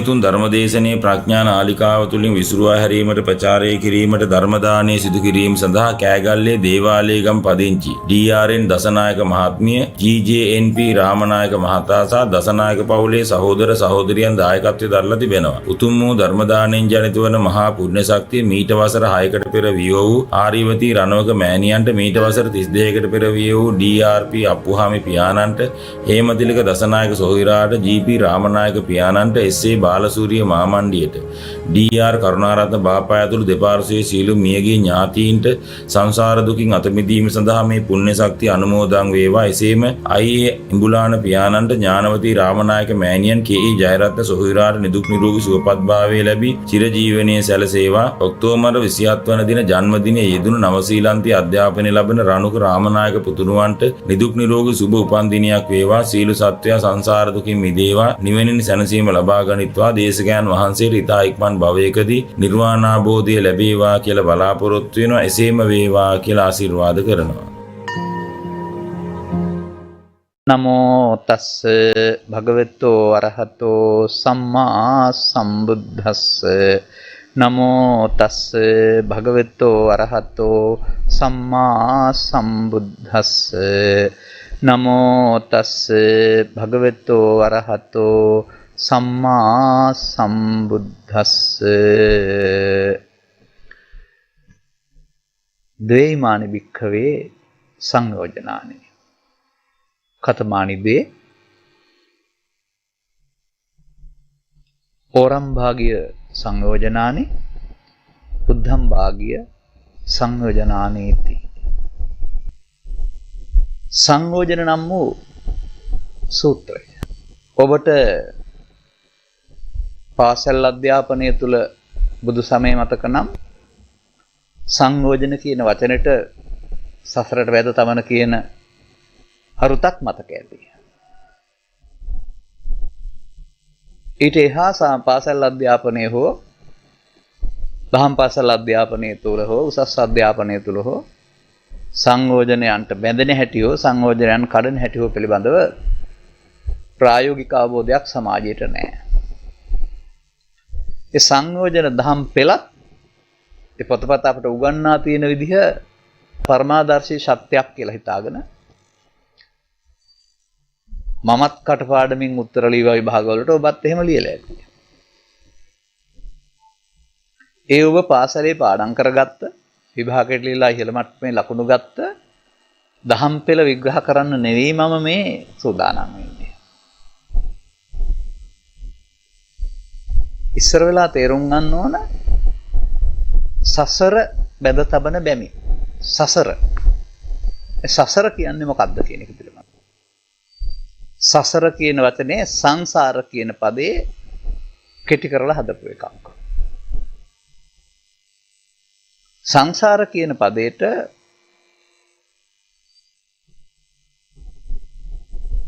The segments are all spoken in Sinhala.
උතුම් ධර්මදේශනයේ ප්‍රඥා නාලිකාව තුලින් විසුරුවා හැරීමට ප්‍රචාරය කිරීමට ධර්ම දානය සිදු කිරීම සඳහා කෑගල්ලේ දේවාලයේගම් පදිංචි DRN දසනායක මහත්මිය, GJNP රාමනායක මහතා සහ දසනායක පවුලේ සහෝදර සහෝදරියන් දායකත්වයේ දරලා තිබෙනවා. උතුම් වූ ධර්ම දාණයෙන් ජනිත වන මහා පුණ්‍ය ශක්තිය මීට වසර 6කට පෙර විය වූ ආර්යවතී රණවක මෑණියන්ට, මීට වසර 32කට පෙර විය වූ DRP Appuhami පියාණන්ට, හේමතිලක Dasanayake සොහිරාට, GP Ramanayake පියාණන්ට, SA Balasuriya මාමණ්ඩියට, DR Karunaratne බාපා ඇතුළු දෙපාර්ශ්වයේ සීලු මියගිය ඥාතීන්ට සංසාර දුකින් අත මිදීම සඳහා මේ පුණ්‍ය ශක්තිය අනුමෝදන් වේවා. එසේම IA ඉඹුලාන පියාණන්ට, ඥානවතී රාමනායක මෑණියන්, KE ජයරත්න සොහිරාට නිදුක් නිරෝගී සුවපත්භාවය ලැබී චිරජීවනයේ සැලසේවා. ඔක්තෝබර් 27 වන දින ජන්මදිනයේ යෙදුණු නවසීලන්තයේ අධ්‍යාපනය ලබන රණුක රාමනායක පුතුණුවන්ට නිදුක් නිරෝගී සුබ උපන් දිනයක් වේවා. සීල සත්වයා සංසාර දුකින් මිදේවා. නිවෙනින් සැනසීම ලබා ගනිත්වා. දේශකයන් වහන්සේට ඉතා ඉක්මන් භවයකදී නිර්වාණ අවබෝධය ලැබේවා කියලා බලාපොරොත්තු වෙනවා. එසේම වේවා කියලා ආශිර්වාද කරනවා. නමෝ තස්ස භගවතෝ අරහතෝ සම්මා සම්බුද්දස්ස. නමෝ තස්ස භගවතෝ අරහතෝ සම්මා සම්බුද්දස්ස. නමෝ තස්ස භගවතෝ අරහතෝ සම්මා සම්බුද්දස්ස. ද්වේමානි භික්ඛවේ සංයෝජනානි කතමානි ද්වේ ඕරම් භාගිය සංයෝජනානි බුද්ධම් භාගිය සංයෝජනානීති. සංයෝජන නම් වූ සූත්‍රය ඔබට පාසල් අධ්‍යාපනය තුළ බුදු සමය මතක නම් සංයෝජන කියන වචනෙට සසරට වැද තමන කියන අරුතක් මතක ඇති. ඊට එහා පාසල් අධ්‍යාපනය හෝ දහම් පාසල් අධ්‍යාපනය තුළ හෝ උසස් අධ්‍යාපනය තුළ හෝ සංයෝජනයන්ට බැඳෙන හැටි හෝ සංයෝජනයන් කඩන හැටි හෝ පිළිබඳව ප්‍රායෝගික අවබෝධයක් සමාජයට නැහැ. ඒ සංයෝජන දහම් පෙළත් ඒ පොතපත අපට උගන්වා තියෙන විදිහ පරමාදර්ශී සත්‍යයක් කියලා හිතාගෙන මමත් කටපාඩමින් උත්තර ලියවා විභාගවලට ඔබත් එහෙම ලියලා ඇති. ඒ ඔබ පාසලේ පාඩම් කරගත්ත විභාගයට ලියලා ඉහළ මට්ටමේ ලකුණු ගත්ත දහම් පෙළ විග්‍රහ කරන්න නෙවෙයි මම මේ සූදානම් වෙන්නේ. ඉස්සර වෙලා තේරුම් ගන්න ඕන සසර බැඳ තබන බැමි. සසර කියන්නේ මොකක්ද කියන එක පිළිබඳව. සසර කියන වචනේ සංසාර කියන පදේ කෙටි කරලා හදපු එකක්. සංසාර කියන පදේට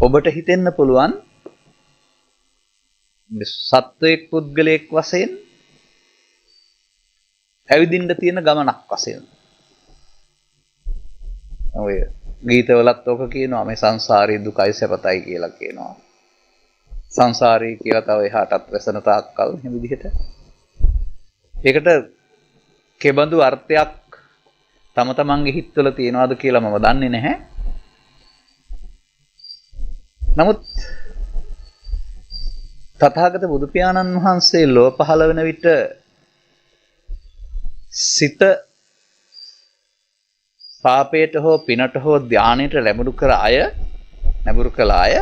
ඔබට හිතෙන්න පුළුවන් සත්වයක් පුද්ගලයෙක් වශයෙන් ඇවිදින්න තියෙන ගමනක් වශයෙන්. ඔය ගීතවලත් ඔක කියනවා මේ සංසාරේ දුකයි සැපතයි කියලා කියනවා. සංසාරේ කියලා තව එහාටත් වැසෙන තාක්කල් මේ විදිහට. ඒකට කෙබඳු අර්ථයක් තම තමන්ගේ හිතවල තියනවාද කියලා මම දන්නේ නැහැ. නමුත් තථාගත බුදු පියාණන් වහන්සේ ලෝ පහළ වෙන විට සිත පාපයට හෝ පිනට හෝ ධානයට ලැබුණු කළ අය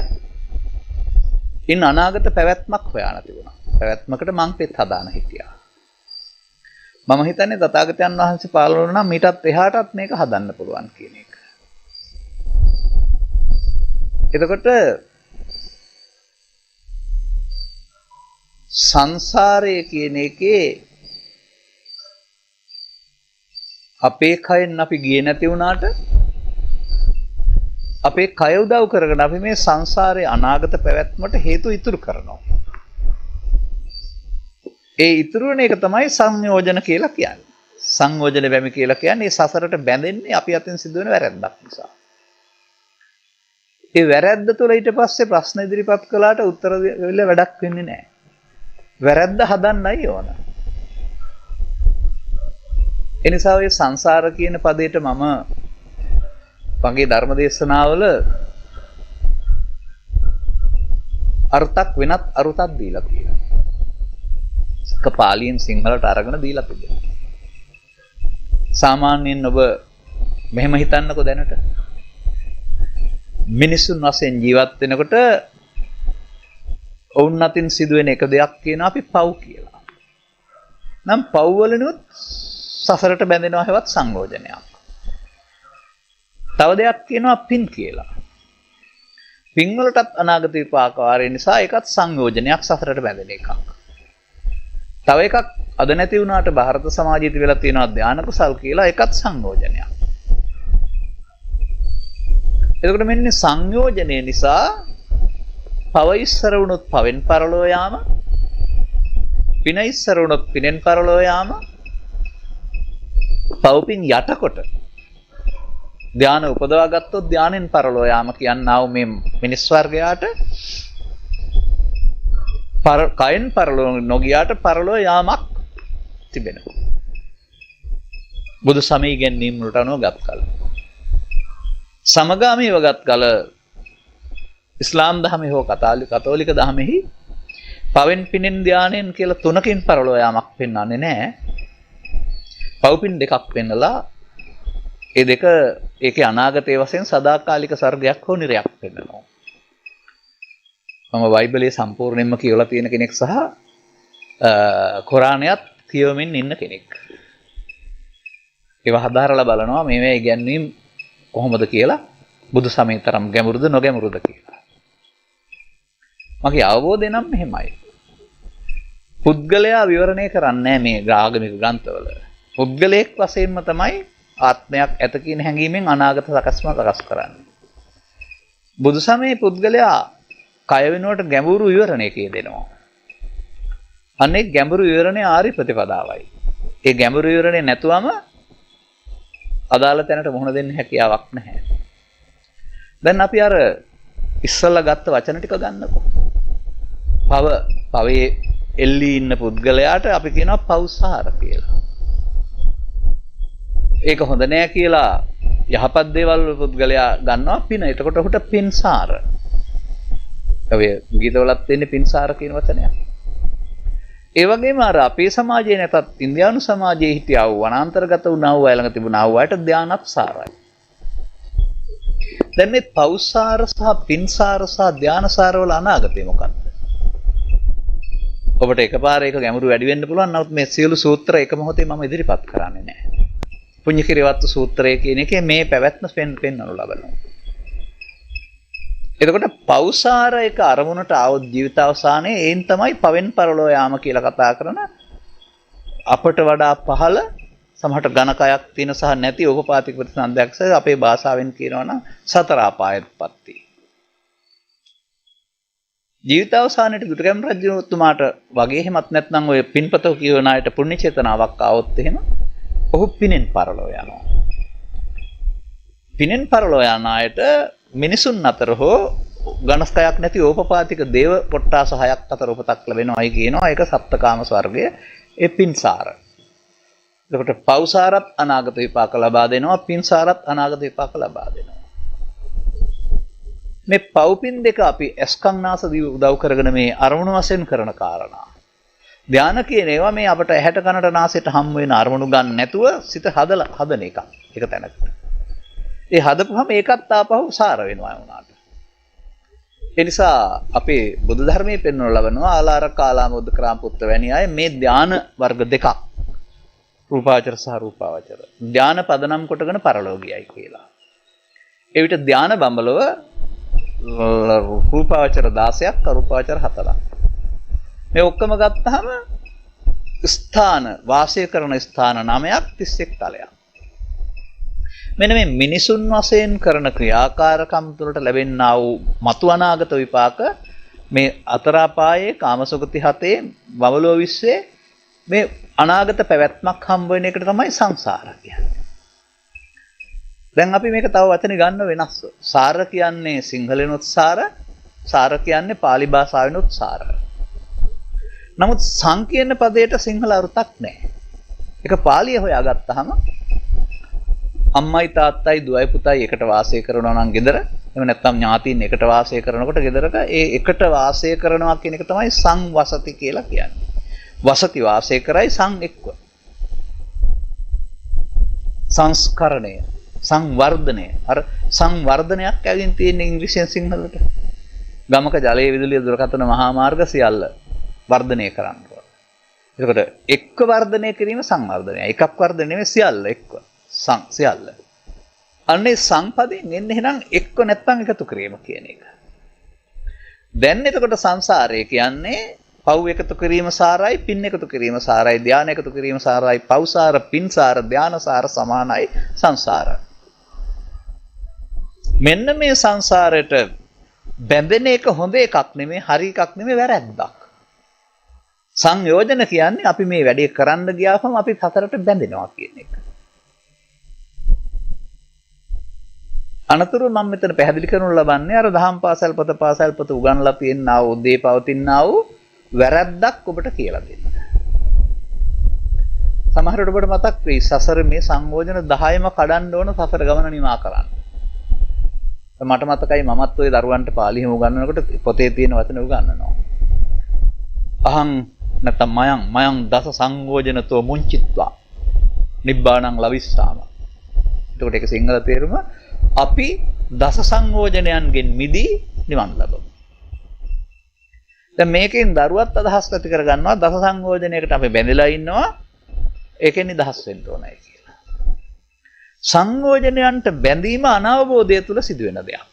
ඉන් අනාගත පැවැත්මක් හොයාන තිබුණා. පැවැත්මකට මං පෙත් හදාන හිටියා. මම හිතන්නේ තථාගතයන් වහන්සේ පහළ වුණා නම් මීටත් එහාටත් මේක හදන්න පුළුවන් කියන එක. එතකොට සංසාරය කියන එකේ අපේ කයෙන් අපි ගියේ නැති වුණාට අපේ කය උදව් කරගෙන අපි මේ සංසාරයේ අනාගත පැවැත්මට හේතු ඉතුරු කරනවා. ඒ ඉතුරු වෙන එක තමයි සංයෝජන කියලා කියන්නේ. සංයෝජන බැමි කියලා කියන්නේ සසරට බැඳෙන්නේ අපි අතින් සිදුවෙන වැරැද්දක් නිසා. ඒ වැරැද්ද තුළ ඊට පස්සේ ප්‍රශ්න ඉදිරිපත් කළාට උත්තර දෙන්න වැඩක් වෙන්නේ නැහැ. වැරද්ද හදන්නයි ඕන. එනිසා ඔය සංසාර කියන පදයට මම මගේ ධර්ම දේශනාවල අර්ථක් වෙනත් අරුතක් දීලා තියෙනවා. එක පාලියෙන් සිංහලට අරගෙන දීලා තිබෙනවා. සාමාන්‍යයෙන් ඔබ මෙහෙම හිතන්නකෝ දැනට. මිනිසුන් වශයෙන් ජීවත් වෙනකොට ඔවුන් අතින් සිදුවෙන එක දෙයක් කියනවා අපි පව් කියලා. නම් පව් වලිනුත් සසරට බැඳෙනවා හැවත් සංයෝජනයක්. තව දෙයක් කියනවා පින් කියලා. පින් වලටත් අනාගත විපාක වාරය නිසා ඒකත් සංයෝජනයක් සසරට බැඳෙන එකක්. තව එකක් අද නැති වුණාට ಭಾರತ සමාජයේ තිබිලා තියෙනවා ධානා කුසල් කියලා ඒකත් සංයෝජනයක්. එතකොට මෙන්න සංයෝජනය නිසා පව ඉස්සර වුණොත් පවෙන් පරලෝ යාම, පින ඉස්සර වුණොත් පිනෙන් පරලෝ යාම, පව්පින් යටකොට ධානය උපදවා ගත්තොත් ධානයෙන් පරලෝ යාම කියනවා මේ මිනිස් වර්ගයාට කයෙන් පරලෝ නොගියාට පරලෝ යාමක් තිබෙනවා. බුදු සමය ඉගැන්වීම් වලට අනුව ගත් කල. සමගාමීව ගත් කල ඉස්ලාම් දහමේ හෝ කතෝලික දහමෙහි පවෙන් පිනෙන් ධානයෙන් කියලා තුනකින් පරලෝ යාමක් පෙන්වන්නේ නැහැ. පව්පින් දෙකක් පෙන්නලා ඒ දෙක ඒකේ අනාගතයේ වශයෙන් සදාකාලික ස්වර්ගයක් හෝ නිරයක් පෙන්නනවා. මම බයිබලයේ සම්පූර්ණයෙන්ම කියවලා තියෙන කෙනෙක් සහ කුරානයත් කියවමින් ඉන්න කෙනෙක්. ඒව හදාරලා බලනවා මේ ඉගැන්වීම් කොහොමද කියලා බුදු සමයේ තරම් ගැඹුරුද නොගැඹුරුද කියලා. මගේ අවබෝධය නම් මෙහෙමයි. පුද්ගලයා විවරණය කරන්නේ මේ ආගමික ග්‍රන්ථවල. පුද්ගලයෙක් වශයෙන්ම තමයි ආත්මයක් ඇත කියන හැඟීමෙන් අනාගත සකස්ම සකස් කරන්නේ. බුදු සමයේ පුද්ගලයා කය වෙනුවට ගැඹුරු විවරණයක යෙදෙනවා. අනේ ගැඹුරු විවරණය ආරි ප්‍රතිපදාවයි. ඒ ගැඹුරු විවරණය නැතුවම අදාළ තැනට මුහුණ දෙන්න හැකියාවක් නැහැ. දැන් අපි අර ඉස්සල්ලා ගත්ත වචන ටික ගන්නකො. පවේ එල්ලී ඉන්න පුද්ගලයාට අපි කියනවා පෞසාර කියලා. ඒක හොඳ නෑ කියලා යහපත් දේවල් පුද්ගලයා ගන්නවා පින. එතකොට ඔහුට පින්සාර. ඔය ගීතවලත් තියෙන්නේ පින්සාර කියන වචනයක්. ඒ වගේම අර අපේ සමාජයේ නැතත් ඉන්දියානු සමාජයේ හිටියා වූ වනාන්තරගත වුණා වූ ළඟ තිබුණා වූ අයට ධානත් සාරයි. දැන් මේ පෞසාර සහ පින්සාර සහ ධානසාර වල අනාගතය මොකක්ද? ඔබට එකපාර ඒක ගැඹුරු වැඩි වෙන්න පුළුවන්. නමුත් මේ සියලු සූත්‍ර එක මොහොතේ මම ඉදිරිපත් කරන්නේ නැහැ. පුඤ්ඤකිරිවත්තු සූත්‍රය කියන එකේ මේ පැවැත්ම පෙන්වනු ලබනවා. එතකොට පෞසාර එක අරමුණට ආවොත් ජීවිත අවසානයේ ඒන් තමයි පවෙන් පරලෝ යාම කියලා කතා කරන අපට වඩා පහළ සමහරට ඝනකයක් තියෙන සහ නැති ඕපපාතික ප්‍රතිසන්දයක් අපේ භාෂාවෙන් කියනවනම් සතර අපායත්පත්ති. ජීවිත අවසානයේදී දුටුගැමුණු රජතුමාට වගේ එහෙමත් නැත්නම් ඔය පින්පතෝ කියවන අයට පුණ්‍ය චේතනාවක් ආවොත් එහෙම ඔහු පිනෙන් පරලෝ යනවා. පිනෙන් පරලෝ යන අයට මිනිසුන් අතර හෝ ඝනස්කයක් නැති ඕපපාතික දේව කොට්ටාස 6ක් අතර උපතක් ලැබෙනවායි කියනවා. ඒක සප්තකාම ස්වර්ගය ඒ පින්සාර. එතකොට පෞසාරත් අනාගත විපාක ලබා දෙනවා, පින්සාරත් අනාගත විපාක ලබා දෙනවා. මේ පව්පින් දෙක අපි ඇස්කන්නාස දිව උදව් කරගෙන මේ අරමුණු වශයෙන් කරන කාරණා. ධාන කියන ඒවා මේ අපට ඇහැට කනට නාසයට හම් වෙන අරමුණු ගන්න නැතුව සිත හදන එකක්. ඒක තැනකට. ඒ හදපුවම ඒකත් ආපහු සාර වෙනවා වුණාට. ඒ නිසා අපේ බුදු ධර්මයේ පෙන්වන ලබනවා ආලාර කාලාම උද්දකරාම පුත්‍ර වැනි අය මේ ධාන වර්ග දෙකක් රූපාවචර සහ රූපාවචර ධාන පදනම් කොටගෙන පරලෝකියයි කියලා. ඒ විට ධාන බඹලව රූපාවචර 16ක් අරූපාවචර 4ක්. මේ ඔක්කොම ගත්තාම ස්ථාන වාසය කරන ස්ථාන 9ක් 31 තලයක්. මෙන්න මේ මිනිසුන් වශයෙන් කරන ක්‍රියාකාරකම් තුළට ලැබෙනා වූ මතු අනාගත විපාක මේ අතරාපායේ කාමසුගති 7 බවලෝ විශ්වයේ මේ අනාගත පැවැත්මක් හම්බ වෙන එකට තමයි සංසාර කියන්නේ. දැන් අපි මේක තව වචන ගන්න වෙනස්ව. සාර කියන්නේ සිංහලෙනොත් සාර කියන්නේ pāli භාෂාවෙනොත් සාර. නමුත් සං කියන පදයට සිංහල අර්ථයක් නැහැ. ඒක පාලිය හොයාගත්තාම අම්මයි තාත්තයි දුවයි පුතයි එකට වාසය කරනවා නම් ගෙදර එහෙම නැත්නම් ඥාතීන් එකට වාසය කරනකොට ගෙදරක ඒ එකට වාසය කරනවා කියන එක තමයි සංවසති කියලා කියන්නේ. වසති වාසය කරයි සං එක්ව. සංස්කරණය, සංවර්ධනය. අර සංවර්ධනයක් ඇවිදින් තියෙන ඉංග්‍රීසියෙන් සිංහලට. ගමක ජලයේ විදුලිය දුරකථන මහා මාර්ග සියල්ල වර්ධනය කරන්න ඕන. එතකොට එක්ක වර්ධනය කිරීම සංවර්ධනය. එකක් වර්ධනය නෙමෙයි සියල්ල එක්ක. සියල්ල. අන්නේ සංපදයෙන් එන්නේ එහෙනම් එක්ක නැත්තම් එකතු කිරීම කියන එක. දැන් එතකොට සංසාරය කියන්නේ පව් එකතු කිරීම සාරයි පින් එකතු කිරීම සාරයි ධානය එකතු කිරීම සාරයි පව්සාර පින්සාර ධානසාර සමානයි සංසාර. මෙන්න මේ සංසාරයට බැඳෙන එක හොඳ එකක් නෙමෙයි හරි එකක් නෙමෙයි වැරැද්දක්. සංයෝජන කියන්නේ අපි මේ වැඩේ කරන්න ගියාම අපි සතරට බැඳෙනවා කියන එක. අනතුරු මම මෙතන පැහැදිලි කරනු ලබන්නේ අර දහම් පාසල් පොත උගන්ලා තියෙනා වූ දේ පවතිනා වූ වැරද්දක් ඔබට කියලා දෙන්න. සමහරවිට ඔබට මතක් වෙයි සසර මේ සංයෝජන 10ම කඩන්න ඕන සසර ගමන නිමා කරන්න. මට මතකයි මමත් ওই දරුවන්ට පාලිහිම උගන්වනකොට පොතේ තියෙන වචන උගන්වනවා. අහං නැත්නම් මයං දස සංයෝජනතෝ මුංචිත්වා නිබ්බාණං ලවිස්සාම. එතකොට ඒක සිංහල තේරුම අපි දස සංයෝජනයන්ගෙන් මිදී නිවන් ලබමු. දැන් මේකෙන් දරුවත් අදහස් ඇති කර ගන්නවා දස සංයෝජනයකට අපි බැඳලා ඉන්නවා ඒකෙන් නිදහස් වෙන්න ඕනයි කියලා. සංයෝජනයන්ට බැඳීම අනවබෝධය තුල සිදුවෙන දෙයක්.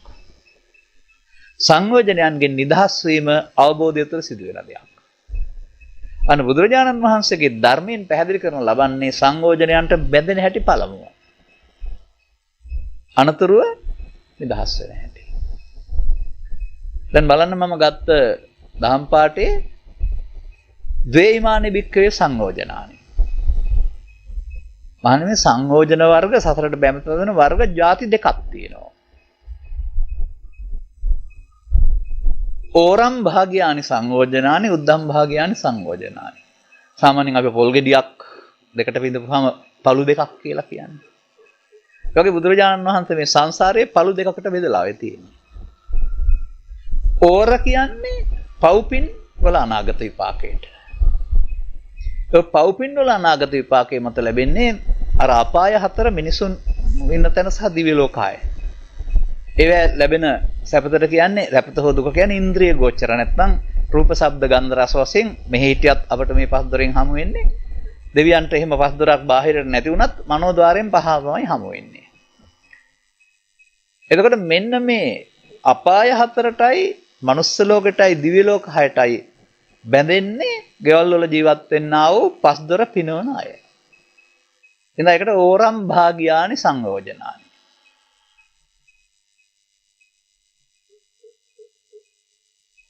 සංයෝජනයන්ගෙන් නිදහස් වීම අවබෝධය තුල සිදුවෙන දෙයක්. අන්න බුදුරජාණන් වහන්සේගේ ධර්මයෙන් පැහැදිලි කරන ලබන්නේ සංයෝජනයන්ට බැඳෙන හැටි පළමුව. අනතුරුව නිදහස් වෙන හැටි. දැන් බලන්න මම ගත්ත දහම් පාඨයේ ද්වේයිමානි භික්ඛවේ සංයෝජනානි. මහණෙනි මේ සංයෝජන වර්ග සතරට බැඳෙන වර්ග ಜಾති දෙකක් තියෙනවා. ඕරම් භාග්‍යානි සංයෝජනානි උද්දම් භාග්‍යානි සංයෝජනානි. සාමාන්‍යයෙන් අපි පොල් ගෙඩියක් දෙකට බිඳපුවාම පළු දෙකක් කියලා කියන්නේ. ඒ වගේ බුදුරජාණන් වහන්සේ මේ සංසාරයේ පළු දෙකකට බෙදලා තියෙන්නේ. ඕර කියන්නේ පව්පින් වල අනාගත විපාකයට. ඒ පව්පින් වල අනාගත විපාකයේ මත ලැබෙන්නේ අර අපාය හතර මිනිසුන් ඉන්න තැන සහ දිව්‍ය ලෝකය. ඒවැ ලැබෙන සැපතට කියන්නේ සැපත හෝ දුක කියන්නේ ඉන්ද්‍රිය ගෝචර නැත්නම් රූප ශබ්ද ගන්ධ රස වශයෙන් මෙහි හිටියත් අපිට මේ පස් දොරෙන් හමු වෙන්නේ. දෙවියන්ට එහෙම පස් දොරක් බාහිරට නැති වුණත් මනෝද්වාරයෙන් පහමයි හමු වෙන්නේ. එතකොට මෙන්න මේ අපාය හතරටයි මනුස්ස ලෝකෙටයි දිව්‍ය ලෝක හයටයි බැඳෙන්නේ ගෙවල් වල ජීවත් වෙන්නා වූ පස් දොර පිනවන අය. ඉතින් ඒකට ඕරම් භාග්‍යානි සංයෝජනානි.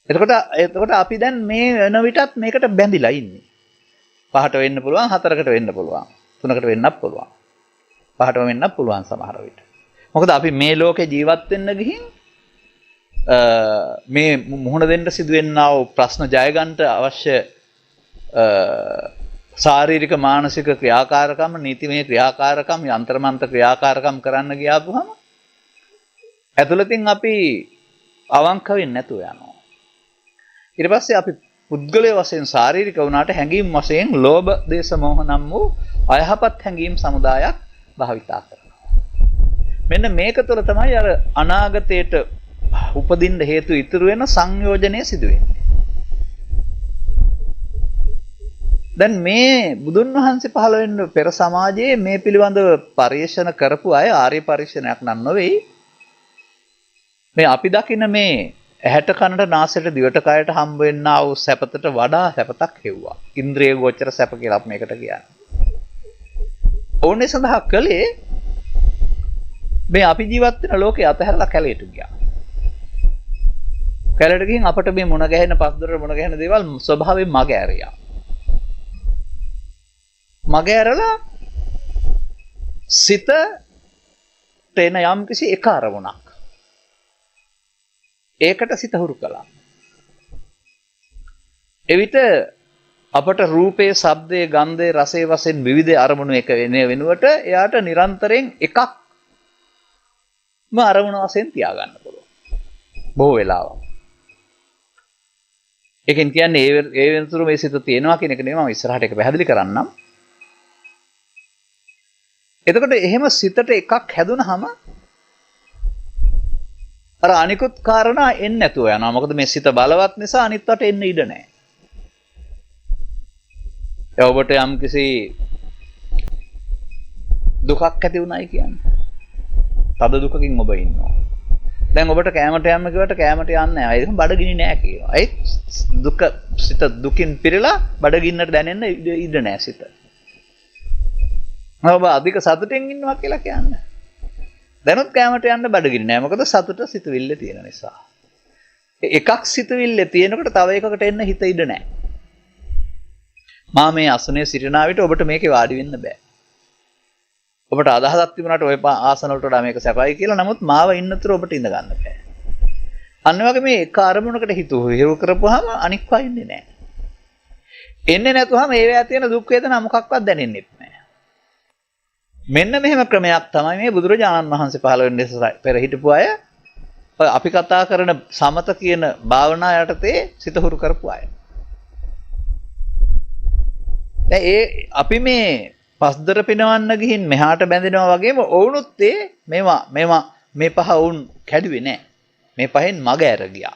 එතකොට අපි දැන් මේ වෙන විටත් මේකට බැඳිලා ඉන්නේ. පහට වෙන්න පුළුවන්, හතරකට වෙන්න පුළුවන්, තුනකට වෙන්නත් පුළුවන්. පහටම වෙන්නත් පුළුවන් සමහර විට. මොකද අපි මේ ලෝකේ ජීවත් වෙන්න ගිහින් මේ මුහුණ දෙන්න සිදුවෙනා වූ ප්‍රශ්න ජය ගන්නට අවශ්‍ය ශාරීරික මානසික ක්‍රියාකාරකම් නීතිමය ක්‍රියාකාරකම් යන්ත්‍රමන්ත ක්‍රියාකාරකම් කරන්න ගියාපුවම ඇතුළතින් අපි අවංක වෙන්නේ නැතුව යනවා. ඊට පස්සේ අපි පුද්ගලයේ වශයෙන් ශාරීරික වුණාට හැඟීම් වශයෙන් ලෝභ දේශ මොහ නම් වූ අයහපත් හැඟීම් සමුදායක් භාවිතා කරනවා. මෙන්න මේක තුළ තමයි අර අනාගතයට උපදින්න හේතු ඉතුරු වෙන සංයෝජනය සිදු වෙන්නේ. දැන් මේ බුදුන් වහන්සේ පහළ වෙන්න පෙර සමාජයේ මේ පිළිබඳව පරිශන කරපු අය ආර්ය පරිශනයක් නන් නොවේයි. මේ අපි දකින මේ ඇහැට කනට නාසයට දිවට කයට හම්බ වෙන්නා වූ සැපතට වඩා සැපතක් හෙව්වා. ඉන්ද්‍රිය ගෝචර සැප කියලා අපි මේකට කියන්නේ. ඕනේ සඳහා කළේ මේ අපි ජීවත් වෙන ලෝකේ අතහැරලා කැලේට ගියා. කැලේට ගිහින් අපට මේ මුණ ගැහෙන පස්දොර මුණ ගැහෙන දේවල් ස්වභාවයෙන් මග ඇරියා. මග ඇරලා සිත තේන යම් කිසි එක අරමුණක්. ඒකට සිත හුරු කළා. එවිට අපට රූපේ, ශබ්දේ, ගන්ධේ, රසේ වශයෙන් විවිධ අරමුණු එක වෙනුවට එයාට නිරන්තරයෙන් එකක්ම අරමුණ වශයෙන් තියාගන්න පුළුවන්. බොහෝ වෙලාවක්. ඒකෙන් කියන්නේ ඒ වෙනතුරු මේ සිත තියෙනවා කියන එක නෙමෙයි මම ඉස්සරහට ඒක පැහැදිලි කරන්නම්. එතකොට එහෙම සිතට එකක් හැදුනහම අර අනිකුත් කාරණා එන්නේ නැතුව යනවා. මොකද මේ සිත බලවත් නිසා අනිත්වට එන්න ඉඩ නැහැ. ඒ ඔබට යම් කිසි දුකක් ඇති වුණයි කියන්නේ. තද දුකකින් ඔබ ඉන්නවා. දැන් ඔබට කැමරට යන්න කිව්වට කැමරට යන්නේ නැහැ. ඒක බඩගිනි නෑ කියනවා. ඒ දුක සිත දුකින් පිරලා බඩගින්නට දැනෙන්න ඉඩ නෑ සිත. ඔබ අධික සතුටින් ඉන්නවා කියලා කියන්නේ. දැනුත් කැමරට යන්න බඩගිනි නෑ. මොකද සතුට සිතවිල්ල තියෙන නිසා. එකක් සිතවිල්ල තියෙනකොට තව එකකට එන්න හිත ඉඩ නෑ. මා මේ අසනේ සිටිනා විට ඔබට මේකේ වාඩි වෙන්න බෑ. ඔබට අදහසක් තිබුණාට ඔය ආසන වලට වඩා මේක සැපයි කියලා. නමුත් මාව ඉන්නතර ඔබට ඉඳ ගන්න බෑ. අන්න වගේ මේ එක අරමුණකට හිත හිරු කරපුවාම අනික්වා ඉන්නේ නෑ. එන්නේ නැතුවම ඒවැය තියෙන දුක් වේදනා මොකක්වත් දැනෙන්නේ නැහැ. මෙන්න මෙහෙම ක්‍රමයක් තමයි මේ බුදුරජාණන් වහන්සේ පහළ වෙන්න පෙර හිටපු අය අපි කතා කරන සමත කියන භාවනා යටතේ සිත හුරු කරපු අය. දැන් ඒ අපි මේ පස්දර පිනවන්න ගිහින් මෙහාට බැඳෙනවා වගේම ඔවුනුත් මේවා මේ පහ වුන් කැඩුවේ නැහැ. මේ පහෙන් මග ඇර ගියා.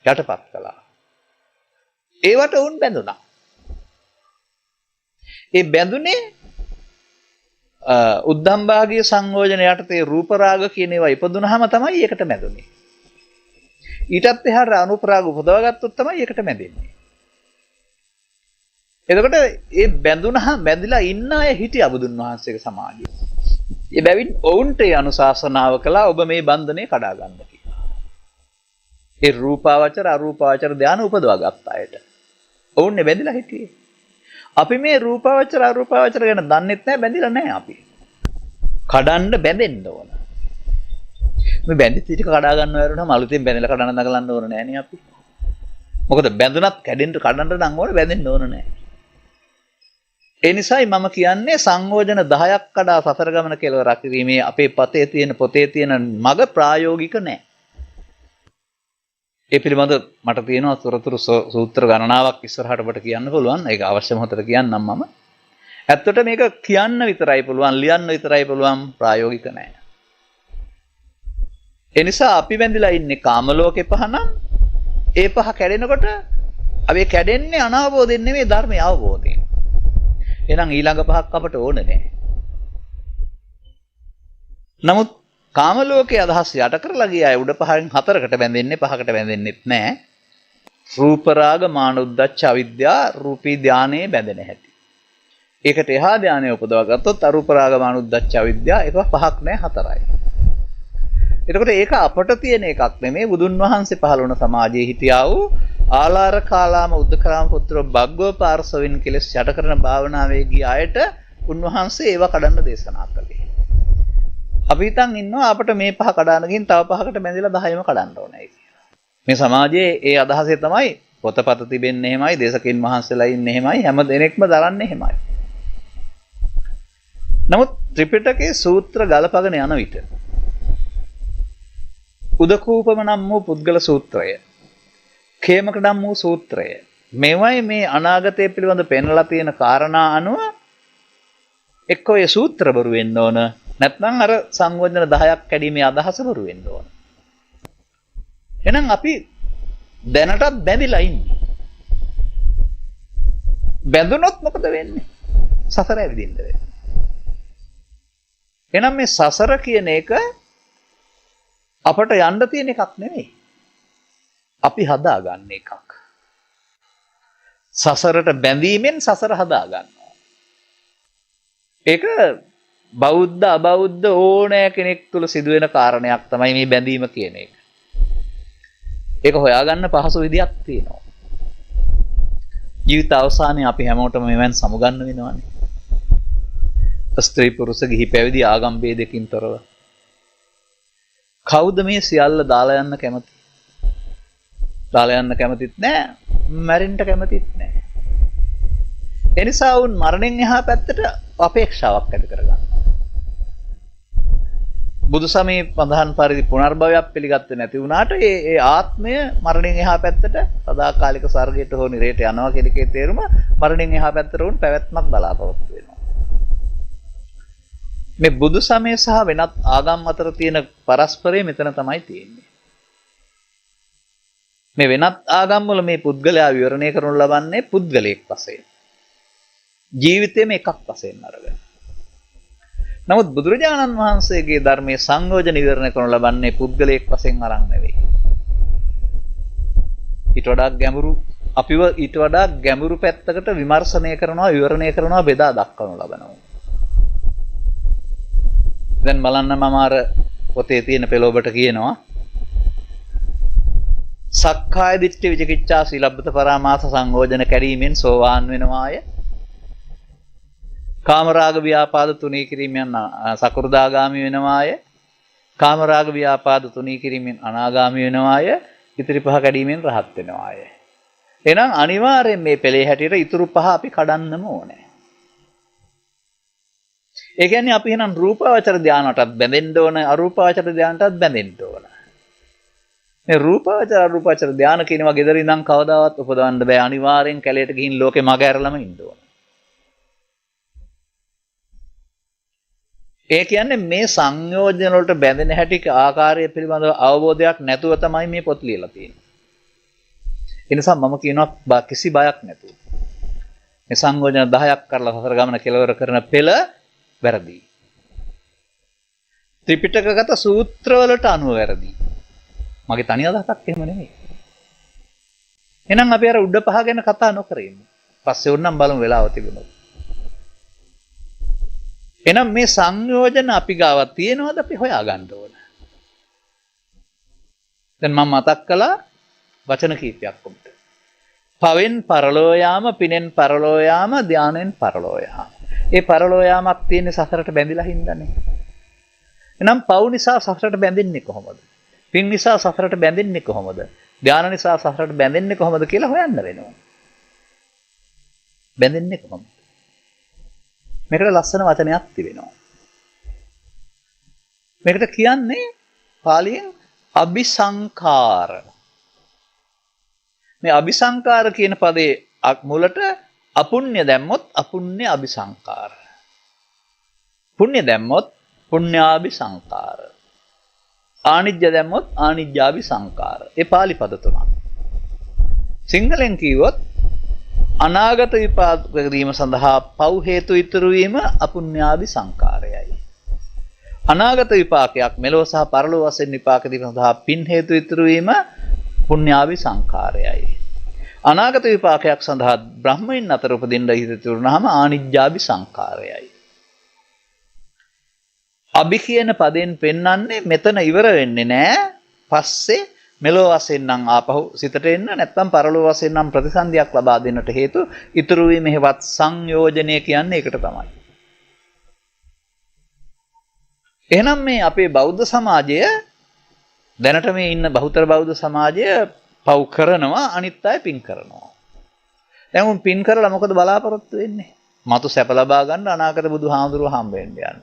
යටපත් කළා. ඒවට වුන් බැඳුණා. ඒ බැඳුනේ උද්දම්භාගීය සංයෝජන යටතේ රූප රාග කියන ඒවා ඉපදුනහම තමයි ඒකට බැඳුනේ. ඊටත් එහාට අනුප රාග උපදවගත්තොත් තමයි ඒකට බැඳෙන්නේ. එතකොට ඒ බැඳිලා ඉන්න අය හිටියා බුදුන් වහන්සේගේ සමාජයේ. ඒ බැවින් ඔවුන්ට අනුශාසනාව කළා ඔබ මේ බන්ධනේ කඩා ගන්න කියලා. ඒ රූපාවචර අරූපාවචර ධානය උපදවා ගත්ත අයට. ඔවුන්නේ බැඳිලා හිටියේ. අපි මේ රූපාවචර අරූපාවචර ගැන දන්නෙත් නැහැ බැඳිලා නැහැ අපි. කඩන්න බැඳෙන්න ඕන. මේ බැඳිච්ච ටික කඩා ගන්න වැරුණාම අලුතෙන් බැඳලා කඩන්න නගලන්න ඕන නැහැ නේ අපි. මොකද බැඳුනත් කැඩෙන්න කඩන්න නම් ඕනේ බැඳෙන්න ඕන නැහැ. ඒ නිසායි මම කියන්නේ සංයෝජන 10ක් කඩා සතර ගමන කෙලවරක් කිරීමේ අපේ පතේ තියෙන මග ප්‍රායෝගික නැහැ. ඒ පිළිබඳ මට තියෙනවා තොරතුරු සූත්‍ර ගණනාවක් ඉස්සරහට ඔබට කියන්න පුළුවන්. ඒක අවශ්‍ය මොහොතට කියන්නම් මම. ඇත්තට මේක කියන්න විතරයි පුළුවන්, ලියන්න විතරයි පුළුවන්, ප්‍රායෝගික නැහැ. ඒ නිසා අපි බැඳිලා ඉන්නේ කාම ලෝකේ පහනම් ඒ පහ කැඩෙනකොට අපි කැඩෙන්නේ අනවබෝධයෙන් නෙමෙයි ධර්මය අවබෝධයෙන්. එහෙනම් ඊළඟ පහක් අපට ඕන නැහැ. නමුත් කාම ලෝකයේ අදහස් යට කරලා ගියා උඩ පහෙන් හතරකට බැඳෙන්නේ පහකට බැඳෙන්නෙත් නැහැ. රූප රාග මානුද්දච්ච අවිද්‍යා රූපී ධානයේ බැඳෙන හැටි. ඒකට එහා ධානය උපදවා ගත්තොත් අරූප රාග මානුද්දච්ච අවිද්‍යා ඒක පහක් නැහැ හතරයි. එතකොට ඒක අපට තියෙන එකක් නෙමෙයි බුදුන් වහන්සේ පහළ වුණ සමාජයේ හිටියා වූ ආලාර කාලාම උද්දකරාම පුත්‍ර භග්ගව පාර්ශවෙන් කෙලස් යට කරන භාවනාවේ ගිය අයට උන්වහන්සේ ඒව කඩන්න දේශනා කළේ. අපි හිතන් ඉන්නවා අපිට මේ පහ කඩාන ගින් තව පහකට බැඳිලා 10ම කඩන්න ඕනේ කියලා. මේ සමාජයේ ඒ අදහසේ තමයි පොතපත තිබෙන්නේ එහෙමයි, දේශකින් වහන්සේලා ඉන්නේ එහෙමයි, හැම දෙනෙක්ම දරන්නේ එහෙමයි. නමුත් ත්‍රිපිටකයේ සූත්‍ර ගලපගෙන යන විට උදකූපම නම් වූ පුද්ගල සූත්‍රය, khemaka නම් වූ සූත්‍රය, මේවයි මේ අනාගතය පිළිබඳ පෙන්ලා තියෙන කාරණා අනුව එක්ක ඔය සූත්‍ර බරු වෙන්න ඕන, නැත්නම් අර සංයෝජන 10ක් කැඩීමේ අදහස බරු වෙන්න ඕන. එහෙනම් අපි දැනටත් බැඳිලා ඉන්නේ. බැඳුනොත් මොකද වෙන්නේ? සසර ඇවිදින්න වෙන්නේ. එහෙනම් මේ සසර කියන එක අපට යන්න තියෙන එකක් නෙමෙයි. අපි හදාගන්න එකක්. සසරට බැඳීමෙන් සසර හදාගන්නවා. ඒක බෞද්ධ අබෞද්ධ ඕනෑ කෙනෙක් තුළ සිදුවෙන කාරණයක් තමයි මේ බැඳීම කියන එක. ඒක හොයාගන්න පහසු විදියක් තියෙනවා. ජීවිත අවසානයේ අපි හැමෝටම මෙවන් සමුගන්න වෙනවානේ. ස්ත්‍රී පුරුෂ ගිහි පැවිදි ආගම් ભેදකින් තොරව. කවුද මේ සියල්ල දාලා යන්න කැමති? දාලා යන්න කැමතිත් නැහැ, මැරෙන්න කැමතිත් නැහැ. එනිසා වුන් මරණයෙන් එහා පැත්තට අපේක්ෂාවක් ඇති කරගන්නවා. බුදු සමයේ පඳහන් පරිදි පුනර්භවයක් පිළිගත්තේ නැති වුණාට ඒ ආත්මය මරණයෙන් එහා පැත්තට සදාකාලික ස්වර්ගයට හෝ නිරයට යනවා කියන එකේ තේරුම මරණයෙන් එහා පැත්තට වුන් පැවැත්මක් බලාපොරොත්තු වෙනවා. මේ බුදු සමය සහ වෙනත් ආගම් අතර තියෙන පරස්පරය මෙතන තමයි තියෙන්නේ. මේ වෙනත් ආගම් වල මේ පුද්ගලයා විවරණය කරනු ලබන්නේ පුද්ගලයෙක් වශයෙන්. ජීවිතේම එකක් වශයෙන් අරගෙන. නමුත් බුදුරජාණන් වහන්සේගේ ධර්මයේ සංයෝජන විවරණය කරනු ලබන්නේ පුද්ගලයෙක් වශයෙන් අරන් නෙවෙයි. ඊට වඩා ගැඹුරු පැත්තකට විමර්ශනය කරනවා විවරණය කරනවා බෙදා දක්වනු ලබනවා. දැන් බලන්න මම අර පොතේ තියෙන පෙළොබට කියනවා සක්කාය දිට්ඨි විචිකිච්ඡා සීලබ්බත පරාමාස සංයෝජන කැරීමෙන් සෝවාන් වෙනවාය. කාමරාග ව්‍යාපාද තුනී කිරීමෙන් සකෘදාගාමි වෙනවාය. කාමරාග ව්‍යාපාද තුනී කිරීමෙන් අනාගාමි වෙනවාය. ඉතිරි පහ කැඩීමෙන් රහත් වෙනවාය. එහෙනම් අනිවාර්යෙන් මේ පෙළේ හැටියට ඉතුරු පහ අපි කඩන්නම ඕනේ. ඒ කියන්නේ අපි එහෙනම් රූපාවචර ධානයටත් බැඳෙන්න ඕන අරූපාවචර ධානයටත් බැඳෙන්න ඕන. මේ රූපාවචර අරූපාවචර ධාන කියනවා gedara ඉඳන් කවදාවත් උපදවන්න බෑ. අනිවාර්යෙන් කැලේට ගිහින් ලෝකේ මග ඇරලම ඉන්න ඕන. ඒ කියන්නේ මේ සංයෝජන වලට බැඳෙන හැටි ආකාරය පිළිබඳව අවබෝධයක් නැතුව තමයි මේ පොත් ලියලා තියෙන්නේ. ඒ නිසා මම කියනවා කිසි බයක් නැතුව. මේ සංයෝජන 10ක් කරලා සතර ගමන කෙලවර කරන පෙළ වැරදි. ත්‍රිපිටකගත සූත්‍රවලට අනුව වැරදි. මගේ තනි අදහසක් එහෙම නෙමෙයි. එහෙනම් අපි අර උඩ පහ ගැන කතා නොකර ඉමු. පස්සේ උන්නම් බලමු වෙලාව තිබුණොත්. එහෙනම් මේ සංයෝජන අපි ගාව තියෙනවද අපි හොයා ගන්න ඕන. දැන් මම මතක් කළා වචන කීපයක් උඹට. පවෙන් පරලෝ යාම, පිනෙන් පරලෝ යාම, ධානෙන් පරලෝ යාම. ඒ පරලෝ යාමක් තියෙන්නේ සසරට බැඳිලා හින්දානේ. එහෙනම් පව් නිසා සසරට බැඳෙන්නේ කොහොමද? පින් නිසා සසරට බැඳෙන්නේ කොහොමද? ධාන නිසා සසරට බැඳෙන්නේ කොහොමද කියලා හොයන්න වෙනවා. බැඳෙන්නේ කොහොමද? මේකට ලස්සන වචනයක් තිබෙනවා. මේකට කියන්නේ පාලියෙන් අபிසංකාර. මේ අபிසංකාර කියන පදේ මුලට අපුණ්‍ය දැම්මොත් අපුණ්‍ය අபிසංකාර. පුණ්‍ය දැම්මොත් පුණ්‍යාபிසංකාර. ආනිජ්‍ය දැම්මොත් ආනිජ්‍යාபிසංකාර. ඒ පාලි පද තුනක්. සිංහලෙන් කිව්වොත් අනාගත විපාක කිරීම සඳහා පව් හේතු ඉතුරු වීම අපුණ්‍යාபிසංකාරයයි. අනාගත විපාකයක් මෙලොව සහ පරලොව වශයෙන් විපාක දීම සඳහා පින් හේතු ඉතුරු වීම පුණ්‍යාபிසංකාරයයි. අනාගත විපාකයක් සඳහා බ්‍රහ්මයන් අතර උපදින්න ඉතුරු වුණාම ආනිජ්‍යාபிසංකාරයයි. අභි කියන පදෙන් පෙන්වන්නේ මෙතන ඉවර වෙන්නේ නෑ. පස්සේ මෙලොව වශයෙන් නම් ආපහු සිතට එන්න නැත්නම් පරලොව වශයෙන් නම් ප්‍රතිසන්දියක් ලබා දෙන්නට හේතු ඉතුරු වීම හේවත් සංයෝජනය කියන්නේ ඒකට තමයි. එහෙනම් මේ අපේ බෞද්ධ සමාජය දැනට මේ ඉන්න බහුතර බෞද්ධ සමාජය පව් කරනවා අනිත් අය පින් කරනවා. දැන් උන් පින් කරලා මොකද බලාපොරොත්තු වෙන්නේ? මතු සැප ලබා ගන්න අනාගත බුදුහාමුදුරුව හම්බ වෙන්න යන්නේ.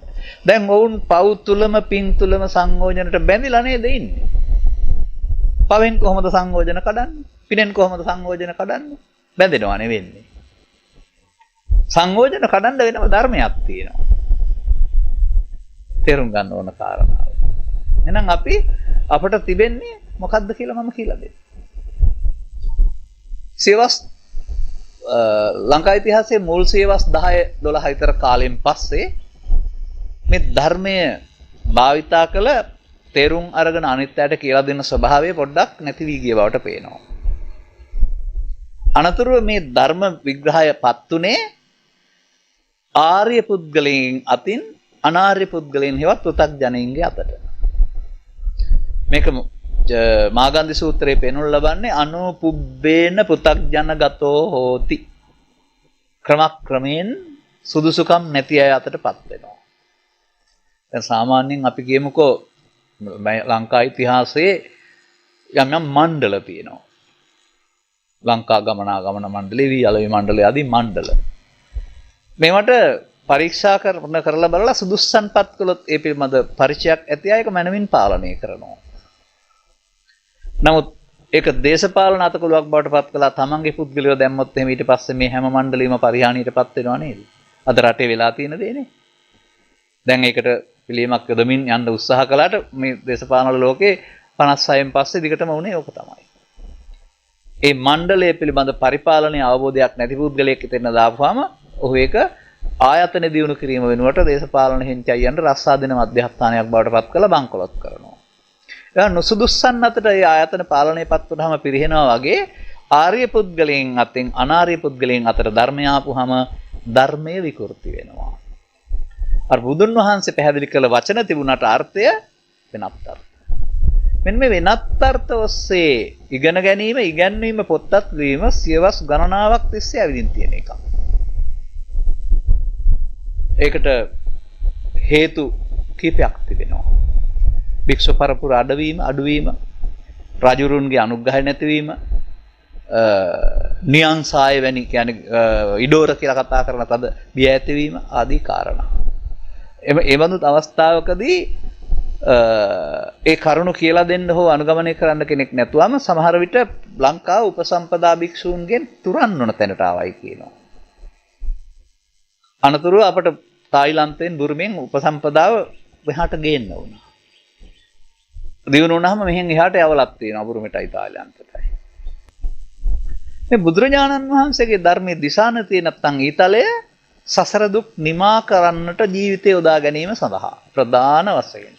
දැන් වුන් පව් තුලම පින් තුලම සංයෝජනට බැඳිලා නේද ඉන්නේ? පවෙන් කොහොමද සංයෝජන කඩන්නේ? පිනෙන් කොහොමද සංයෝජන කඩන්නේ? බැඳෙනවා නෙවෙන්නේ. සංයෝජන කඩන්න වෙනම ධර්මයක් තියෙනවා. තේරුම් ගන්න ඕන කාරණාව. එහෙනම් අපට තිබෙන්නේ මොකද්ද කියලා මම කියලා දෙන්න. සියවස් ලංකා ඉතිහාසයේ මුල් සියවස් 10 12 විතර කාලෙන් පස්සේ මේ ධර්මය භාවිතා කළ තේරුම් අරගෙන අනිත් අයට කියලා දෙන්න ස්වභාවය පොඩ්ඩක් නැති වී ගිය බවට පේනවා. අනතුරුව මේ ධර්ම විග්‍රහයපත් උනේ ආර්ය පුද්ගලයන් අතින් අනාර්ය පුද්ගලයන් හෙවත් පෘථග්ජනයින්ගේ අතට. මේක මාගන්ධි සූත්‍රයේ පෙන්වනු ලබන්නේ අනුපුබ්බේන පෘථග්ජනගතෝ හෝති. ක්‍රමක්‍රමයෙන් සුදුසුකම් නැති අය අතටපත් වෙනවා. දැන් සාමාන්‍යයෙන් අපි කියමුකෝ ලංකා ඉතිහාසයේ යම් මණ්ඩල තියෙනවා. ලංකා ගමනාගමන මණ්ඩලය, වී අලවි මණ්ඩලය ආදී මණ්ඩල. මේවට පරීක්ෂා කරලා බලලා සුදුස්සන්පත් කළොත් ඒ පිළිබඳ පරිචයක් ඇති අයක මනමින් පාලනය කරනවා. නමුත් ඒක දේශපාලන අතකොළුවක් බවට පත් කළා තමන්ගේ පුද්ගලයෝ දැම්මොත් එහෙම ඊට පස්සේ මේ හැම මණ්ඩලෙම පරිහානියටපත් වෙනවා නේද? අද රටේ වෙලා තියෙන දේනේ. දැන් ඒකට පිළියමක් යොදමින් යන්න උත්සාහ කළාට මේ දේශපාලන ලෝකේ 56න් පස්සේ දිගටම වුණේ ඕක තමයි. ඒ මණ්ඩලය පිළිබඳ පරිපාලනයේ අවබෝධයක් නැති පුද්ගලයෙක් ඉතින් දාපුවාම ඔහු ඒක ආයතන දියුණු කිරීම වෙනුවට දේශපාලන හෙන්චයියන්ට රස්සා දෙන මධ්‍යස්ථානයක් බවට පත් කරලා බංකොලොත් කරනවා. ඒ නුසුදුස්සන් අතට ඒ ආයතන පාලනයපත් වුනහම පිරිහෙනවා වගේ ආර්ය පුද්ගලයන් අතෙන් අනාර්ය පුද්ගලයන් අතර ධර්මය ආපුහම ධර්මයේ විකෘති වෙනවා. අර බුදුන් වහන්සේ පැහැදිලි කළ වචන තිබුණාට අර්ථය වෙනත් අර්ථ. මෙන්න මේ වෙනත් අර්ථ ඔස්සේ ඉගෙන ගැනීම, ඉගැන්වීම, පොත්පත් වීම සියවස් ගණනාවක් තිස්සේ ඇවිදින් තියෙන එකක්. ඒකට හේතු කීපයක් තිබෙනවා. භික්ෂු පරපුර අඩුවීම, රජුරුන්ගේ අනුග්‍රහය නැතිවීම, නියංසාය වැනි කියන්නේ ඉඩෝර කියලා කතා කරන තද බිය ඇතිවීම ආදී කාරණා. ඒ බඳු අවස්ථාවකදී ඒ කරුණු කියලා දෙන්න හෝ අනුගමනය කරන්න කෙනෙක් නැතුවම සමහර විට ලංකාව උපසම්පදා භික්ෂූන්ගෙන් තුරන් නොන තැනට ආවයි කියනවා. අනතුරුව අපට තායිලන්තයෙන් බුරුමෙන් උපසම්පදාව මෙහාට ගේන්න වුණා. දිනු වුණාම මෙහෙන් එහාට යවලක් තියෙනවා බුරුමෙටයි තායිලන්තයටයි. මේ බුදුරජාණන් වහන්සේගේ ධර්මයේ දිශානතිය නැත්තම් ඊතලය සසර දුක් නිමා කරන්නට ජීවිතය යොදා ගැනීම සඳහා ප්‍රධාන වශයෙන්.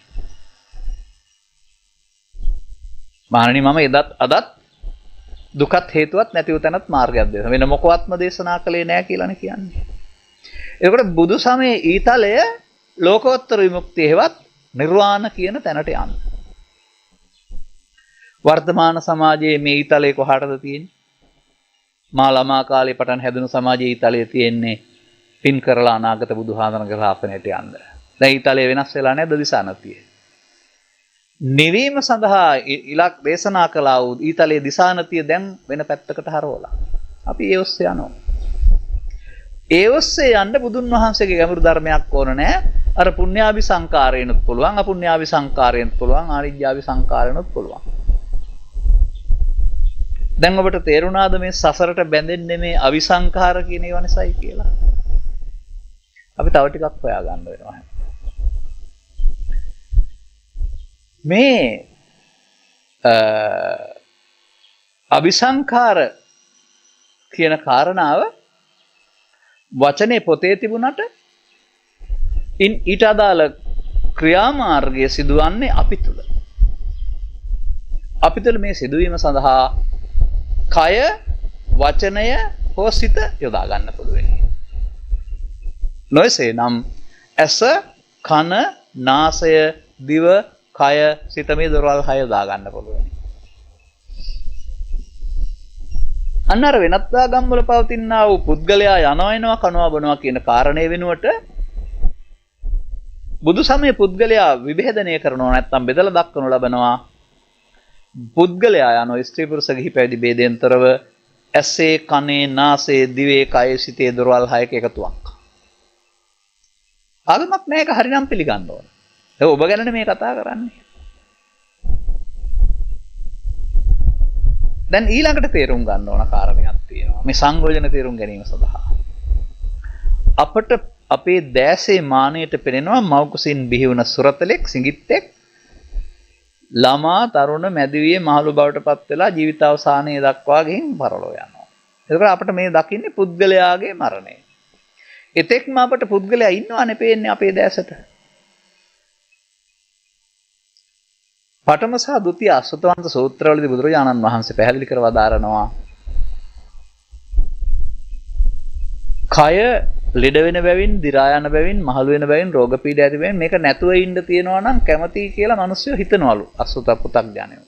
මහණනි මම අදත් දුකත් හේතුවත් නැතිව තැනත් මාර්ගයක් දෙනවා. වෙන මොකවත්ම දේශනා කළේ නැහැ කියලානේ කියන්නේ. ඒකට බුදු සමයේ ඊතලය ලෝකෝත්තර විමුක්තිය හෙවත් නිර්වාණ කියන තැනට යන්න. වර්තමාන සමාජයේ මේ ඊතලය කොහාටද තියෙන්නේ? මා ළමා කාලේ පටන් හැදුණු සමාජයේ ඊතලය තියෙන්නේ පින් කරලා අනාගත බුදුහාමරගේ ශාසනයට යන්න. දැන් ඊතලය වෙනස් වෙලා නැද්ද දිසානතිය? නිවීම සඳහා ඉලක් දේශනා කළා වූ ඊතලයේ දිසානතිය දැන් වෙන පැත්තකට හරවලා. අපි ඒ ඔස්සේ යනවා. ඒ ඔස්සේ යන්න බුදුන් වහන්සේගේ ගැඹුරු ධර්මයක් ඕන නැහැ. අර පුණ්‍යාභි සංකාරයෙන්ත් පුළුවන්, අපුණ්‍යාභි සංකාරයෙන්ත් පුළුවන්, ආනිජ්ජාභි සංකාරයෙන්ත් පුළුවන්. දැන් ඔබට තේරුණාද මේ සසරට බැඳෙන්නේ මේ අවිසංකාර කියන ඒවා නිසායි කියලා? අපි තව ටිකක් හොයාගන්න වෙනවා. මේ අபிසංකාර කියන කාරණාව වචනේ පොතේ තිබුණට ඊට අදාළ ක්‍රියාමාර්ගය සිදුවන්නේ අපි තුල. අපි තුල මේ සිදුවීම සඳහා කය, වචනය හෝ සිත යොදා ගන්න පුළුවන්. නොයසේ නම් ඇස, කන, නාසය, දිව, කය, සිත මේ දොරවල් 6 යොදා ගන්න පුළුවන්. අන්නර වෙනත් ආගම් වල පවතිනා වූ පුද්ගලයා යනවා එනවා කනවා බොනවා කියන කාරණේ වෙනුවට බුදු සමයේ පුද්ගලයා විභේදනය කරනවා නැත්නම් බෙදලා දක්වනු ලබනවා. පුද්ගලයා යන ස්ත්‍රී පුරුෂ ගිහි පැවිදි ભેදෙන්තරව ඇසේ, කනේ, නාසයේ, දිවේ, කයේ, සිතේ දොරවල් 6ක එකතුවක්. ආගමක් මේක හරිනම් පිළිගන්න ඕන. ඒක ඔබ ගැනනේ මේ කතා කරන්නේ. දැන් ඊළඟට තේරුම් ගන්න ඕන කාරණයක් තියෙනවා. මේ සංයෝජන තේරුම් ගැනීම සඳහා අපට අපේ දැසේ මානයට පෙනෙනවා මව් කුසින් බිහි වුණ සුරතලෙක්, සිඟිත්තෙක්, ළමා, තරුණ, මැදිවිය, මහලු බවට පත් වෙලා ජීවිතාවසානයේ දක්වා ගිහින් පරලෝ යනවා. ඒක අපිට මේ දකින්නේ පුද්ගලයාගේ මරණය. එතෙක්ම අපට පුද්ගලයා ඉන්නවනේ පේන්නේ අපේ දැසට. පඨම සහ ဒုတိ ය අසුතවන්ත සූත්‍රවලදී බුදුරජාණන් වහන්සේ පැහැදිලි කර වදාරනවා කය ලෙඩ වෙන බැවින්, දි รา යන බැවින්, මහලු වෙන බැවින්, රෝග පීඩා ඇති බැවින් මේක නැතුව ඉන්න තියනවා නම් කැමතියි කියලා මිනිස්සු හිතනවලු අසුත පුතග්ජනයෝ.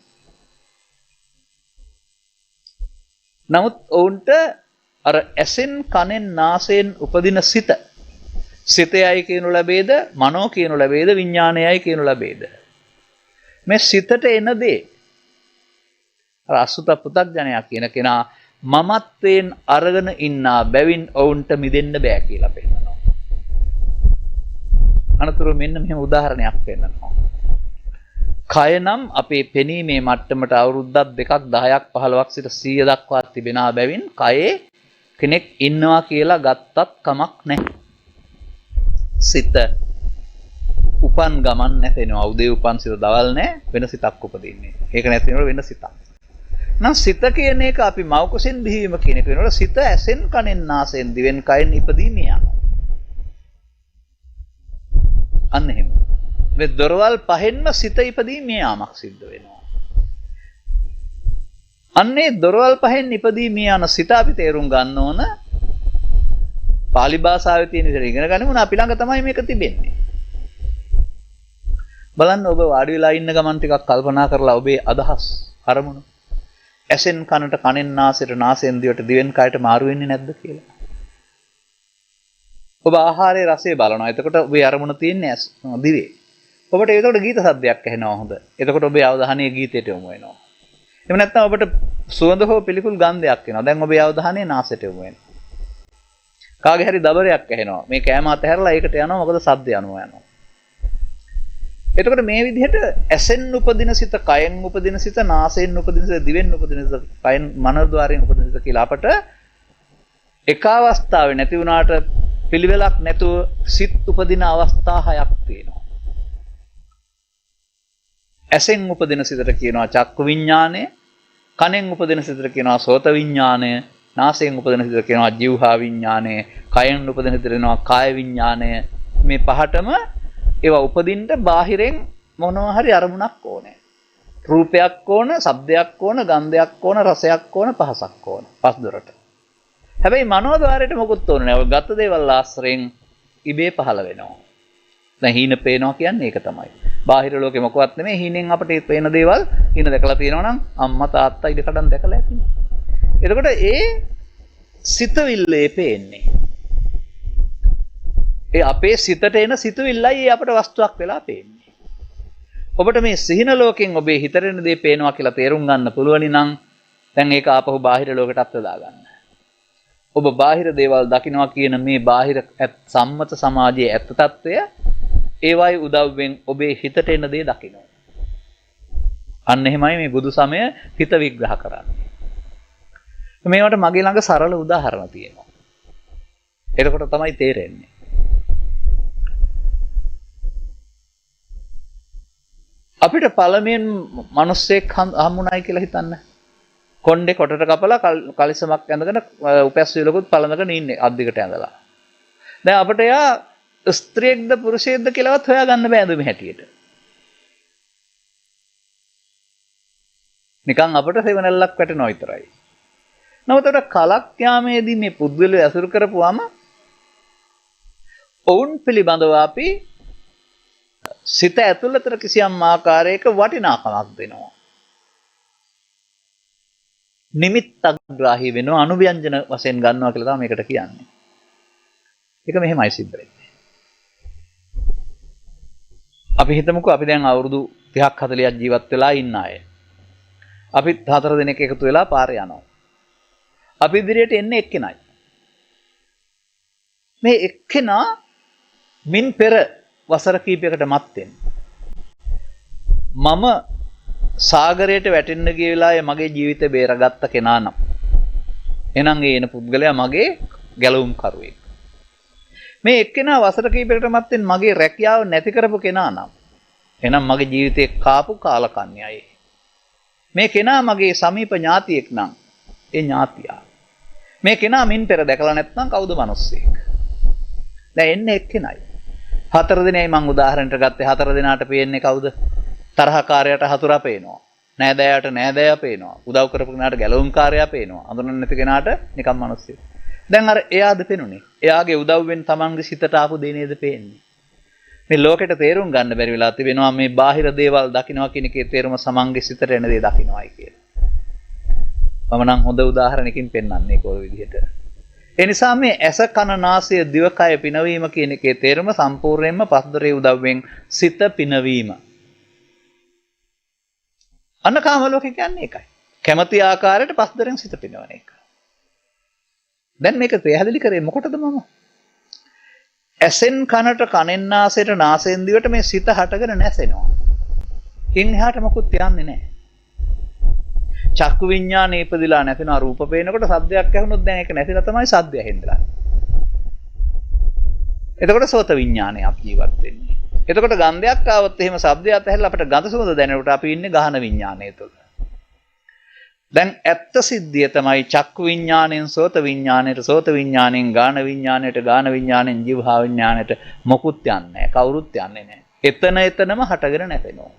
නමුත් ඔවුන්ට අර ඇසෙන්, කනෙන්, නාසයෙන් උපදින සිතයයි කියනු ලැබේද, මනෝ කියනු ලැබේද, විඥානයයි කියනු ලැබේද? මේ සිතට එන දේ අර අසුත පුතග්ජනයා කියන කෙනා මමත්වයෙන් අරගෙන ඉන්නා බැවින් ඔවුන්ට මිදෙන්න බෑ කියලා පෙන්නනවා. අනතුරු මෙන්න මෙහෙම උදාහරණයක් පෙන්නනවා. කය නම් අපේ පෙනීමේ මට්ටමට අවුරුද්දක් 2ක් 10ක් 15ක් සිට 100 දක්වා තිබෙන බැවින් කයේ කෙනෙක් ඉන්නවා කියලා ගත්තත් කමක් නැහැ. සිත උපන් ගමන් නැතෙනවා. උදේ උපන් සිත දවල් නැහැ වෙන සිතක් උපදින්නේ. ඒක නැතිනොට වෙන සිතක්. නම් සිත කියන එක අපි මව කුසෙන් බිහිවීම කියන එක වෙනකොට සිත ඇසෙන් කනෙන් නාසයෙන් දිවෙන් කයෙන් ඉපදීමේ යනවා. අන්න එහෙම. මේ දොරවල් පහෙන්ම සිත ඉපදීමේ යාමක් සිද්ධ වෙනවා. අන්නේ දොරවල් පහෙන් ඉපදීමේ යන සිත අපි තේරුම් ගන්න ඕන. පාලි භාෂාවේ තියෙන විදිහට ඉගෙන ගනිමු අපි ළඟ තමයි මේක තිබෙන්නේ. බලන්න ඔබ වාඩි වෙලා ඉන්න ගමන් ටිකක් කල්පනා කරලා ඔබේ අදහස් අරමුණු ඇසෙන් කනට කනෙන් නාසයට නාසයෙන් දිවට දිවෙන් කයට මාරු වෙන්නේ නැද්ද කියලා. ඔබ ආහාරයේ රසය බලනවා. එතකොට ඔබේ අරමුණ තියෙන්නේ දිවේ. ඔබට ඒකට ගීත සද්දයක් ඇහෙනවා හොඳ. එතකොට ඔබේ අවධානය ගීතයට යොමු වෙනවා. එහෙම නැත්නම් ඔබට සුවඳ හෝ පිළිකුල් ගන්ධයක් එනවා. දැන් ඔබේ අවධානය නාසයට යොමු වෙනවා. කාගේ හරි දබරයක් ඇහෙනවා. මේ කෑම අතහැරලා ඒකට යනවා. මොකද සද්ද යනවා. එතකොට මේ විදිහට ඇසෙන් උපදින සිත, කයෙන් උපදින සිත, නාසයෙන් උපදින සිත, දිවෙන් උපදින සිත, කයෙන් මනෝද්වාරයෙන් උපදින සිත කියලා අපට එක අවස්ථාවේ නැති වුණාට පිළිවෙලක් නැතුව සිත් උපදින අවස්ථා 6ක් තියෙනවා. ඇසෙන් උපදින සිතට කියනවා චක්කු විඥානය, කනෙන් උපදින සිතට කියනවා සෝත විඥානය, නාසයෙන් උපදින සිතට කියනවා જીවහා විඥානය, කයෙන් උපදින සිතට කියනවා කාය විඥානය. මේ පහටම ඒවා උපදින්න බාහිරෙන් මොනවා හරි අරමුණක් ඕනේ. රූපයක් ඕන, ශබ්දයක් ඕන, ගන්ධයක් ඕන, රසයක් ඕන, පහසක් ඕන. පස් දොරට. හැබැයි මනෝද්වාරයට මොකුත් ඕනේ නැහැ. ඔය ගත දේවල් ආශ්‍රයෙන් ඉබේ පහළ වෙනවා. දැන් හීන පේනවා කියන්නේ ඒක තමයි. බාහිර ලෝකෙ මොකවත් නෙමෙයි හීනෙන් අපිට පේන දේවල් හීන දැකලා තියෙනවා නම් අම්මා තාත්තා ඉඩකඩම් දැකලා ඇතිනේ. එතකොට ඒ සිතවිල්ලේ පේන්නේ. ඒ අපේ සිතට එන සිතවිල්ලයි අපට වස්තුවක් වෙලා පේන්නේ. ඔබට මේ සිහින ලෝකෙන් ඔබේ හිතට එන දේ පේනවා කියලා තේරුම් ගන්න පුළුවනි නම් දැන් ඒක ආපහු බාහිර ලෝකෙට අත්දා ගන්න. ඔබ බාහිර දේවල් දකින්නවා කියන මේ බාහිර සම්මත සමාජයේ ඇත්ත తত্ত্বය ඒවයි උදව්වෙන් ඔබේ හිතට එන දේ දකින්න. අන්න එහෙමයි මේ බුදු සමය හිත විග්‍රහ කරන්නේ. මේවට මගේ ළඟ සරල උදාහරණ තියෙනවා. එතකොට තමයි තේරෙන්නේ. අපිට පළමුවෙන් මිනිස්සෙක් හම්බුනායි කියලා හිතන්න. කොණ්ඩේ කොටට කපලා කලිසමක් ඇඳගෙන උපැස් විලකුත් පළඳගෙන ඉන්නේ අද්දිකට ඇඳලා. දැන් අපිට යා ස්ත්‍රියෙක්ද පුරුෂයෙක්ද කියලාවත් හොයාගන්න බෑ දුමි හැටියට. නිකන් අපිට සෙවණැල්ලක් වැටෙනවා විතරයි. නමුත් අපිට කලක් යාමේදී මේ පුද්ගලයා ඇසුරු කරපුවාම ඔවුන් පිළිබඳව අපි සිත ඇතුළතට කිසියම් ආකාරයක වටිනාකමක් දෙනවා. නිමිත්තග්‍රාහී වෙනවා අනුව්‍යංජන වශයෙන් ගන්නවා කියලා තමයි මේකට කියන්නේ. ඒක මෙහෙමයි සිද්ධ වෙන්නේ. අපි හිතමුකෝ අපි දැන් අවුරුදු 30ක් 40ක් ජීවත් වෙලා ඉන්න අය. අපි 4 දිනක එකතු වෙලා පාරේ යනවා. අපි ඉදිරියට එන්නේ එක්කෙනයි. මේ එක්කෙනා මින් පෙර වසර කීපයකට මත්තෙන් මම සාගරයට වැටෙන්න ගිය වෙලාවේ මගේ ජීවිතේ බේරගත්ත කෙනා නම් එහෙනම් ඒ එන පුද්ගලයා මගේ ගැලවුම් කරුවෙක්. මේ එක්කෙනා වසර කීපයකට මත්තෙන් මගේ රැකියාව නැති කරපු කෙනා නම් එහෙනම් මගේ ජීවිතේ කාපු කාලකන්‍යයි. මේ කෙනා මගේ සමීප ඥාතියෙක් නම් ඒ ඥාතියා. මේ කෙනා මින් පෙර දැකලා නැත්නම් කවුද මිනිස්සෙක්? දැන් එන්නේ එක්කෙනයි. 4 දිනයි මම උදාහරණයක් ගත්තේ 4 දිනාට පේන්නේ කවුද? තරහකාරයට හතුරා පේනවා. නෑදෑයට නෑදෑයා පේනවා. උදව් කරපු කෙනාට ගැලවුම්කාරයා පේනවා. අඳුරන්නේ නැති කෙනාට නිකම් මිනිස්සෙක්. දැන් අර එයාද පෙනුනේ. එයාගේ උදව්වෙන් තමන්ගේ සිතට ආපු දේ නේද පේන්නේ. මේ ලෝකෙට තේරුම් ගන්න බැරි වෙලා තිබෙනවා මේ බාහිර දේවල් දකින්නවා කියන එකේ තේරුම සමන්ගේ සිතට එන දේ දකින්නයි කියලා. මම නම් හොඳ උදාහරණයකින් පෙන්වන්නේ කොයි විදිහට. ඒ නිසා මේ ඇස කන නාසය දිවකය පිනවීම කියන එකේ තේරුම සම්පූර්ණයෙන්ම පස්දරේ උදව්වෙන් සිත පිනවීම. අන්න කාම ලෝකේ කියන්නේ ඒකයි. කැමැති ආකාරයට පස්දරෙන් සිත පිනවන එක. දැන් මේක පැහැදිලි කරේ මොකටද මම? ඇසෙන් කනට කනෙන් නාසයට නාසයෙන් දිවට මේ සිත හටගෙන නැසෙනවා. ඉන් එහාට මොකුත් යන්නේ නැහැ. චක්කු විඤ්ඤාණය ඉපදිලා නැතිනවා රූප පේනකොට සද්දයක් ඇහුනොත් දැන් ඒක නැතිලා තමයි සද්දය ඇහෙන්නේ. එතකොට සෝත විඤ්ඤාණයක් ජීවත් වෙන්නේ. එතකොට ගන්ධයක් ආවොත් එහෙම ශබ්දයක් ඇහෙලා අපිට ගඳ සුවඳ දැනෙනකොට අපි ඉන්නේ ගහන විඤ්ඤාණය තුළ. දැන් ඇත්ත සිද්ධිය තමයි චක්කු විඤ්ඤාණයෙන් සෝත විඤ්ඤාණයට, සෝත විඤ්ඤාණයෙන් ගාන විඤ්ඤාණයට, ගාන විඤ්ඤාණයෙන් જીවහා විඤ්ඤාණයට මොකුත් යන්නේ නැහැ. කවුරුත් යන්නේ නැහැ. එතනම හටගෙන නැතෙනවා.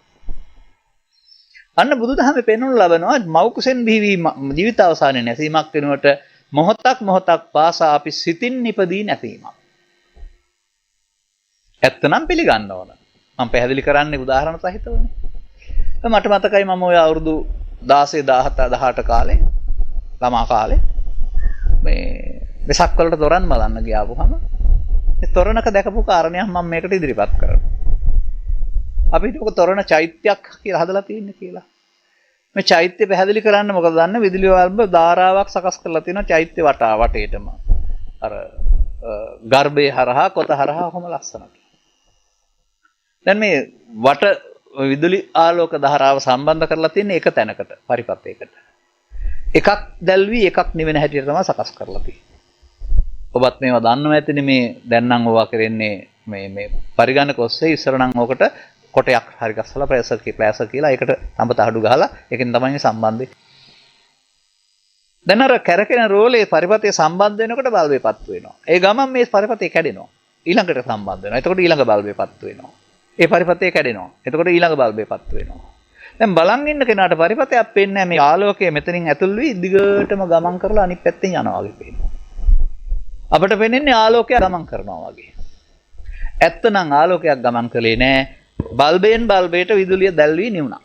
අන්න බුදුදහමේ පෙන්වනු ලබනවා මව් කුසෙන් බිහිවීම ජීවිත අවසානයේ නැසීමක් වෙනුවට මොහොතක් පාසා අපි සිතින් නිපදී නැසීමක්. ඇත්තනම් පිළිගන්න ඕන. මම පැහැදිලි කරන්නේ උදාහරණ සහිතවනේ. මට මතකයි මම ඔය අවුරුදු 16 17 18 කාලේ ළමා කාලේ මේ වෙසක් වලට තොරන් බලන්න ගියාවුහම ඒ තොරණක දැකපු කාරණයක් මම මේකට ඉදිරිපත් කරනවා. අපි හිතුවක තොරණ චෛත්‍යයක් කියලා හදලා තියෙන්නේ කියලා. මේ චෛත්‍ය පැහැදිලි කරන්න මොකද දන්න විදුලි බල්බ ධාරාවක් සකස් කරලා තියෙනවා චෛත්‍ය වටේටම. අර ගර්භයේ හරහා කොත හරහා කොහොම ලස්සනට. දැන් මේ වට විදුලි ආලෝක ධාරාව සම්බන්ධ කරලා තියෙන්නේ එක තැනකට පරිපථයකට. එකක් දැල්වි එකක් නිවෙන හැටියට තමයි සකස් කරලා තියෙන්නේ. ඔබත් මේවා දන්නවා ඇතිනේ මේ දැන් නම් ඕවා කරන්නේ මේ පරිගණක ඔස්සේ ඉස්සර නම් ඕකට කොටයක් හරි ගස්සලා ප්‍රෑසර් කියලා ඒකට තඹ තහඩු ගහලා ඒකෙන් තමයි සම්බන්ධය. දැන් අර කැරකෙන රෝලේ පරිපථයේ සම්බන්ධ වෙනකොට බල්බේ පත්තු වෙනවා. ඒ ගමන් මේ පරිපථය කැඩෙනවා. ඊළඟට සම්බන්ධ වෙනවා. එතකොට ඊළඟ බල්බේ පත්තු වෙනවා. ඒ පරිපථය කැඩෙනවා. එතකොට ඊළඟ බල්බේ පත්තු වෙනවා. දැන් බලන් ඉන්න කෙනාට පරිපථයක් පේන්නේ මේ ආලෝකය මෙතනින් ඇතුල් වී දිගටම ගමන් කරලා අනිත් පැත්තෙන් යනවා වගේ පේනවා. අපිට පේන්නේ ආලෝකය ගමන් කරනවා වගේ. ඇත්තනම් ආලෝකයක් ගමන් කළේ නෑ. බල්බයෙන් බල්බයට විදුලිය දැල්වී නිවුණා.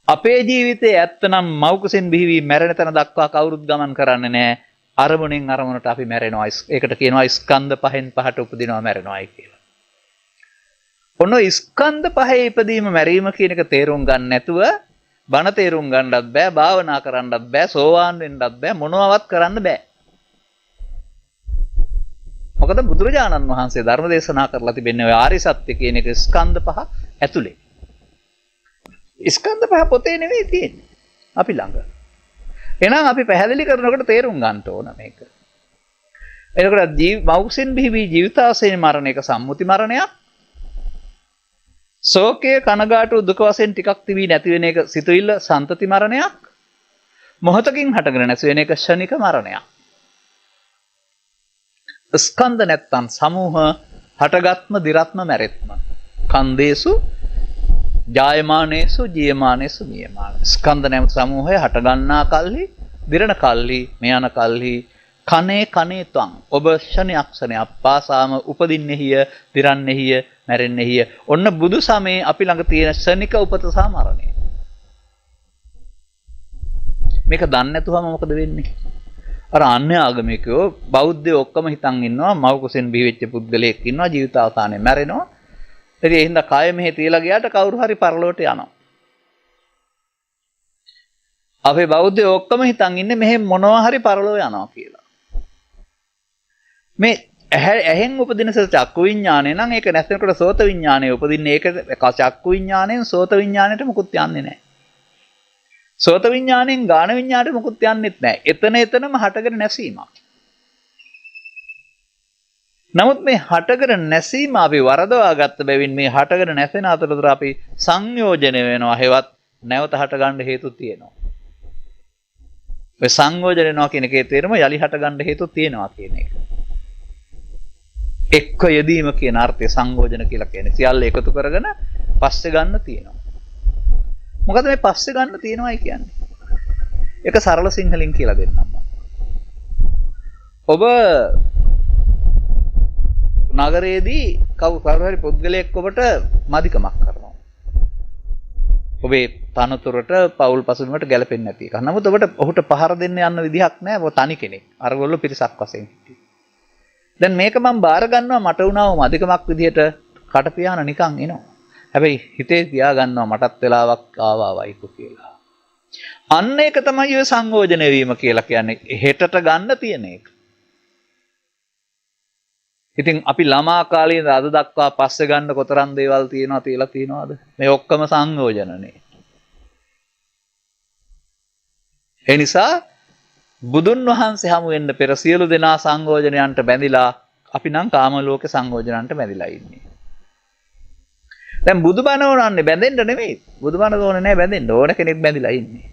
අපේ ජීවිතයේ ඇත්තනම් මව් කුසෙන් බිහිවී මැරෙන තැන දක්වා කවුරුත් ගමන් කරන්නේ නෑ. අරමුණෙන් අරමුණට අපි මැරෙනවා. ඒකට කියනවා ස්කන්ධ පහෙන් පහට උපදිනවා මැරෙනවායි කියලා. ඔන්න ස්කන්ධ පහේ ඉපදීම මැරීම කියන එක තේරුම් ගන්න නැතුව බණ තේරුම් ගන්නත් බෑ, භාවනා කරන්නත් බෑ, සෝවාන් වෙන්නත් බෑ, මොනවවත් කරන්න බෑ. මොකද බුදුරජාණන් වහන්සේ ධර්ම දේශනා කරලා තිබෙන්නේ ඔය ආරි සත්‍ය කියන එක ස්කන්ධ පහ ඇතුලේ. ස්කන්ධ පහ පොතේ නෙවෙයි තියෙන්නේ. අපි ළඟ. එහෙනම් අපි පැහැදිලි කරනකොට තේරුම් ගන්න ඕන මේක. එතකොට මෞසින් බිහිවි ජීවිතාවසයෙන් මරණ එක සම්මුති මරණයක්. ශෝකය කනගාටු දුක වශයෙන් ටිකක් තිබී නැති වෙන එක සිතුවිල්ල සන්තති මරණයක්. මොහොතකින් හටගෙන නැති වෙන එක ෂණික මරණයක්. ස්කන්ධ නැත්තම් සමූහ හටගත්ම දිරත්ම මැරෙත්ම. කන්දේසු ජායමානේසු ජීයමානේසු නියමාන. ස්කන්ධ නැමැති සමූහය හට ගන්නා කල්හි, දිරණ කල්හි, මෙයන කල්හි කනේ ත්වං. ඔබ ෂණයක් පාසාම උපදින්නේහිය, දිරන්නේහිය, මැරෙන්නේහිය. ඔන්න බුදු සමයේ අපි ළඟ තියෙන ෂණික උපත සහ මරණය. මේක දන්නේ නැතුවම මොකද වෙන්නේ? අර අන්‍ය ආගමිකයෝ බෞද්ධයෝ ඔක්කොම හිතන් ඉන්නවා මව් කුසෙන් බිහිවෙච්ච පුද්ගලයෙක් ඉන්නවා ජීවිතාවසානයේ මැරෙනවා. ඉතින් ඒ හින්දා කය මෙහෙ තියලා ගියාට කවුරු හරි පරලෝට යනවා. අපේ බෞද්ධයෝ ඔක්කොම හිතන් ඉන්නේ මෙහෙ මොනවා හරි පරලෝ යනවා කියලා. මේ ඇහෙන් උපදින චක්කු විඤ්ඤාණය නම් ඒක නැසෙනකොට සෝත විඤ්ඤාණය උපදින්නේ ඒක චක්කු විඤ්ඤාණයෙන් සෝත විඤ්ඤාණයට මුකුත් යන්නේ නැහැ. සෝත විඤ්ඤාණයෙන් ගාන විඤ්ඤාණයට මුකුත් යන්නෙත් නැහැ. එතනම හටගෙන නැසීමක්. නමුත් මේ හටගෙන නැසීම අපි වරදවා ගත්ත බැවින් මේ හටගෙන නැසෙන අතරතුර අපි සංයෝජන වෙනවා. හේවත් නැවත හට ගන්න හේතු තියෙනවා. ඔය සංයෝජන වෙනවා කියන එකේ තේරුම යලි හට ගන්න හේතු තියෙනවා කියන එක. එක්ක යෙදීම කියන අර්ථය සංයෝජන කියලා කියන්නේ. සියල්ල එකතු කරගෙන පස්සේ ගන්න තියෙනවා. මොකද මේ පස්සේ ගන්න තියෙනවායි කියන්නේ? ඒක සරල සිංහලෙන් කියලා දෙන්නම්. ඔබ නගරයේදී කවුරු හරි පුද්ගලයෙක් ඔබට මදිකමක් කරනවා. ඔබේ තනතුරට පෞල් පසුබිමට ගැලපෙන්නේ නැති එක. නමුත් ඔබට ඔහුට පහර දෙන්න යන්න විදිහක් නැහැ. ඔබ තනි කෙනෙක්. අරගොල්ලෝ පිරිසක් වශයෙන් හිටියේ. දැන් මේක මම බාර ගන්නවා මට වුණාම මදිකමක් විදිහට කට පියාන නිකන් එනවා. හැබැයි හිතේ තියා ගන්නවා මටත් වෙලාවක් ආවයිකෝ කියලා. අන්න ඒක තමයි ඔය සංයෝජන වීම කියලා කියන්නේ. හෙටට ගන්න තියෙන එක. ඉතින් අපි ළමා කාලේ ඉඳන් අද දක්වා පස්සේ ගන්න කොතරම් දේවල් තියෙනවා තියලා තියෙනවද? මේ ඔක්කොම සංයෝජනනේ. ඒ නිසා බුදුන් වහන්සේ හමු වෙන්න පෙර සියලු දෙනා සංයෝජනයන්ට බැඳිලා අපි නම් කාම ලෝකේ සංයෝජනයන්ට බැඳිලා ඉන්නේ. දැන් බුදුබණ ඕනන්නේ බැඳෙන්න නෙමෙයි. බුදුබණ ඕනේ නැහැ බැඳෙන්න. ඕන කෙනෙක් බැඳිලා ඉන්නේ.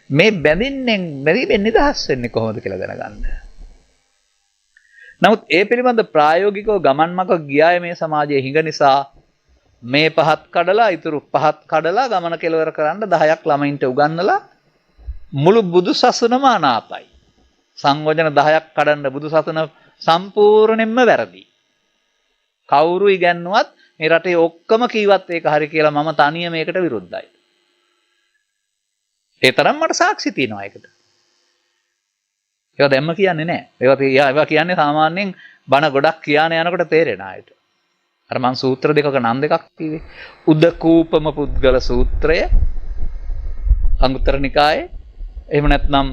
මේ බැඳීමෙන් නිදහස් වෙන්නේ කොහොමද කියලා දැනගන්න. නමුත් ඒ පිළිබඳ ප්‍රායෝගිකව ගමන් මඟ ගියාය මේ සමාජයේ හිඟ නිසා මේ පහත් කඩලා ඉතුරු පහත් කඩලා ගමන කෙලවර කරන්න 10ක් ළමයින්ට උගන්වලා මුළු බුදු සසුනම අනාතයි. සංයෝජන 10ක් කඩන්න බුදු සසුන සම්පූර්ණයෙන්ම වැරදි. කවුරු ඉගැන්නුවත් මේ රටේ ඔක්කොම කීවත් ඒක හරි කියලා මම තනියම මේකට විරුද්ධයි. ඒ තරම් මට සාක්ෂි තියෙනවා ඒකට. ඒවා දැම්ම කියන්නේ නැහැ. ඒවා කියන්නේ සාමාන්‍යයෙන් බණ ගොඩක් කියන යනකොට තේරෙන අයට. අර මං සූත්‍ර දෙකක නම් දෙකක් කිව්වේ. උදකූපම පුද්ගල සූත්‍රය අංගුත්තර නිකායේ, එහෙම නැත්නම්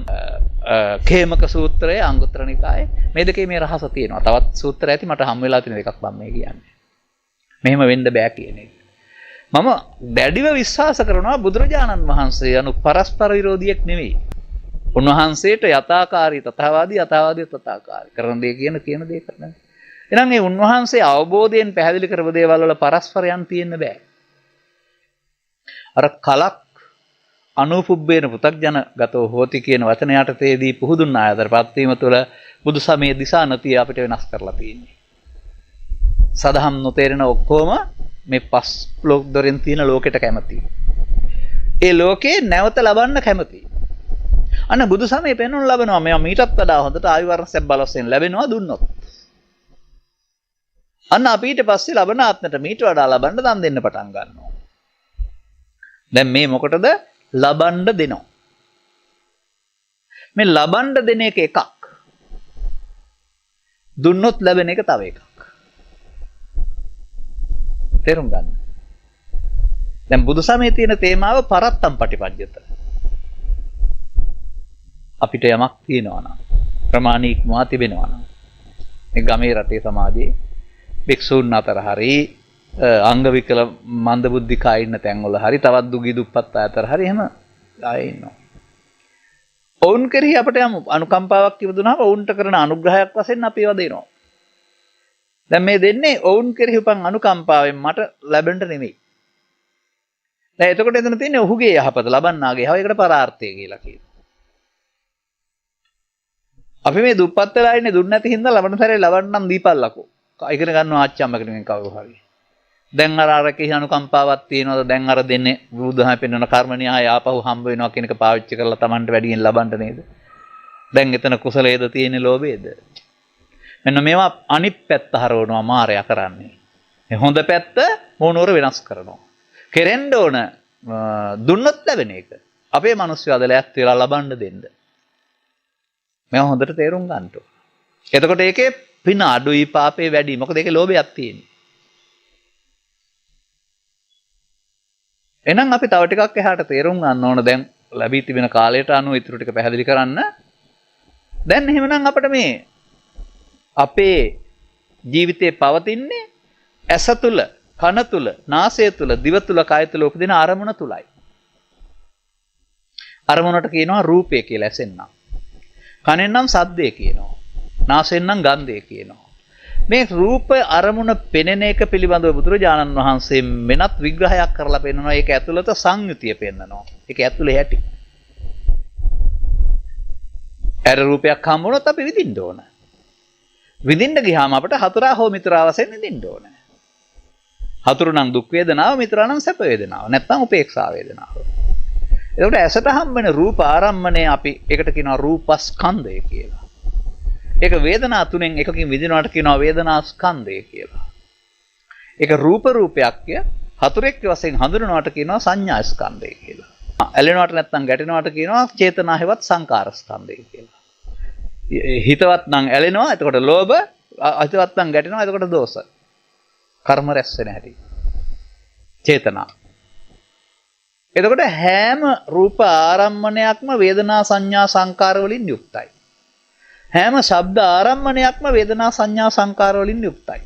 කේමක සූත්‍රය අංගුත්තර නිකායේ. මේ දෙකේ මේ රහස තියෙනවා. තවත් සූත්‍ර ඇති මට හම් වෙලා තියෙන එකක් මම මේ කියන්නේ. මෙහෙම වෙන්න බෑ කියන එක. මම දැඩිව විශ්වාස කරනවා බුදුරජාණන් වහන්සේ anu පරස්පර විරෝධියෙක් නෙවෙයි. උන්වහන්සේට යථාකාරී තථාවාදී තථාකාරී කරන දේ කියන දේ කරනවා. එහෙනම් මේ උන්වහන්සේ අවබෝධයෙන් පැහැදිලි කරපු දේවල් වල පරස්පරයන් තියෙන්න බෑ. අර කලක් අනුපුබ්බේන පෘථග්ජන ගතෝ හෝති කියන වචන යටතේදී පුහුදුන් ආයතරපත් වීම තුළ බුදු සමයේ දිශානතිය අපිට වෙනස් කරලා තියෙන්නේ. සදහම් නොතේරෙන ඔක්කොම මේ පස් බ්ලොක් දොරෙන් තියෙන ලෝකෙට කැමතියි. ඒ ලෝකේ නැවත ලබන්න කැමතියි. අන්න බුදු සමයේ පෙන්වනු ලබනවා මේවා මීටත් වඩා හොඳට ආයු වර්ෂයක් බලස්යෙන් ලැබෙනවා දුන්නොත්. අන්න අපි ඊට පස්සේ ලබන ආත්මයට මීට වඩා ලබන්න දන් දෙන්න පටන් ගන්නවා. දැන් මේ මොකටද? ලබන්න දෙනවා. මේ ලබන්න දෙන එක එකක්. දුන්නොත් ලැබෙන එක තව එකක්. තේරුම් ගන්න. දැන් බුදු සමයේ තියෙන තේමාව පරත්තම් පටිපජ්ජත. අපිට යමක් තියෙනවා නම් ප්‍රමාණිකමවා තිබෙනවා නම් මේ ගමේ රටේ සමාජයේ භික්ෂුන් අතර හරි අංග විකල මන්ද බුද්ධිකා ඉන්න තැන්වල හරි තවත් දුගී දුප්පත් අතර හරි එහෙම ආයෙ ඉන්නවා. ඔවුන් කෙරෙහි අපිට යම් අනුකම්පාවක් තිබුණාම ඔවුන්ට කරන අනුග්‍රහයක් වශයෙන් අපි ඒවා දෙනවා. දැන් මේ දෙන්නේ ඔවුන් කෙරෙහි උපන් අනුකම්පාවෙන් මට ලැබෙන්න නෙමෙයි. දැන් එතකොට එතන තියෙන්නේ ඔහුගේ යහපත ලබන්නාගේ යහව ඒකට පරාර්ථය කියලා කියනවා. අපි මේ දුප්පත් වෙලා ඉන්නේ දුන්න නැති හින්දා ලබන සැරේ ලබන්නම් දීපල්ලකෝ. ඉගෙන ගන්නවා ආච්චම්ම කෙනෙක්ගෙන් කවුරු හරි. දැන් අර කෙහි අනුකම්පාවක් තියෙනවද? දැන් අර දෙන්නේ බුදුදහම පෙන්වන කර්ම න්‍යාය ආපහු හම්බ වෙනවා කියන එක පාවිච්චි කරලා Tamanට වැඩියෙන් ලබන්න නේද? දැන් එතන කුසලයේද තියෙන්නේ ලෝභයේද? මෙන්න මේවා අනිත් පැත්ත හරවනවා මායя කරන්නේ. මේ හොඳ පැත්ත මොනෝර වෙනස් කරනවා. කෙරෙන්න ඕන දුන්නොත් ලැබෙන එක. අපේ මිනිස්සු අදලයක් තියලා ලබන්න දෙන්න. මේව හොඳට තේරුම් ගන්න ඕන. එතකොට ඒකේ පින අඩුයි පාපේ වැඩි. මොකද ඒකේ ලෝභයක් තියෙන්නේ. එහෙනම් අපි තව ටිකක් එහාට තේරුම් ගන්න ඕන දැන් ලැබී තිබෙන කාලයට අනුව ඊටු ටික පැහැදිලි කරන්න. දැන් එහෙමනම් අපිට මේ අපේ ජීවිතේ පවතින්නේ ඇස තුල, කන තුල, නාසය තුල, දිව තුල, කය තුල උපදින අරමුණ තුලයි. අරමුණට කියනවා රූපය කියලා ඇසෙන්නම්. කනෙන් නම් සද්දේ කියනවා. නාසයෙන් නම් ගන්ධය කියනවා. මේ රූප අරමුණ පෙනෙන එක පිළිබඳව බුදුරජාණන් වහන්සේ වෙනත් විග්‍රහයක් කරලා පෙන්නනවා. ඒක ඇතුළත සංයුතිය පෙන්නනවා. ඒක ඇතුළේ ඇති. අර රූපයක් හම්බුනොත් අපි විඳින්න ඕන. විඳින්න ගියාම අපිට හතරා හෝ මිතුරා වශයෙන් විඳින්න ඕන. හතුරු නම් දුක් වේදනාව, මිතුරා නම් සැප වේදනාව. නැත්නම් උපේක්ෂා වේදනාව. එතකොට ඇසට හම්බෙන රූප ආරම්මණය අපි ඒකට කියනවා රූපස්කන්ධය කියලා. ඒක වේදනා තුනෙන් එකකින් විඳිනවට කියනවා වේදනා ස්කන්ධය කියලා. ඒක රූපයක්ය හතුරෙක් වශයෙන් හඳුනනවට කියනවා සංඥා ස්කන්ධය කියලා. ඇලෙනවට නැත්නම් ගැටෙනවට කියනවා චේතනා හේවත් සංකාර ස්කන්ධය කියලා. හිතවත් නම් ඇලෙනවා එතකොට ලෝභ, අහිතවත් නම් ගැටෙනවා එතකොට දෝෂ. කර්ම රැස් වෙන හැටි. චේතනා. එතකොට හැම රූප ආරම්මණයක්ම වේදනා සංඥා සංකාර වලින් යුක්තයි. හැම ශබ්ද ආරම්මණයක්ම වේදනා සංඥා සංකාර වලින් යුක්තයි.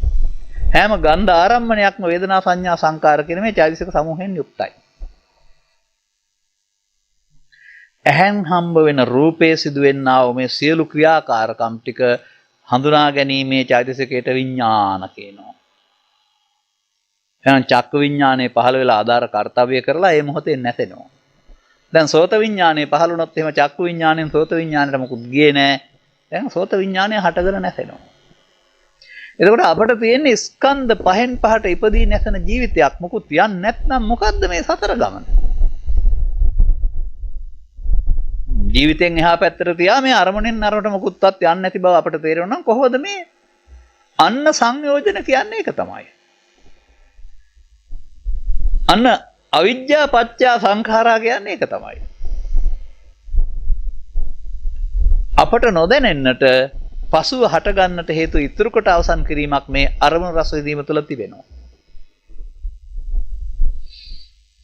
හැම ගන්ධ ආරම්මණයක්ම වේදනා සංඥා සංකාර කියන මේ චෛතසික සමූහයෙන් යුක්තයි. ඇහෙන් හම්බ වෙන රූපයේ සිදුවෙනා වූ මේ සියලු ක්‍රියාකාරකම් ටික හඳුනා ගැනීමේ චෛතසිකයට විඥාන කියනවා. එහෙනම් චක්ක විඥානයේ පහළ වෙලා ආධාර කාර්යය කරලා ඒ මොහොතේ නැසෙනවා. දැන් සෝත විඥානයේ පහළ වුණොත් එහෙම චක්ක විඥාණයෙන් සෝත විඥානයට මොකුත් ගියේ නැහැ. දැන් සෝත විඥානය හටගෙන නැසෙනවා. එතකොට අපිට තියෙන්නේ ස්කන්ධ පහෙන් පහට ඉපදී නැසෙන ජීවිතයක් මොකුත් යන්නේ නැත්නම් මොකද්ද මේ සතර ගමන? ජීවිතෙන් එහා පැත්තට තියා මේ අරමුණෙන් අරමුණට මොකුත්වත් යන්නේ නැති බව අපිට තේරෙනවා නම් කොහොමද මේ අන්න සංයෝජන කියන්නේ ඒක තමයි. අන්න අවිජ්ජා පත්‍ය සංඛාරා කියන්නේ ඒක තමයි. අපට නොදැනෙන්නට පසුව හට ගන්නට හේතු ඉතුරු කොට අවසන් කිරීමක් මේ අරමුණු රස විඳීම තුළ තිබෙනවා.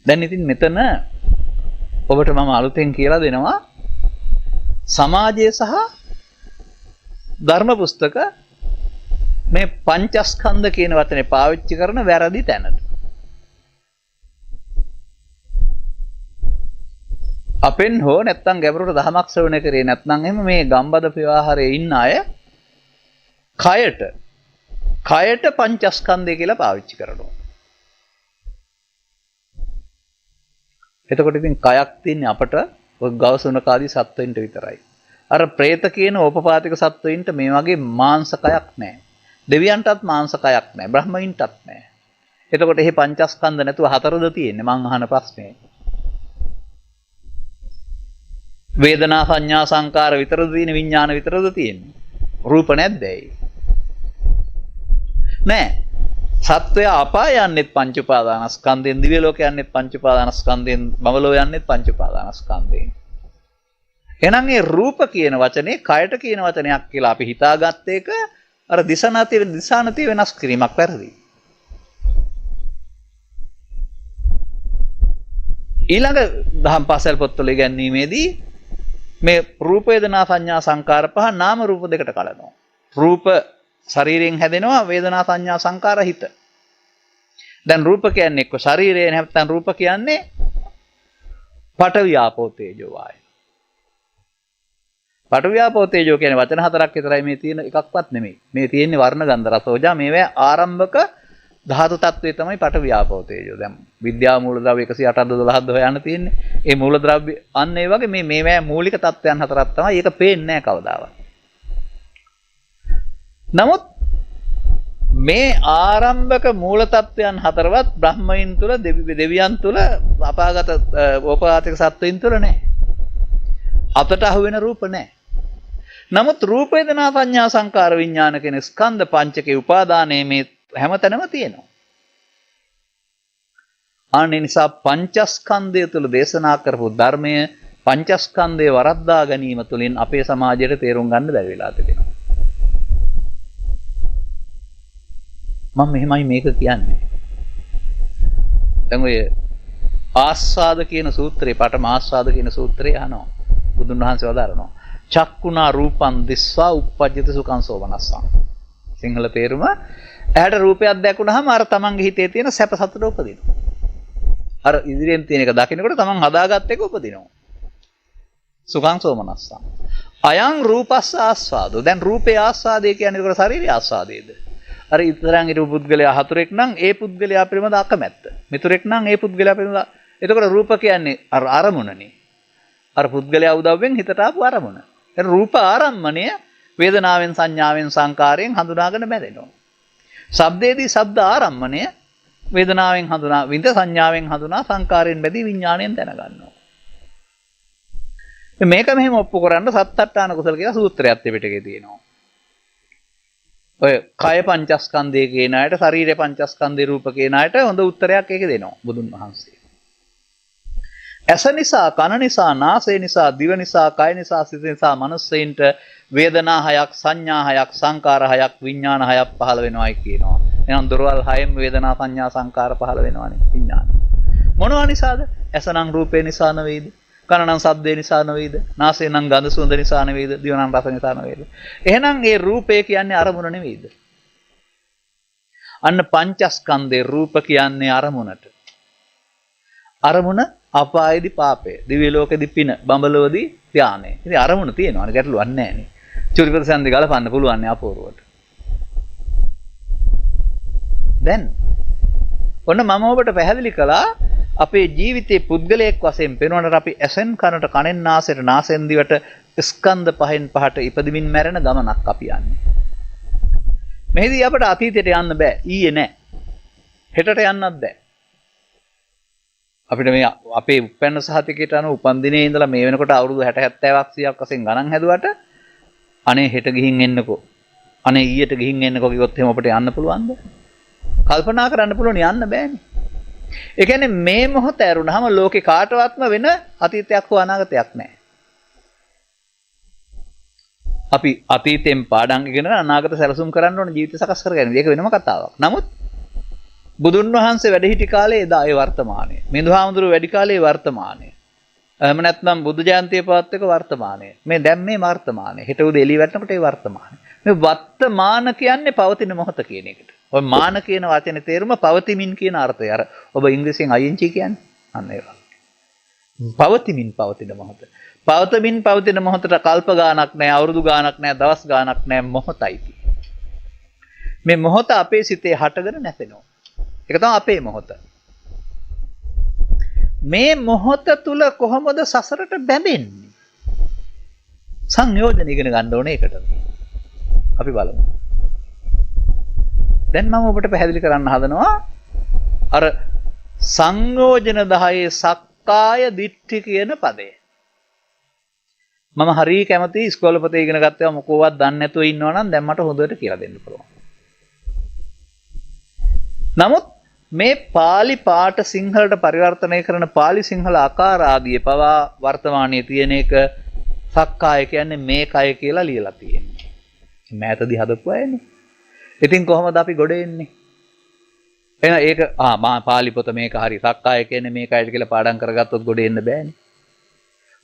දැන් ඉතින් මෙතන ඔබට මම අලුතෙන් කියලා දෙනවා සමාජය සහ ධර්ම පුස්තක මේ පංචස්කන්ධ කියන වචනේ පාවිච්චි කරන වැරදි තැනට. අපෙන් හෝ නැත්තම් ගැඹුරට දහමක් ශ්‍රවණය කරේ නැත්නම් එහෙම මේ ගම්බද ප්‍රවාහරේ ඉන්න අය කයට පංචස්කන්ධය කියලා පාවිච්චි කරනවා. එතකොට ඉතින් කයක් තියන්නේ අපට ගවසුනකාදී සත්වයින්ට විතරයි. අර പ്രേත කියන ඕපපාතික සත්වයින්ට මේ වගේ මාංශකයක් නැහැ. දෙවියන්ටත් මාංශකයක් නැහැ. බ්‍රහ්මයින්ටත් නැහැ. එතකොට මේ පංචස්කන්ධ නැතුව හතරද තියෙන්නේ මං අහන ප්‍රශ්නේ. වේදනා සංඥා සංකාර විතරද තියෙන්නේ විඥාන විතරද තියෙන්නේ? රූප නැද්ද ඒ? නෑ. සත්වය අපාය යන්නෙත් පංච උපාදානස්කන්ධයෙන්, දිව්‍ය ලෝක යන්නෙත් පංච උපාදානස්කන්ධයෙන්, බඹලෝ යන්නෙත් පංච උපාදානස්කන්ධයෙන්. එහෙනම් මේ රූප කියන වචනේ කයට කියන වචනයක් කියලා අපි හිතාගත්ත එක අර දිශානතිය වෙනස් කිරීමක් වැරදි. ඊළඟ දහම් පාසල් පොත්වල ඉගැන්වීමේදී මේ රූප වේදනා සංඥා සංකාර පහ නාම රූප දෙකට කලනවා. රූප ශරීරයෙන් හැදෙනවා, වේදනා සංඥා සංකාර හිත. දැන් රූප කියන්නේ එක්ක ශරීරය නැත්නම් රූප කියන්නේ පඨවි ආපෝ තේජෝ වායය. පඨවි ආපෝ තේජෝ කියන්නේ වචන හතරක් විතරයි මේ තියෙන එකක්වත් නෙමෙයි. මේ තියෙන්නේ වර්ණ ගන්ධ රස ඕජා මේවා ආරම්භක ධාතු තත්වයේ තමයි පඨවි ආපෝ තේජෝ. දැන් විද්‍යා මූලද්‍රව්‍ය 108ද 12ද හොයන්න තියෙන්නේ. ඒ මූලද්‍රව්‍ය අන්න ඒ වගේ මේවා මූලික තත්වයන් හතරක් තමයි. ඒක පේන්නේ නැහැ කවදාවත්. නමුත් මේ ආරම්භක මූල තත්වයන් හතරවත් බ්‍රහ්මයන් තුල දෙවියන් තුල අපාගත ඕපාතික සත්වයන් තුල නැහැ. අතට අහු වෙන රූප නැහැ. නමුත් රූප වේදනා සංඥා සංකාර විඥාන කියන ස්කන්ධ පංචකේ උපාදානයේ මේ හැමතැනම තියෙනවා. අනේ නිසා පංචස්කන්ධය තුල දේශනා කරපු ධර්මය පංචස්කන්ධය වරද්දා ගැනීම තුළින් අපේ සමාජයට තේරුම් ගන්න බැරි වෙලා තිබෙනවා. මම මෙහෙමයි මේක කියන්නේ. දැන් ඔය ආස්වාද කියන සූත්‍රේ පඨම ආස්වාද කියන සූත්‍රේ අහනවා. බුදුන් වහන්සේ වදාරනවා. චක්කුණා රූපං දිස්වා uppajjati සුඛං සෝමනස්සං. සිංහල තේරුම ඇහැට රූපයක් දැකුණාම අර තමන්ගේ හිතේ තියෙන සැප සතුට උපදිනවා. අර ඉදිරියෙන් තියෙන එක දකින්නකොට තමන් හදාගත්ත එක උපදිනවා. සුඛං සෝමනස්සං. අයං රූපස්ස ආස්වාදෝ. දැන් රූපේ ආස්වාදේ කියන්නේ ඒක ශරීරයේ ආස්වාදේද? අර ඉතරන් හිටපු පුද්ගලයා හතුරෙක් නම් ඒ පුද්ගලයා පිළිබඳ අකමැත්ත. මිතුරෙක් නම් ඒ පුද්ගලයා පිළිබඳ. එතකොට රූප කියන්නේ අර අරමුණනේ. අර පුද්ගලයා උදව්වෙන් හිතට ආපු අරමුණ. ඒ රූප ආරම්මණය වේදනාවෙන් සංඥාවෙන් සංකාරයෙන් හඳුනාගෙන බැඳෙනවා. ශබ්දයේදී ශබ්ද ආරම්මණය වේදනාවෙන් හඳුනා විඳ සංඥාවෙන් හඳුනා සංකාරයෙන් බැදී විඥාණයෙන් දැනගන්නවා. මේක මෙහෙම ඔප්පු කරන්න සත්තට්ඨාන කුසල කියලා සූත්‍රයක් පිටකේ තියෙනවා. ඔය කය පංචස්කන්ධය කියන අයට ශරීරය පංචස්කන්ධේ රූප කියන අයට හොඳ උත්තරයක් ඒක දෙනවා බුදුන් වහන්සේ. ඇස නිසා, කන නිසා, නාසය නිසා, දිව නිසා, කය නිසා, සිත නිසා මනුස්සයින්ට වේදනා හයක්, සංඥා හයක්, සංකාර හයක්, විඥාන හයක් පහළ වෙනවායි කියනවා. එහෙනම් දොරවල් හයෙන් වේදනා, සංඥා, සංකාර පහළ වෙනවානේ විඥාන. මොනවා නිසාද? ඇස නම් රූපේ නිසා නෙවෙයිද? කන නම් ශබ්දේ නිසා නෙවෙයිද? නාසය නම් ගඳ සුවඳ නිසා නෙවෙයිද? දිව නම් රස නිසා නෙවෙයිද? එහෙනම් ඒ රූපය කියන්නේ අරමුණ නෙවෙයිද? අන්න පංචස්කන්ධේ රූප කියන්නේ අරමුණට. අරමුණ අපායේදී පාපය, දිව්‍ය ලෝකෙදී පින, බඹලෝදී ධානය. ඉතින් අරමුණ තියෙනවා. අනේ ගැටලුවක් නැහැ නේ. චුති ප්‍රතිසන්දි ගලපන්න පුළුවන් නේ අපූර්වට. දැන් ඔන්න මම ඔබට පැහැදිලි කළා අපේ ජීවිතයේ පුද්ගලයෙක් වශයෙන් පෙන්වනට අපි ඇසෙන් කනට කනෙන් නාසයට නාසයෙන් දිවට ස්කන්ධ පහෙන් පහට ඉපදිමින් මැරෙන ගමනක් අපි යන්නේ. මෙහිදී අපට අතීතයට යන්න බෑ. ඊයේ නෑ. හෙටට යන්නත් බෑ. අපිට මේ අපේ උපැන්න සහතිකයට අනුව උපන් දිනේ ඉඳලා මේ වෙනකොට අවුරුදු 60 70ක් 100ක් වශයෙන් ගණන් හැදුවට අනේ හෙට ගිහින් එන්නකෝ. අනේ ඊයට ගිහින් එන්නකෝ කිව්වොත් එහෙම අපිට යන්න පුළුවන්ද? කල්පනා කරන්න පුළුවන් යන්න බෑනේ. ඒ කියන්නේ මේ මොහොත ඇරුණාම ලෝකේ කාටවත්ම වෙන අතීතයක් හෝ අනාගතයක් නැහැ. අපි අතීතයෙන් පාඩම් ඉගෙන අනාගත සැලසුම් කරන්න ඕන ජීවිත සකස් කරගන්න. ඒක වෙනම කතාවක්. නමුත් බුදුන් වහන්සේ වැඩ සිටි කාලේ එදා ඒ වර්තමානයේ. මිදුහාමුදුරුවෝ වැඩි කාලේ වර්තමානයේ. එහෙම නැත්නම් බුදු ජයන්තිය පවත්වක වර්තමානයේ. මේ දැන් මේ වර්තමානයේ. හෙට උදේ එළිය වැටෙනකොට ඒ වර්තමානයේ. මේ වර්තමාන කියන්නේ පවතින මොහොත කියන එකට. ඔය මාන කියන වචනේ තේරුම පවතිමින් කියන අර්ථය. අර ඔබ ඉංග්‍රීසියෙන් ing කියන්නේ. අන්න ඒක. පවතිමින් පවතින මොහොත. පවතමින් පවතින මොහොතට කල්ප ගාණක් නැහැ, අවුරුදු ගාණක් නැහැ, දවස් ගාණක් නැහැ, මොහොතයි තියෙන්නේ. මේ මොහොත අපේ සිතේ හටගෙන නැතෙනවා. ඒක තමයි අපේ මොහොත. මේ මොහොත තුල කොහොමද සසරට බැඳෙන්නේ? සංයෝජන ඉගෙන ගන්න ඕනේ ඒකට. අපි බලමු. දැන් මම ඔබට පැහැදිලි කරන්න හදනවා අර සංයෝජන 10 සක්කාය දිට්ඨි කියන පදය. මම හරිය කැමති ඉස්කෝලේ පොතේ ඉගෙන ගත්තා මොකෝවත් දන්නේ නැතුව ඉන්නවා නම් දැන් මට හොඳට කියලා දෙන්න පුළුවන්. නමුත් මේ pāli පාඨ සිංහලට පරිවර්තනය කරන pāli සිංහල ආකාර ආදී පවා වර්තමානයේ තියෙන එක සක්කාය කියන්නේ මේකය කියලා ලියලා තියෙන්නේ. මෑතදී හදපු අයනේ. ඉතින් කොහොමද අපි ගොඩ එන්නේ? එහෙනම් ඒක මා pāli පොත මේක හරි සක්කාය කියන්නේ මේකයිද කියලා පාඩම් කරගත්තොත් ගොඩ එන්න බෑනේ.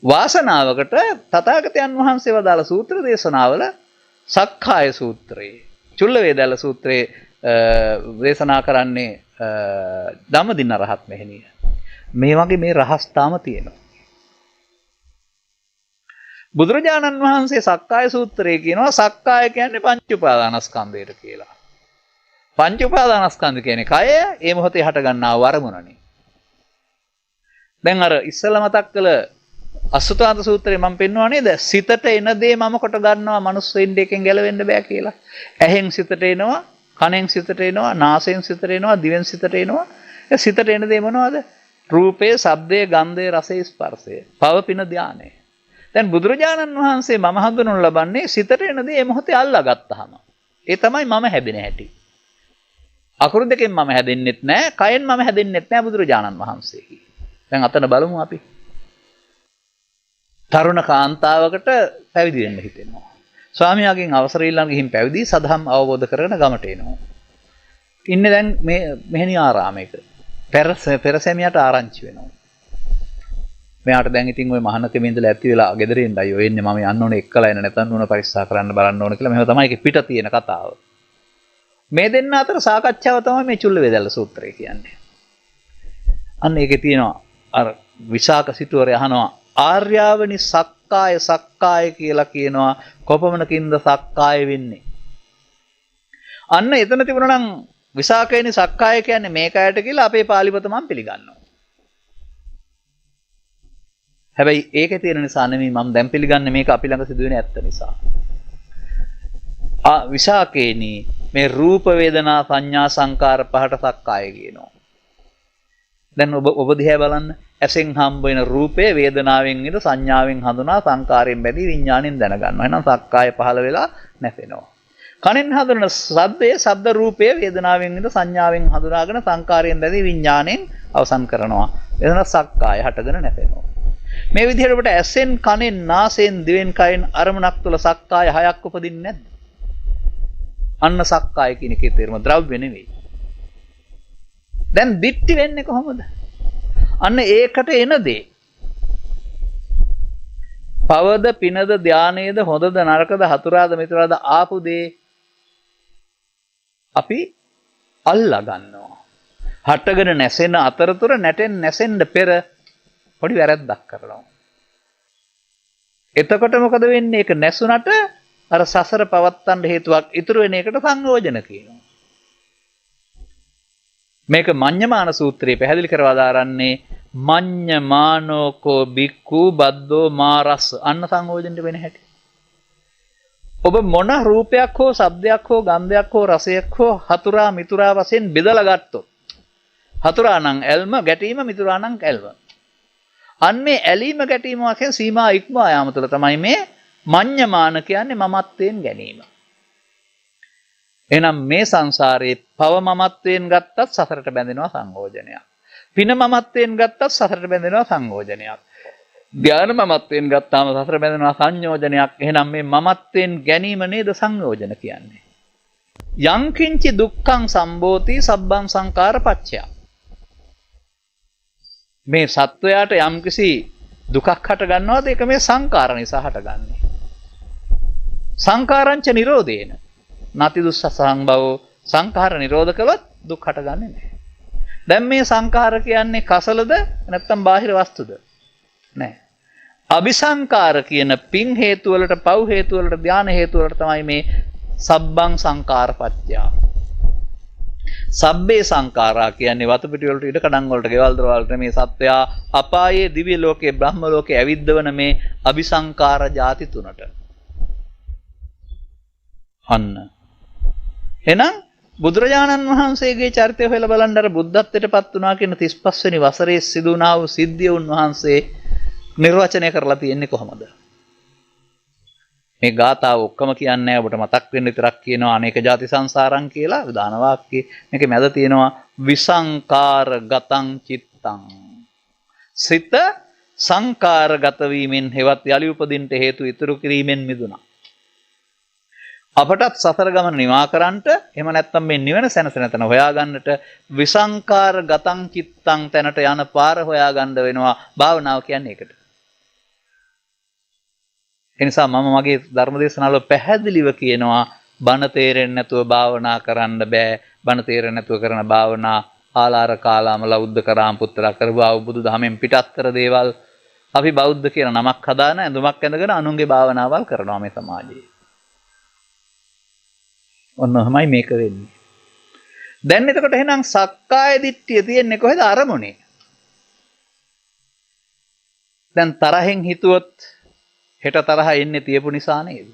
වාසනාවකට තථාගතයන් වහන්සේ වදාළ සූත්‍ර දේශනාවල සක්කාය සූත්‍රයේ චුල්ල වේදාල සූත්‍රයේ දේශනා කරන්නේ ධම්මදින්න රහත් මෙහෙණිය. මේ වගේ මේ රහස් තාම තියෙනවා. බුදුරජාණන් වහන්සේ සක්කාය සූත්‍රයේ කියනවා සක්කාය කියන්නේ පංච උපාදානස්කන්ධයට කියලා. පංච උපාදානස්කන්ධ කියන්නේ කය ඒ මොහොතේ හට ගන්නා වරමුණනේ. දැන් අර ඉස්සෙල්ලා මතක් කළ අසුතාන්ත සූත්‍රයේ මම පෙන්වුවා නේද? සිතට එන දේ මම කොට ගන්නවා මනුස්සෙන් දෙකෙන් ගැලවෙන්න බෑ කියලා. ඇහෙන් සිතට එනවා, කනෙන් සිතට එනවා, නාසයෙන් සිතට එනවා, දිවෙන් සිතට එනවා. ඒ සිතට එන දේ මොනවද? රූපය, ශබ්දය, ගන්ධය, රසය, ස්පර්ශය. පවපින ධානය. දැන් බුදුරජාණන් වහන්සේ මම හඳුනනු ලබන්නේ සිතට එන දේ මේ මොහොතේ අල්ලාගත්තාම. ඒ තමයි මම හැදෙන හැටි. අකුරු දෙකෙන් මම හැදෙන්නෙත් නෑ, කයෙන් මම හැදෙන්නෙත් නෑ බුදුරජාණන් වහන්සේ. දැන් අතන බලමු අපි. තරුණ කාන්තාවකට පැවිදි වෙන්න හිතෙනවා. ස්වාමියාගෙන් අවසර ඉල්ලන් ගිහින් පැවිදි සදහම් අවබෝධ කරගෙන ගමට එනවා. ඉන්නේ දැන් මේ මෙහෙණි ආරාමයක. පෙරසැමියට ආරංචි වෙනවා. මෙයාට දැන් ඉතින් ওই මහානකමේ ඉඳලා ඇති වෙලා ගෙදර එන්නයි ඔය එන්නේ මම යන්න ඕනේ එක්කලා එන්න නැත්නම් නුන පරික්ෂා කරන්න බලන්න ඕනේ කියලා මෙහෙම තමයි ඒකේ පිට තියෙන කතාව. මේ දෙන්න අතර සාකච්ඡාව තමයි මේ චුල්ල වේදල්ල සූත්‍රය කියන්නේ. අන්න ඒකේ තියෙනවා අර විශාක සිටුවරය අහනවා ආර්යාවනි සක්කාය කියලා කියනවා කොපමණකින්ද සක්කාය වෙන්නේ? අන්න එතන තිබුණා නම් විසාකේනි සක්කාය කියන්නේ මේකයට කියලා අපේ පාලි පොත මම පිළිගන්නවා. හැබැයි ඒකේ තියෙන නිසා නෙමෙයි මම දැන් පිළිගන්නේ මේක අපි ළඟ සිදුවෙන ඇත්ත නිසා. විසාකේනි මේ රූප වේදනා සංඥා සංකාර පහට සක්කාය කියනවා. දැන් ඔබ දිහා බලන්න ඇසෙන් හම්බ වෙන රූපේ වේදනාවෙන් ඉද සංඥාවෙන් හඳුනා සංකාරයෙන් බැදී විඥාණයෙන් දැනගන්නවා. එහෙනම් සක්කාය පහළ වෙලා නැසෙනවා. කනෙන් හඳුනන ශබ්දයේ ශබ්ද රූපයේ වේදනාවෙන් ඉද සංඥාවෙන් හඳුනාගෙන සංකාරයෙන් බැදී විඥාණයෙන් අවසන් කරනවා. එතන සක්කාය හටගෙන නැසෙනවා. මේ විදිහට ඔබට ඇසෙන් කනෙන් නාසයෙන් දිවෙන් කයෙන් අරමුණක් තුළ සක්කාය හයක් උපදින්නේ නැද්ද? අන්න සක්කාය කියන එකේ තේරුම ද්‍රව්‍ය නෙවෙයි. දැන් දිට්ඨි වෙන්නේ කොහොමද? අන්න ඒකට එන දේ. පවද පිනද ධානයේද හොඳද නරකද හතුරාද මිතුරාද ආපු දේ අපි අල්ලා ගන්නවා. හටගෙන නැසෙන අතරතුර නැසෙන්න පෙර පොඩි වැරද්දක් කරනවා. එතකොට මොකද වෙන්නේ? ඒක නැසුණට අර සසර පවත්තන්න හේතුවක් ඉතුරු වෙන එකට සංයෝජන කියනවා. මේක මඤ්ඤමාන සූත්‍රයේ පැහැදිලි කරවා දාරන්නේ මඤ්ඤමානෝකෝ බික්ඛු බද්දෝ මාරස් අන්න සංයෝජනෙට වෙන හැටි. ඔබ මොන රූපයක් හෝ ශබ්දයක් හෝ ගන්ධයක් හෝ රසයක් හෝ හතුරා මිතුරා වශයෙන් බෙදලා ගත්තොත් හතුරා නම් ඇල්ම ගැටීම මිතුරා නම් ඇල්ම. අන්න මේ ඇලීම ගැටීම වශයෙන් සීමා ඉක්මවා යාම තුළ තමයි මේ මඤ්ඤමාන කියන්නේ මමත්වයෙන් ගැනීම. එහෙනම් මේ සංසාරේ පව මමත්වයෙන් ගත්තත් සසරට බැඳෙනවා සංයෝජනයක්. පින මමත්වයෙන් ගත්තත් සසරට බැඳෙනවා සංයෝජනයක්. ධාන මමත්වයෙන් ගත්තාම සසර බැඳෙනවා සංයෝජනයක්. එහෙනම් මේ මමත්වයෙන් ගැනීම නේද සංයෝජන කියන්නේ. යංකින්චි දුක්ඛං සම්භෝති සබ්බං සංකාර පච්චය. මේ සත්වයාට යම්කිසි දුකක් හට ගන්නවාද ඒක මේ සංකාර නිසා හටගන්නේ. සංකාරංච නිරෝධේන නති දුස්සසං භවෝ සංඛාර නිරෝධ කළොත් දුක් හටගන්නේ නැහැ. දැන් මේ සංඛාර කියන්නේ කසලද නැත්නම් බාහිර වස්තුද? නැහැ. අபிසංකාර කියන පින් හේතු වලට පව් හේතු වලට ධාන හේතු වලට තමයි මේ සබ්බං සංකාරපත්‍ය. සබ්බේ සංඛාරා කියන්නේ වතු පිටි වලට ඉඩ කඩන් වලට ගෙවල් දොර වලට මේ සත්වයා අපායේ දිව්‍ය ලෝකේ බ්‍රහ්ම ලෝකේ ඇවිද්දවන මේ අபிසංකාර ಜಾති තුනට. අන්න. එහෙනම් බුදුරජාණන් වහන්සේගේ චරිතය හොයලා බලන්න අර බුද්ධත්වයට පත් වුණා කියන 35 වෙනි වසරේ සිදු වුණා වූ සිද්ධිය උන්වහන්සේ නිර්වචනය කරලා තියෙන්නේ කොහොමද? මේ ගාථාව ඔක්කොම කියන්නේ නැහැ ඔබට මතක් වෙන්න විතරක් කියනවා අනේක ಜಾති සංසාරං කියලා විධාන වාක්‍යයේ මේකේ මැද තියෙනවා විසංකාර ගතං චිත්තං. සිත සංකාරගත වීමෙන් හෙවත් යලි උපදින්නට හේතු ඉතුරු කිරීමෙන් මිදුණා. අපටත් සසර ගමන නිවා කරන්නට එහෙම නැත්නම් මේ නිවන සැනසෙන තැන හොයාගන්නට විසංකාර ගතං චිත්තං තැනට යන පාර හොයාගන්න වෙනවා. භාවනාව කියන්නේ ඒකට. එනිසා මම මගේ ධර්මදේශනාවල පැහැදිලිව කියනවා බණ තේරෙන්නේ නැතුව භාවනා කරන්න බෑ. බණ තේරෙන්නේ නැතුව කරන භාවනා ආලාර කාලාම ලෞද්ධ කරාම් පුත්‍රා කරවා බුදු දහමෙන් පිටත්තර දේවල් අපි බෞද්ධ කියන නමක් හදාන ඇඳුමක් ඇඳගෙන අනුන්ගේ භාවනාවල් කරනවා මේ සමාජයේ. ඔන්නෝමයි මේක වෙන්නේ. දැන් එතකොට එහෙනම් සක්කාය දිට්ඨිය තියෙන්නේ කොහෙද? අරමුණේ. දැන් තරහෙන් හිතුවොත් හෙට තරහ එන්නේ තියපු නිසා නේද?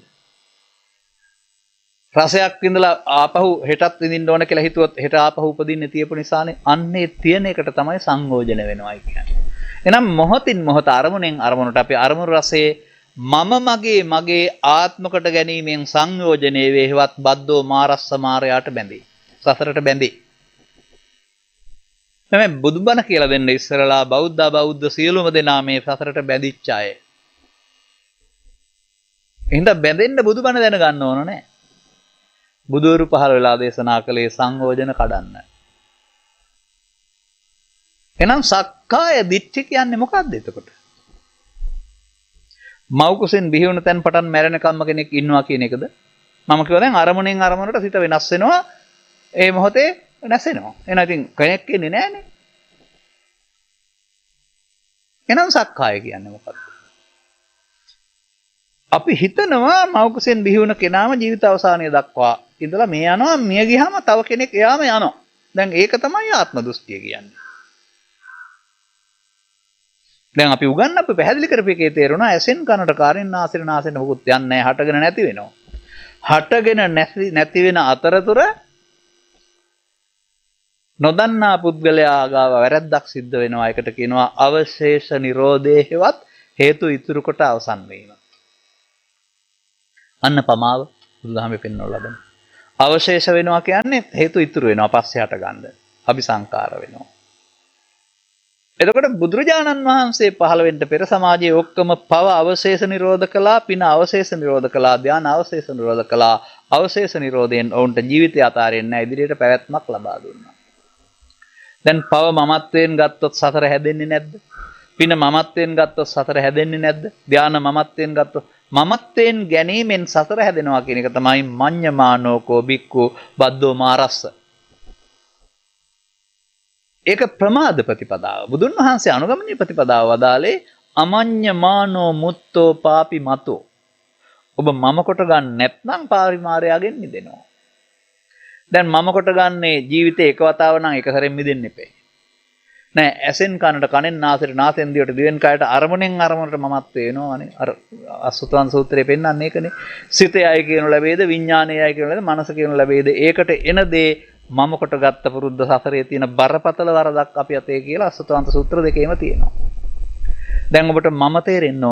රසයක් විඳලා ආපහු හෙටත් විඳින්න ඕන කියලා හිතුවොත් හෙට ආපහු උපදින්නේ තියපු නිසානේ. අන්නේ තියෙන එකට තමයි සංයෝජන වෙනවා කියන්නේ. එහෙනම් මොහොතින් මොහොත අරමුණෙන් අරමුණට අපි අරමුණු රසයේ මම මගේ ආත්මකට ගැනීමෙන් සංයෝජනයේ වේවත් බද්දෝ මාරස්ස මාරයාට බැඳේ. සසරට බැඳේ. මේ බුදුබණ කියලා දෙන්න ඉස්සරලා බෞද්ධ සියලුම දෙනා මේ සසරට බැඳිච්ච අය. එහෙනම් බැඳෙන්න බුදුබණ දැනගන්න ඕන නෑ. බුදුවරු පහළ වෙලා දේශනා කළේ සංයෝජන කඩන්න. එහෙනම් සක්කාය දිට්ඨි කියන්නේ මොකක්ද එතකොට? මව් කුසෙන් බිහි වුණ තැන් පටන් මැරෙනකම්ම කෙනෙක් ඉන්නවා කියන එකද? මම කිව්වා දැන් අරමුණෙන් අරමුණට සිත වෙනස් වෙනවා. ඒ මොහොතේ නැසෙනවා. එහෙනම් ඉතින් කෙනෙක් ඉන්නේ නැහනේ. එහෙනම් සක්කාය කියන්නේ මොකක්ද? අපි හිතනවා මව් කුසෙන් බිහි වුණ කෙනාම ජීවිත අවසානය දක්වා ඉඳලා මේ යනවා මිය ගියාම තව කෙනෙක් එයාම යනවා. දැන් ඒක තමයි ආත්ම දෘෂ්ටිය කියන්නේ. දැන් අපි උගන්වපු පැහැදිලි කරපේකේ තේරුණා ඇසෙන් කනට කාරෙන් නාසෙන් නාසෙන් මොකුත් යන්නේ නැහැ. හටගෙන නැති වෙනවා. හටගෙන නැති වෙන අතරතුර නොදන්නා පුද්ගලයා ගාව වැරද්දක් සිද්ධ වෙනවා. ඒකට කියනවා අවශේෂ නිරෝධේවත් හේතු ඉතුරු කොට අවසන් වීම. අන්න පමාව බුදුදහමේ පෙන්වලා ලබන. අවශේෂ වෙනවා කියන්නේ හේතු ඉතුරු වෙනවා පස්සේ හට ගන්න. අபிසංකාර වෙනවා. එතකොට බුදුරජාණන් වහන්සේ පහළ වෙන්න පෙර සමාජයේ ඔක්කොම පව අවශේෂ නිරෝධ කළා, පින අවශේෂ නිරෝධ කළා, ධාන අවශේෂ නිරෝධ කළා. අවශේෂ නිරෝධයෙන් ඔවුන්ට ජීවිතය අතාරින්න ඉදිරියට පැවැත්මක් ලබා දුන්නා. දැන් පව මමත්වයෙන් ගත්තොත් සතර හැදෙන්නේ නැද්ද? පින මමත්වයෙන් ගත්තොත් සතර හැදෙන්නේ නැද්ද? ධාන මමත්වයෙන් ගත්තොත් මමත්වයෙන් ගැනීමෙන් සතර හැදෙනවා කියන එක තමයි මඤ්ඤමානෝකෝ බික්කු බද්දෝ මාරස්ස. ඒක ප්‍රමාද ප්‍රතිපදාව. බුදුන් වහන්සේ අනුගමනීය ප්‍රතිපදාව වදාලේ අමඤ්ඤමානෝ මුත්තෝ පාපි මතෝ. ඔබ මම කොට ගන්න නැත්නම් පාරිමාරයාගෙන් මිදෙනවා. දැන් මම කොට ගන්නේ ජීවිතේ එක වතාව නම් එක සැරෙන් මිදෙන්න එපේ. නෑ ඇසෙන් කනට කනෙන් නාසයට නාසෙන් දිවට දිවෙන් කයට අරමුණෙන් අරමුණට මමත් වෙනවානේ. අර අසුතවන් සූත්‍රයේ පෙන්නන්නේ ඒකනේ. සිතයයි කියනු ලැබේද විඥානයයි කියනු ලැබේද මනස කියනු ලැබේද ඒකට එන දේ මම කොට ගත්ත පුරුද්ද සසරේ තියෙන බරපතල වරදක් අපි අතේ කියලා අසුතවන්ත සූත්‍ර දෙකේම තියෙනවා. දැන් ඔබට මම තේරෙන්න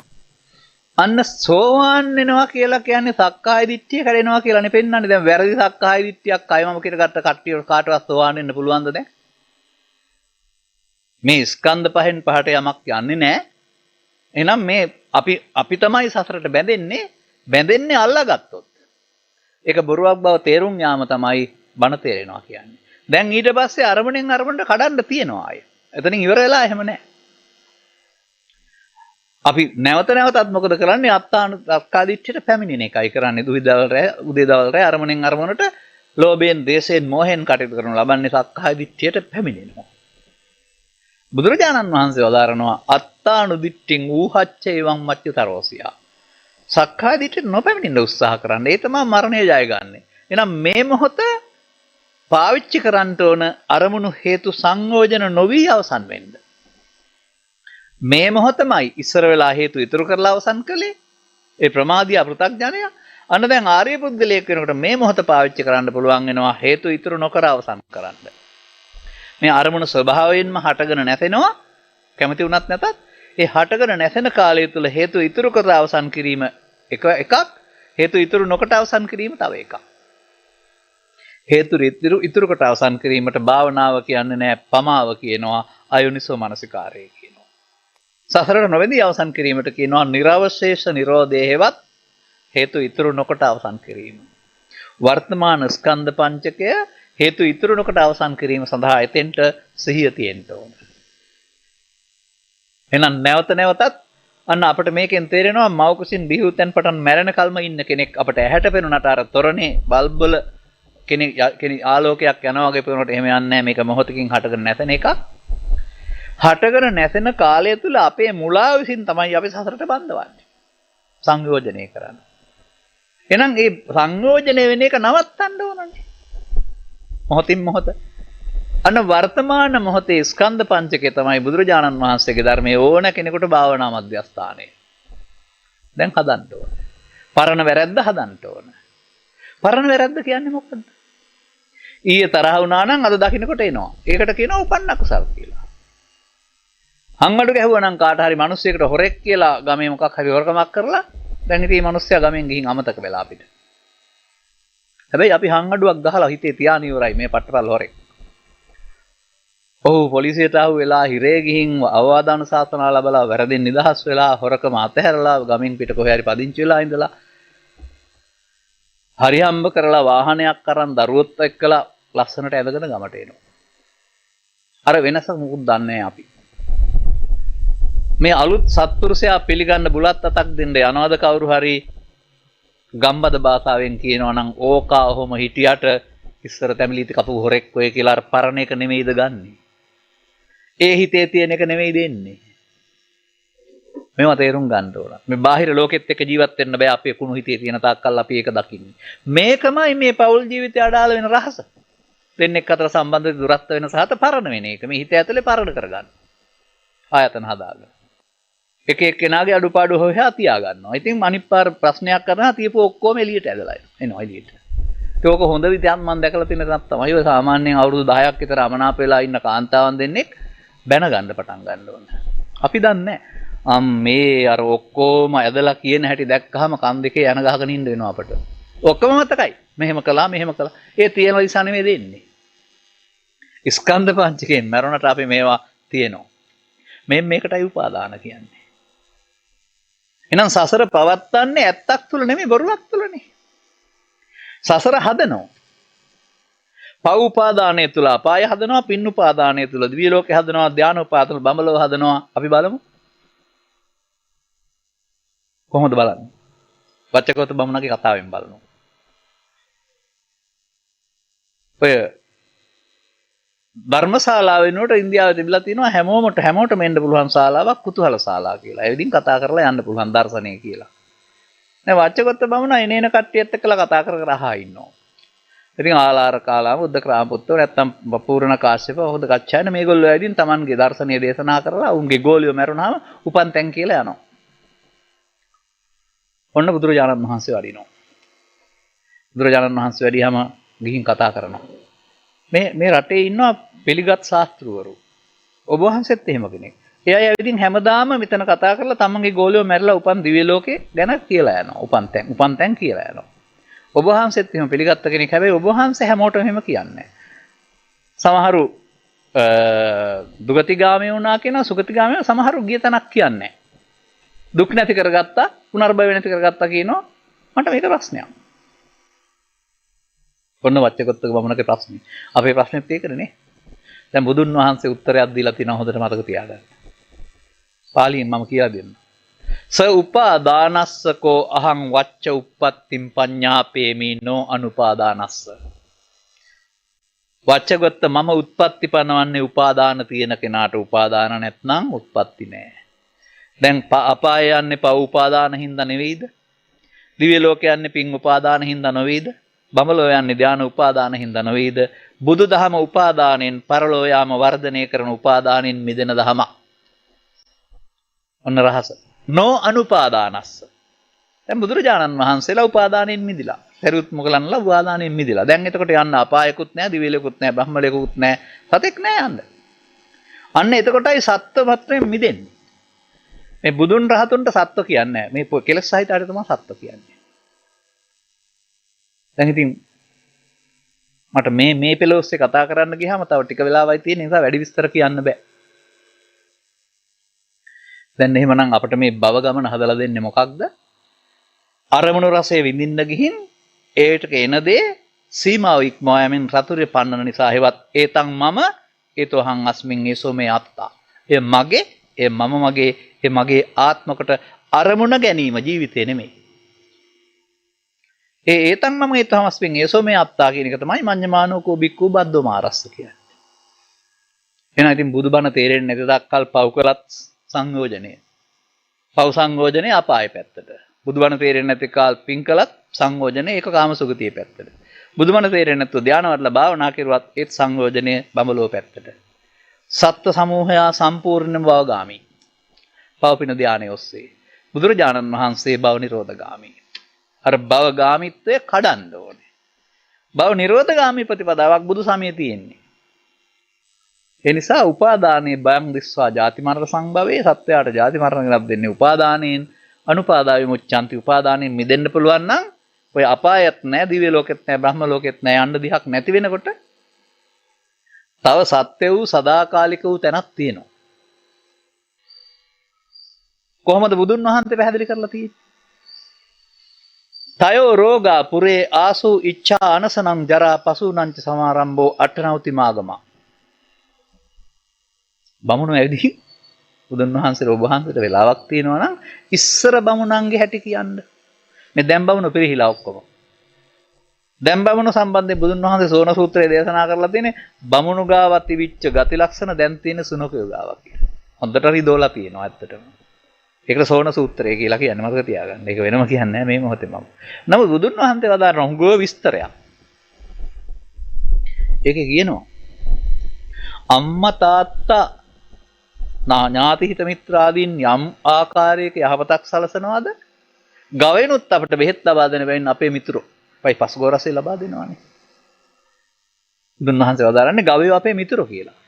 අන්න සෝවාන් වෙනවා කියලා කියන්නේ සක්කාය දිට්ඨිය කැඩෙනවා කියලානේ පෙන්වන්නේ. දැන් වැරදි සක්කාය දිට්ඨියක් අයමම කියලා ගත්ත කට්ටිය කාටවත් සෝවාන් වෙන්න පුළුවන්ද දැන්? මේ ස්කන්ධ පහෙන් පහට යමක් යන්නේ නැහැ. එහෙනම් මේ අපි තමයි සසරට බැඳෙන්නේ අල්ලාගත්තොත්. ඒක බොරුවක් බව තේරුම් යාම තමයි බණ තේරෙනවා කියන්නේ. දැන් ඊට පස්සේ අරමුණෙන් අරමුණට කඩන්න තියෙනවා අය. එතනින් ඉවර වෙලා එහෙම නැහැ. අපි නැවතත් මොකද කරන්නේ? අත්කාදිච්චයට පැමිණෙන එකයි කරන්නේ. උදේ දවල් රැ අරමුණෙන් අරමුණට ලෝභයෙන්, දේශයෙන්, මෝහයෙන් කටයුතු කරනු ලබන්නේ සක්කාදිච්චයට පැමිණෙනවා. බුදුරජාණන් වහන්සේ වදාරනවා අත්තානුදිට්ඨින් ඌහච්ච එවං මච්චතරෝසියා. සක්කාදිච්චයට නොපැමිණෙන්න උත්සාහ කරන්න. ඒ තමයි මරණය ජය ගන්න. එහෙනම් මේ මොහොත පාවිච්චි කරන්න ඕන අරමුණු හේතු සංයෝජන නොවි අවසන් වෙන්න. මේ මොහොතමයි ඉස්සර වෙලා හේතු ඉතුරු කරලා අවසන් කළේ. ඒ ප්‍රමාදී අපෘතග්ජනයා. අන්න දැන් ආර්ය පුද්ගලයෙක් වෙනකොට මේ මොහොත පාවිච්චි කරන්න පුළුවන් වෙනවා හේතු ඉතුරු නොකර අවසන් කරන්න. මේ අරමුණ ස්වභාවයෙන්ම හටගෙන නැතෙනවා. කැමති වුණත් නැතත් ඒ හටගෙන නැසෙන කාලය තුල හේතු ඉතුරු කර අවසන් කිරීම එකක්. හේතු ඉතුරු නොකොට අවසන් කිරීම තව එකක්. හේතු ඉතුරු කොට අවසන් කිරීමට භාවනාව කියන්නේ නැහැ, පමාව කියනවා, අයෝනිසෝ මනසිකාරය කියනවා. සසරට නොවැදී අවසන් කිරීමට කියනවා නිර්වශේෂ නිරෝධේවත් හේතු ඉතුරු නොකොට අවසන් කිරීම. වර්තමාන ස්කන්ධ පංචකය හේතු ඉතුරු නොකොට අවසන් කිරීම සඳහා එතෙන්ට සිහිය තියෙන්න ඕන. එහෙනම් නැවතත් අන්න අපිට මේකෙන් තේරෙනවා මව කුසින් බිහි උතෙන් පටන් මැරෙන කල්ම ඉන්න කෙනෙක් අපිට ඇහැට පෙනුනට අර තොරණේ බල්බ් වල කෙනෙක් ආලෝකයක් යනවා වගේ පේනකොට එහෙම යන්නේ නැහැ. මේක මොහොතකින් හටගෙන නැසෙන එකක්. හටගෙන නැසෙන කාලය තුල අපේ මුලාව විසින් තමයි අපි සසරට බඳවන්නේ. සංයෝජනය කරන්නේ. එහෙනම් මේ සංයෝජනය වෙන එක නවත්තන්න ඕනනේ. මොහොතින් මොහොත. අන්න වර්තමාන මොහොතේ ස්කන්ධ පංචකය තමයි බුදුරජාණන් වහන්සේගේ ධර්මයේ ඕන කෙනෙකුට භාවනා මධ්‍යස්ථානය. දැන් හදන්න ඕන. පරණ වැරද්ද හදන්න ඕන. පරණ වැරද්ද කියන්නේ මොකද්ද? ඊයේ තරහ වුණා නම් අද දකින්නකොට එනවා. ඒකට කියනවා උපන්න කුසල් කියලා. හංගඩු ගැහුවා නම් කාට හරි මිනිස්සෙකුට හොරෙක් කියලා ගමේ මොකක් හරි හොරකමක් කරලා දැන් ඉතින් මේ මිනිස්සයා ගමෙන් ගිහින් අමතක වෙලා අපිට. හැබැයි අපි හංගඩුවක් ගහලා හිතේ තියාන ඉවරයි මේ පට්ටරල් හොරෙක්. ඔව් පොලිසියට ආව වෙලා හිරේ ගිහින් අවවාදන ශාසනා ලැබලා වැරදින් නිදහස් වෙලා හොරකම අතහැරලා ගමින් පිට කොහේ හරි පදිංචි වෙලා ඉඳලා හරි හම්බ කරලා වාහනයක් අරන් දරුවොත් එක්කලා ලස්සනට ඇදගෙන ගමට එනවා. අර වෙනස මොකුත් දන්නේ අපි. මේ අලුත් සත්පුරුෂයා පිළිගන්න බුලත් අතක් දෙන්න යනවාද කවුරු හරි ගම්බද භාෂාවෙන් කියනවා නම් ඕකා ඔහොම හිටියට ඉස්සර තැමිලිති කපු හොරෙක් ඔය කියලා අර පරණ එක නෙමෙයිද ගන්නෙ. ඒ හිතේ තියෙන එක නෙමෙයි දෙන්නේ. මේවා තේරුම් ගන්න ඕන. මේ බාහිර ලෝකෙත් එක්ක ජීවත් වෙන්න බෑ අපේ කුණු හිතේ තියෙන තාක්කල් අපි ඒක දකින්නේ. මේකමයි මේ පෞල් ජීවිතය අඩාල වෙන රහස. දෙන්නෙක් අතර සම්බන්ධ දුරත්ව වෙන සහත පරණ වෙන එක. මේ හිත ඇතුලේ පරණ කරගන්න. ආයතන හදාගන්න. එක එක්කෙනාගේ අඩුපාඩු හොයා තියා ගන්නවා. ඉතින් අනිත් පාර ප්‍රශ්නයක් කරනවා තියපු ඔක්කොම එළියට ඇදලා එනවා එළියට. ඒක හොඳ විදියක් මම දැකලා තියෙන තත් තමයි. ඔය සාමාන්‍යයෙන් අවුරුදු 10ක් විතර අමනාප වෙලා ඉන්න කාන්තාවන් දෙන්නෙක් බැන ගන්න පටන් ගන්න ඕන. අපි දන්නේ මේ අර ඔක්කොම ඇදලා කියන හැටි දැක්කහම කන් දෙකේ යන ගහගෙන ඉන්න වෙනවා අපට. ඔක්කොම මතකයි. මෙහෙම කළා මෙහෙම කළා. ඒ තියෙන නිසා නෙමෙයි දෙන්නේ. ස්කන්ධ පංචකයෙන් මරණට අපි මේවා තියෙනවා. මේකටයි උපාදාන කියන්නේ. එහෙනම් සසර පවත්තන්නේ ඇත්තක් තුල නෙමෙයි බොරුවක් තුලනේ. සසර හදනවා. පව් උපාදානයේ තුල අපාය හදනවා, පින් උපාදානයේ තුල දිව්‍ය ලෝකේ හදනවා, ධාන උපාදාන බඹලව හදනවා. අපි බලමු කොහොමද බලන්නේ? වච්චගොත්ත බමුණගේ කතාවෙන් බලනවා. ඔය ධර්මශාලාව වෙනුවට ඉන්දියාවේ තිබිලා තියෙනවා හැමෝටම එන්න පුළුවන් ශාලාවක් කුතුහල ශාලා කියලා. ඒ විදිහින් කතා කරලා යන්න පුළුවන් දර්ශනය කියලා. දැන් වච්චගොත්ත බමුණ එනේන කට්ටියත් එක්කලා කතා කර අහා ඉන්නවා. ඉතින් ආලාර කාලාම උද්දකරාම පුත්තෝ නැත්තම් පූර්ණ කාශ්‍යප හොද කච්චායන මේගොල්ලෝ ඇවිදින් Tamanගේ දර්ශනීය දේශනා කරලා උන්ගේ ගෝලියෝ මැරුණාම උපන් තැන් කියලා යනවා. ඔන්න බුදුරජාණන් වහන්සේ වඩිනවා. බුදුරජාණන් වහන්සේ වැඩියම ගිහින් කතා කරනවා. මේ රටේ ඉන්නවා පිළිගත් ශාස්ත්‍රවරු. ඔබ වහන්සේත් එහෙම කෙනෙක්. ඒ අය ඇවිදින් හැමදාම මෙතන කතා කරලා තමන්ගේ ගෝලියෝ මැරලා උපන් දිව්‍ය ලෝකේ ගැන කියලා යනවා. උපන් තැන් කියලා යනවා. ඔබ වහන්සේත් එහෙම පිළිගත්ත කෙනෙක්. හැබැයි ඔබ වහන්සේ හැමෝටම එහෙම කියන්නේ. සමහරු දුගතිගාමී වුණා කියනවා සුගතිගාමී සමහරු ගිය තැනක් කියන්නේ. දුක් නැති කරගත්තා, පුනර්භව නැති කරගත්තා කියනවා. මට මේක ප්‍රශ්නයක්. ඔන්න වච්චගොත්තක බමුණගේ ප්‍රශ්නේ. අපේ ප්‍රශ්නේත් ඒකනේ. දැන් බුදුන් වහන්සේ උත්තරයක් දීලා තිනවා හොඳට මතක තියාගන්න. පාලියෙන් මම කියලා දෙන්නම්. ස උපාදානස්සකෝ අහං වච්ච උප්පත්තිම් පඤ්ඤාපේමි නෝ අනුපාදානස්ස. වච්චගොත්ත මම උත්පත්ති පනවන්නේ උපාදාන තියෙන කෙනාට. උපාදාන නැත්නම් උත්පත්ති නෑ. දැන් අපාය යන්නේ පව් උපාදාන හින්දා නෙවෙයිද? දිව්‍ය ලෝක යන්නේ පින් උපාදාන හින්දා නෙවෙයිද? බඹලෝ යන්නේ ධාන උපාදාන හින්දා නෙවෙයිද? බුදුදහම උපාදානෙන් පරලෝ යාම වර්ධනය කරන උපාදානෙන් මිදෙන දහම. ඔන්න රහස. නෝ අනුපාදානස්ස. දැන් බුදුරජාණන් වහන්සේලා උපාදානෙන් මිදිලා. පෙරුත් මොකලන්ලා උපාදානෙන් මිදිලා. දැන් එතකොට යන්න අපායකුත් නැහැ, දිව්‍ය ලෝකුත් නැහැ, බ්‍රහ්ම ලෝකුත් නැහැ, සතෙක් නැහැ යන්න. අන්න එතකොටයි සත්ත්ව මාත්‍රයෙන් මිදෙන්නේ. මේ බුදුන් රහතුන්ට සත්ත්ව කියන්නේ නැහැ. මේ කෙලෙස් සහිතයට තමයි සත්ත්ව කියන්නේ. දැන් ඉතින් මට මේ පෙළොස්සේ කතා කරන්න ගියාම තව ටික වෙලාවයි තියෙන නිසා වැඩි විස්තර කියන්න බෑ. දැන් එහෙමනම් අපිට මේ භව ගමන හදලා දෙන්නේ මොකක්ද? අරමුණු රසයේ විඳින්න ගිහින් ඒට එන දේ සීමාව ඉක්මවා යමින් රතුරේ පන්නන නිසා හේවත් ඒතං මම ඒතෝහං අස්මින් ඒසෝ මේ අත්තා. ඒ මගේ, ඒ මම මගේ, ඒ මගේ ආත්මකට අරමුණ ගැනීම ජීවිතේ නෙමෙයි. ඒතං මම ඒතෝහං අස්මින් ඒසෝ මේ අත්තා කියන එක තමයි මඤ්ඤමානෝකෝ බික්ඛු බද්දෝ මාරස්ස කියන්නේ. එහෙනම් ඉතින් බුදුබණ තේරෙන්නේ නැති දක්කල් පව් කළත් සංයෝජනය. පව් සංයෝජනය අපාය පැත්තට. බුදුබණ තේරෙන්නේ නැති කාල් පින් කළත් සංයෝජනය ඒක කාමසුගතිය පැත්තට. බුදුබණ තේරෙන්නේ නැතුව ධානවල භාවනා කරුවත් ඒත් සංයෝජනය බඹලෝ පැත්තට. සත්ත්ව සමූහයා සම්පූර්ණ භවගාමි. පවපින ධානය ඔස්සේ. බුදුරජාණන් වහන්සේ භව නිරෝධගාමි. අර භවගාමිත්වය කඩන්න ඕනේ. භව නිරෝධගාමි ප්‍රතිපදාවක් බුදු සමයේ තියෙන්නේ. ඒ නිසා උපාදානයේ බයං දිස්වා ජාති මරණ සංභවයේ සත්‍යයට ජාති මරණ ගලක් දෙන්නේ උපාදානයෙන් අනුපාදාවි මුච්ඡanti උපාදානයෙන් මිදෙන්න පුළුවන් නම් ඔය අපායත් නැහැ දිව්‍ය ලෝකෙත් නැහැ බ්‍රහ්ම ලෝකෙත් නැහැ යන්න දිහක් නැති වෙනකොට තව සත්‍ය වූ සදාකාලික වූ තැනක් තියෙනවා. කොහොමද බුදුන් වහන්සේ පැහැදිලි කරලා තියෙන්නේ? තයෝ රෝගා පුරේ ආසු ඉච්ඡා අනසනං ජරා පසුනංච සමාරම්භෝ අට්ඨනවති මාගම. බමුණු ඇවිදින් බුදුන් වහන්සේ ඔබ වහන්සේට වෙලාවක් තියෙනවා නම් ඉස්සර බමුණන්ගේ හැටි කියන්න. මේ දැන් බමුණු පිරිහිලා ඔක්කොම. දැන් බමුණු සම්බන්ධයෙන් බුදුන් වහන්සේ සෝන සූත්‍රයේ දේශනා කරලා තියෙන්නේ බමුණු ගාවත් තිබිච්ච ගති ලක්ෂණ දැන් තියෙන සුනකයෝ ගාවක් කියලා. හොඳට රිදෝලා තියෙනවා ඇත්තටම. ඒකට සෝන සූත්‍රය කියලා කියන්නේ මතක තියාගන්න. ඒක වෙනම කියන්නේ නැහැ මේ මොහොතේ මම. නමුත් බුදුන් වහන්සේ වදාරන හුඟ විස්තරයක්. ඒකේ කියනවා අම්මා තාත්තා ඥාති හිත මිත්‍රාදීන් යම් ආකාරයක යහපතක් සලසනවාද ගවෙනුත් අපිට බෙහෙත් ලබා දෙන බැවින් අපේ මිතුරෝ පයි පස්ගෝරසේ ලබා දෙනවානේ. බුදුන් වහන්සේ වදාරන්නේ ගවයෝ අපේ මිතුරෝ කියලා.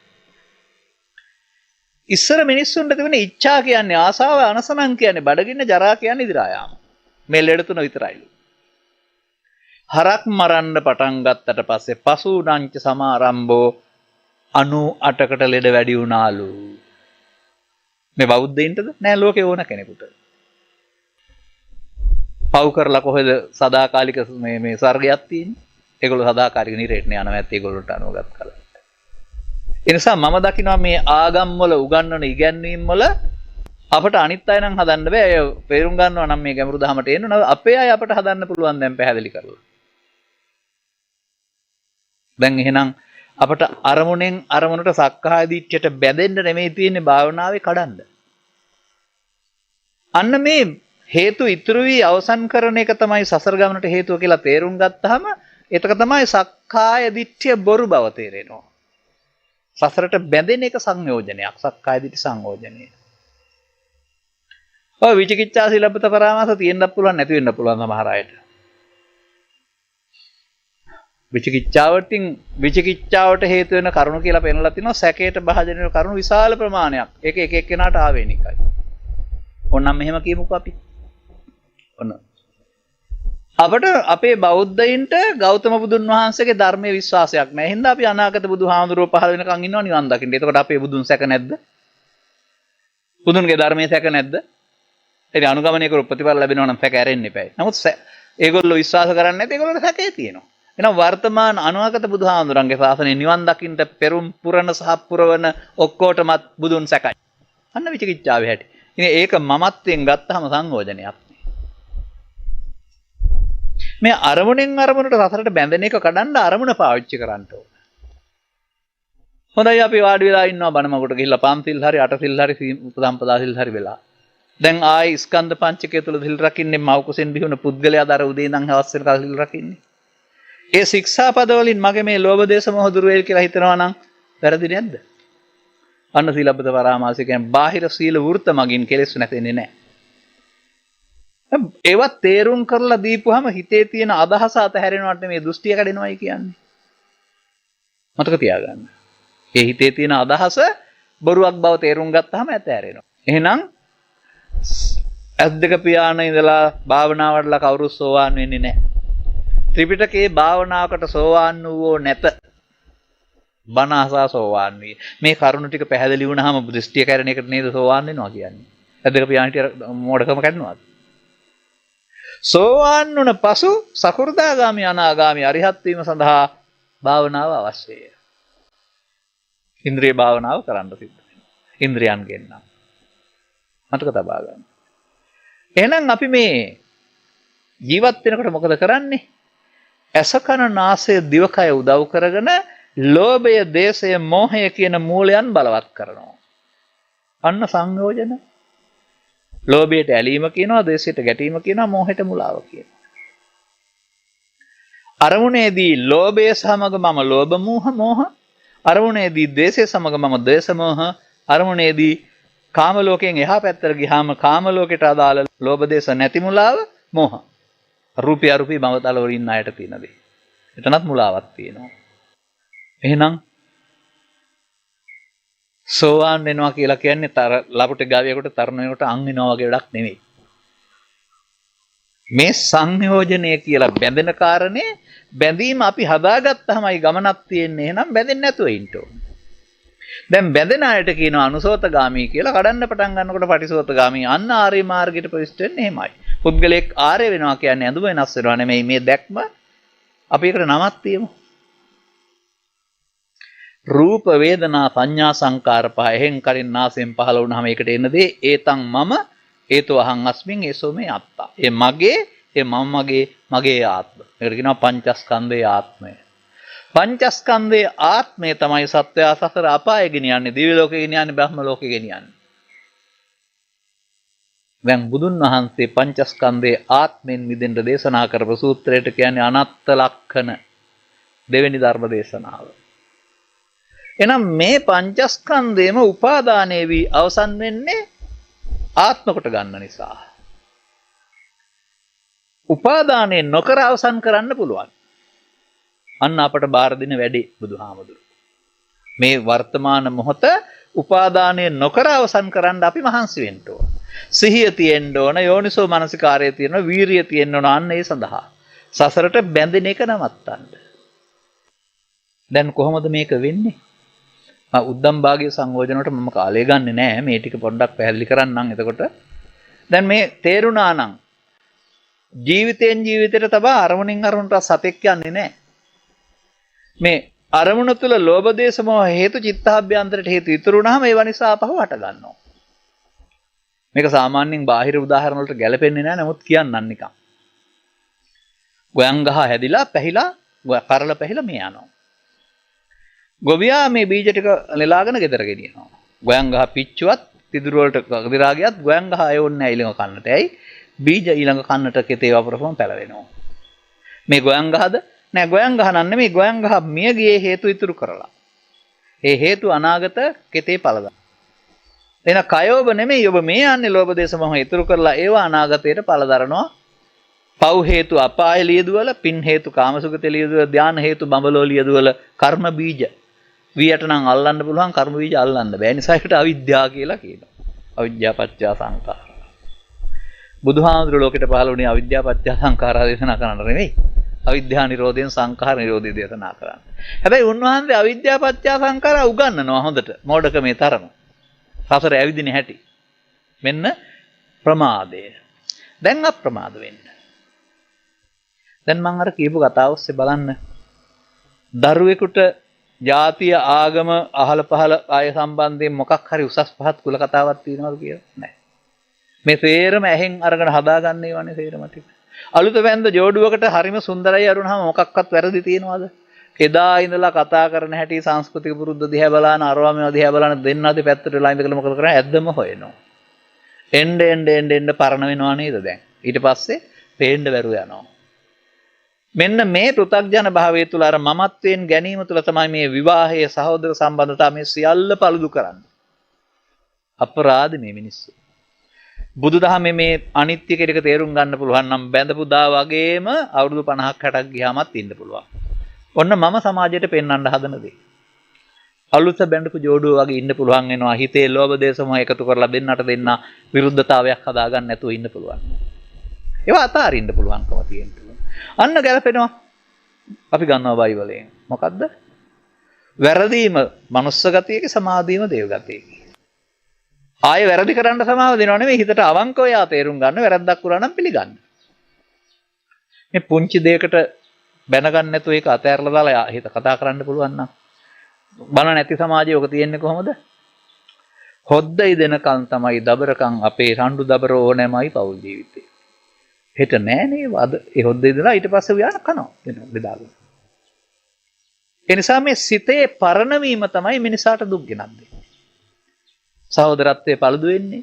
ඉස්සර මිනිස්සුන්ට තිබුණ ඉච්ඡා කියන්නේ ආසාව, අනසනං කියන්නේ බඩගින්න, ජරා කියන්නේ ඉදිරා යාම. මේ ලෙඩ තුන විතරයිලු. හරක් මරන්න පටන් ගත්තට පස්සේ පසුණංච සමාරම්භෝ 98කට ලෙඩ වැඩි වුණාලු. මේ බෞද්ධයින්ටද නෑ ලෝකේ ඕන කෙනෙකුට. පව් කරලා කොහෙද සදාකාලික මේ ස්වර්ගයක් තියෙන්නේ? ඒගොල්ලෝ සදාකාලික නිරේට යනවා නැත්නම් ඒගොල්ලන්ට අනුගත කළා. ඒ නිසා මම දකිනවා මේ ආගම් වල උගන්වන ඉගැන්වීම් වල අපට අනිත් අය නම් හදන්න බෑ. අය තේරුම් ගන්නවා නම් මේ ගැඹුරු දහමට එන්න නෝ අපේ අය අපට හදන්න පුළුවන් දැන් පැහැදිලි කරලා. දැන් එහෙනම් අපට අරමුණෙන් අරමුණට සක්කාය දිට්ඨියට බැඳෙන්න නෙමෙයි තියෙන්නේ භාවනාවේ කඩන්න. අන්න මේ හේතු ඉතුරු වී අවසන් කරන එක තමයි සසර ගමනට හේතුව කියලා තේරුම් ගත්තාම ඒක තමයි සක්කාය දිට්ඨිය බොරු බව තේරෙනවා. සසරට බැඳෙන එක සංයෝජනයක් සක්කාය දිට්ඨි සංයෝජනය. ඔය විචිකිච්ඡා සීලබ්බත පරාමාස තියෙන්නත් පුළුවන් නැති වෙන්න පුළුවන් සමහර අයට. විචිකිච්ඡාවට හේතු වෙන කරුණු කියලා පෙන්නලා තිනවා සැකයට භාජන වෙන කරුණු විශාල ප්‍රමාණයක්. ඒක එක එක්කෙනාට ආවේනිකයි. ඕනනම් මෙහෙම කියමුකෝ අපි. ඔන්න. අපට අපේ බෞද්ධයින්ට ගෞතම බුදුන් වහන්සේගේ ධර්මයේ විශ්වාසයක් නැහැ. හින්දා අපි අනාගත බුදුහාමුදුරුවෝ පහළ වෙනකන් ඉන්නවා නිවන් දකින්න. එතකොට අපේ බුදුන් සැක නැද්ද? බුදුන්ගේ ධර්මයේ සැක නැද්ද? ඒ අනුගමනය කර ප්‍රතිඵල ලැබෙනවා නම් සැක ඇරෙන්න එපා. නමුත් ඒගොල්ලෝ විශ්වාස කරන්නේ නැති ඒගොල්ලෝ සැකේ තියෙනවා. එහෙනම් වර්තමාන අනාගත බුදුහාමුදුරන්ගේ ශාසනය නිවන් දකින්න පෙරම් පුරණ සහ පුරවන ඔක්කොටමත් බුදුන් සැකයි. අන්න විචිකිච්ඡාවේ හැටි. ඉතින් ඒක මමත්වෙන් ගත්තාම සංයෝජනයක්. මේ අරමුණෙන් අරමුණට සසරට බැඳෙන එක කඩන්න අරමුණ පාවිච්චි කරන්න ඕන. හොඳයි අපි වාඩි වෙලා ඉන්නවා බණමකට ගිහිල්ලා පන්සිල් හරි අටසිල් හරි උපසම්පදා සිල් හරි වෙලා. දැන් ආයි ස්කන්ධ පංචකය තුල සිල් රකින්නේ මව් කුසෙන් බිහිවන පුද්ගලයා දර උදේ ඉඳන් හවස වෙනකල් සිල් රකින්නේ. ඒ ශික්ෂාපද වලින් මගේ මේ ලෝභ දේශ මොහ දුර වේල් කියලා හිතනවා නම් වැරදි නැද්ද? අන්න සීලබ්බත පරාමාස කියන්නේ බාහිර සීල වෘත මගින් කෙලෙස් නැතෙන්නේ නැහැ. ඒවත් තේරුම් කරලා දීපුවාම හිතේ තියෙන අදහස අතහැරෙනවට මේ දෘෂ්ටිය කැඩෙනවයි කියන්නේ. මතක තියාගන්න. ඒ හිතේ තියෙන අදහස බොරුවක් බව තේරුම් ගත්තාම අතහැරෙනවා. එහෙනම් ඇද්දක පියාන ඉඳලා භාවනාවටලා කවුරුත් සෝවාන් වෙන්නේ නැහැ. ත්‍රිපිටකයේ භාවනාවකට සෝවාන් වූවෝ නැත. බණ අසා සෝවාන් වී. මේ කරුණු ටික පැහැදිලි වුණාම දෘෂ්ටිය කැරෙන එකට නේද සෝවාන් වෙනවා කියන්නේ. ඇද්දක පියාන හිටිය මොඩකම කැඩනවාද? සෝවාන් වුණ පසු සකෘදාගාමි අනාගාමි අරිහත් වීම සඳහා භාවනාව අවශ්‍යයි. ඉන්ද්‍රිය භාවනාව කරන්න සිද්ධ වෙනවා. ඉන්ද්‍රියන්ගෙන් නම් මතක තබා ගන්න. එහෙනම් අපි මේ ජීවත් වෙනකොට මොකද කරන්නේ? ඇස කන නාසය දිවකය උදව් කරගෙන ලෝභය, දේශය, මෝහය කියන මූලයන් බලවත් කරනවා. අන්න සංයෝජන. ලෝභයට ඇලීම කියනවා, දේශයට ගැටීම කියනවා, මෝහයට මුලාව කියනවා. අරමුණේදී ලෝභය සමග මම ලෝභ මෝහ, අරමුණේදී දේශය සමග මම දේශ මෝහ, අරමුණේදී කාම ලෝකයෙන් එහා පැත්තට ගියාම කාම ලෝකයට අදාළ ලෝභ දේශ නැති මුලාව මෝහ. රූපී අරූපී භවතල වල ඉන්න අයට තියෙන දේ. එතනත් මුලාවක් තියෙනවා. එහෙනම් සෝවාන් වෙනවා කියලා කියන්නේ ලපුට ගාවියෙකුට තරණ වෙනකොට අං වෙනවා වගේ වැඩක් නෙමෙයි. මේ සංයෝජනය කියලා බැඳෙන කාරණේ බැඳීම අපි හදාගත්තාමයි ගමනක් තියෙන්නේ. එහෙනම් බැඳෙන්නේ නැතුව ඉන්න ඕනේ. දැන් බැඳෙන අයට කියනවා අනුසෝතගාමී කියලා. කඩන්න පටන් ගන්නකොට පටිසෝතගාමී. අන්න ආර්ය මාර්ගයට ප්‍රවිෂ්ඨ වෙන්නේ එහෙමයි. පුද්ගලෙක් ආර්ය වෙනවා කියන්නේ ඇඳුම වෙනස් වෙනවා නෙමෙයි. මේ දැක්ම අපි ඒකට නමක් තියමු. රූප වේදනා සංඥා සංකාර පහ එහෙන් කරින් නාසයෙන් පහළ වුණාම ඒකට එන දේ ඒතං මම ඒතෝ අහං අස්මින් ඒසෝ මේ අත්තා. ඒ මගේ, ඒ මම මගේ ආත්ම. ඒකට කියනවා පංචස්කන්ධයේ ආත්මය. පංචස්කන්ධයේ ආත්මය තමයි සත්‍යය සසර අපාය ගෙනියන්නේ, දිව්‍ය ලෝකෙ ගෙනියන්නේ, බ්‍රහ්ම ලෝකෙ ගෙනියන්නේ. දැන් බුදුන් වහන්සේ පංචස්කන්ධයේ ආත්මෙන් මිදෙන්න දේශනා කරපු සූත්‍රයට කියන්නේ අනත්ත ලක්ෂණ දෙවෙනි ධර්ම දේශනාව. එහෙනම් මේ පංචස්කන්ධයම උපාදානයේ වී අවසන් වෙන්නේ ආත්ම කොට ගන්න නිසා. උපාදානයේ නොකර අවසන් කරන්න පුළුවන්. අන්න අපට බාර දෙන වැඩේ බුදුහාමුදුරු. මේ වර්තමාන මොහොත උපාදානයේ නොකර අවසන් කරන්න අපි මහන්සි වෙන්න ඕන. සිහිය තියෙන්න ඕන, යෝනිසෝ මනසිකාරය තියෙන්න ඕන, වීරිය තියෙන්න ඕන. අන්න ඒ සඳහා සසරට බැඳෙන එක නවත්තන්න. දැන් කොහොමද මේක වෙන්නේ? උද්දම් භාගයේ සංයෝජනවලට මම කාලය ගන්නෙ නෑ. මේ ටික පොඩ්ඩක් පැහැදිලි කරන්නම්. එතකොට දැන් මේ තේරුණා නම් ජීවිතයෙන් ජීවිතයට තබා අරමුණින් අරමුණට සතෙක් යන්නේ නෑ. මේ අරමුණ තුල ලෝභ දේශ මොහ හේතු චිත්තාභ්‍යන්තරයට හේතු ඉතුරු වුණාම ඒව නිසා අපහව හට ගන්නවා. මේක සාමාන්‍යයෙන් බාහිර උදාහරණ වලට ගැලපෙන්නේ නැහැ. නමුත් කියන්නම් නිකන්. ගොයන් ගහ හැදිලා පැහිලා කරලා පැහිලා මේ යනවා. ගොවියා මේ බීජ ටික නෙලාගෙන ගෙදර ගෙනියනවා. ගොයන් ගහ පිච්චුවත් තිදුරු වලට ගිරා ගියත් ගොයන් ගහ ආයෙන්නේ නැහැ ඊළඟ කන්නට. ඇයි? බීජ ඊළඟ කන්නට කෙතේ වපරපම පැලවෙනවා. මේ ගොයන් ගහද? නෑ ගොයන් ගහ නෙමෙයි ගොයන් ගහ මිය ගියේ හේතු ඉතුරු කරලා. ඒ හේතු අනාගත කෙතේ පළදා. එන කයෝබ නෙමෙයි ඔබ මේ යන්නේ ලෝභ දේශ මොහ ඉතුරු කරලා ඒවා අනාගතයට පළදරනවා. පව් හේතු අපාය ලියදුවල, පින් හේතු කාමසුගත ලියදුවල, ධාන හේතු බඹලෝ ලියදුවල කර්ම බීජ. වියට නම් අල්ලන්න පුළුවන් කර්ම බීජ අල්ලන්න බෑ. ඒ නිසා ඒකට අවිද්‍යාව කියලා කියනවා. අවිද්‍යාව පත්‍ය සංඛාර. බුදුහාමුදුරුවෝ ලෝකෙට පහළ වුණේ අවිද්‍යාව පත්‍ය සංඛාරා දේශනා කරන්න නෙමෙයි. අවිද්‍යා නිරෝධයෙන් සංඛාර නිරෝධය දේශනා කරන්න. හැබැයි උන්වහන්සේ අවිද්‍යාව පත්‍ය සංඛාරා උගන්වනවා හොඳට. මෝඩකමේ තරම. සසර ඇවිදින හැටි. මෙන්න ප්‍රමාදය. දැන් අප්‍රමාද වෙන්න. දැන් මම අර කියපු කතාව ඔස්සේ බලන්න. දරුවෙකුට ජාතිය ආගම අහල පහල ආය සම්බන්ධයෙන් මොකක් හරි උසස් පහත් කුල කතාවක් තියෙනවද කියලා? නැහැ. මේ සේරම ඇහෙන් අරගෙන හදාගන්න ඒවානේ සේරම ටික. අලුත වැන්ද ජෝඩුවකට හරිම සුන්දරයි අරුණාම මොකක්වත් වැරදි තියෙනවද? එදා ඉඳලා කතා කරන හැටි සංස්කෘතික පුරුද්ද දිහා බලන අරවා මේවා දිහා බලන දෙන්නාද පැත්තට වෙලා ඉඳලා මොකද කරන්නේ? ඇද්දම හොයනවා. එන්න පරණ වෙනවා නේද දැන්? ඊට පස්සේ පේන්න බැරුව යනවා. මෙන්න මේ පෘථග්ජන භාවය තුල අර මමත්වයෙන් ගැනීම තුල තමයි මේ විවාහයේ සහෝදර සම්බන්ධතාව මේ සියල්ල පළුදු කරන්නේ. අපරාධ මේ මිනිස්සු. බුදුදහමේ මේ අනිත්‍ය කෙරෙක තේරුම් ගන්න පුළුවන් නම් බැඳපු දා වගේම අවුරුදු 50ක් 60ක් ගියාමත් ඉන්න පුළුවන්. ඔන්න මම සමාජයට පෙන්වන්න හදන දේ. අලුත බැඳපු ජෝඩුව වගේ ඉන්න පුළුවන් වෙනවා. හිතේ ලෝභ දේශ මොහ එකතු කරලා දෙන්නට දෙන්න විරුද්ධතාවයක් හදාගන්න නැතුව ඉන්න පුළුවන්. ඒවා අතාරින්න පුළුවන්කම තියෙනවා. අන්න ගැලපෙනවා. අපි ගන්නවා බයිබලයෙන්. මොකද්ද? වැරදීම මනුස්ස ගතියක, සමාදීම දේව ගතියක. ආයෙ වැරදි කරන්න සමාව දෙනව නෙමෙයි, හිතට අවංකව යා තේරුම් ගන්න, වැරද්දක් කරා නම් පිළිගන්න. මේ පුංචි දෙයකට බැනගන්න නැතුව ඒක අතෑරලා දාලා හිත කතා කරන්න පුළුවන් නම් බන නැති සමාජයේ ඔක තියෙන්නේ කොහොමද? හොද්දයි දෙනකන් තමයි දබරකම් අපේ රණ්ඩු දබර ඕනෑමයි පෞල් ජීවිතේ. හෙට නෑනේ අද ඒ හොද්දේ ඉඳලා ඊට පස්සේ උයන කනවා බෙදාගෙන. ඒ නිසා මේ සිතේ පරණවීම තමයි මිනිසාට දුක් ගෙනන්නේ. සහෝදරත්වයේ පළුදු වෙන්නේ,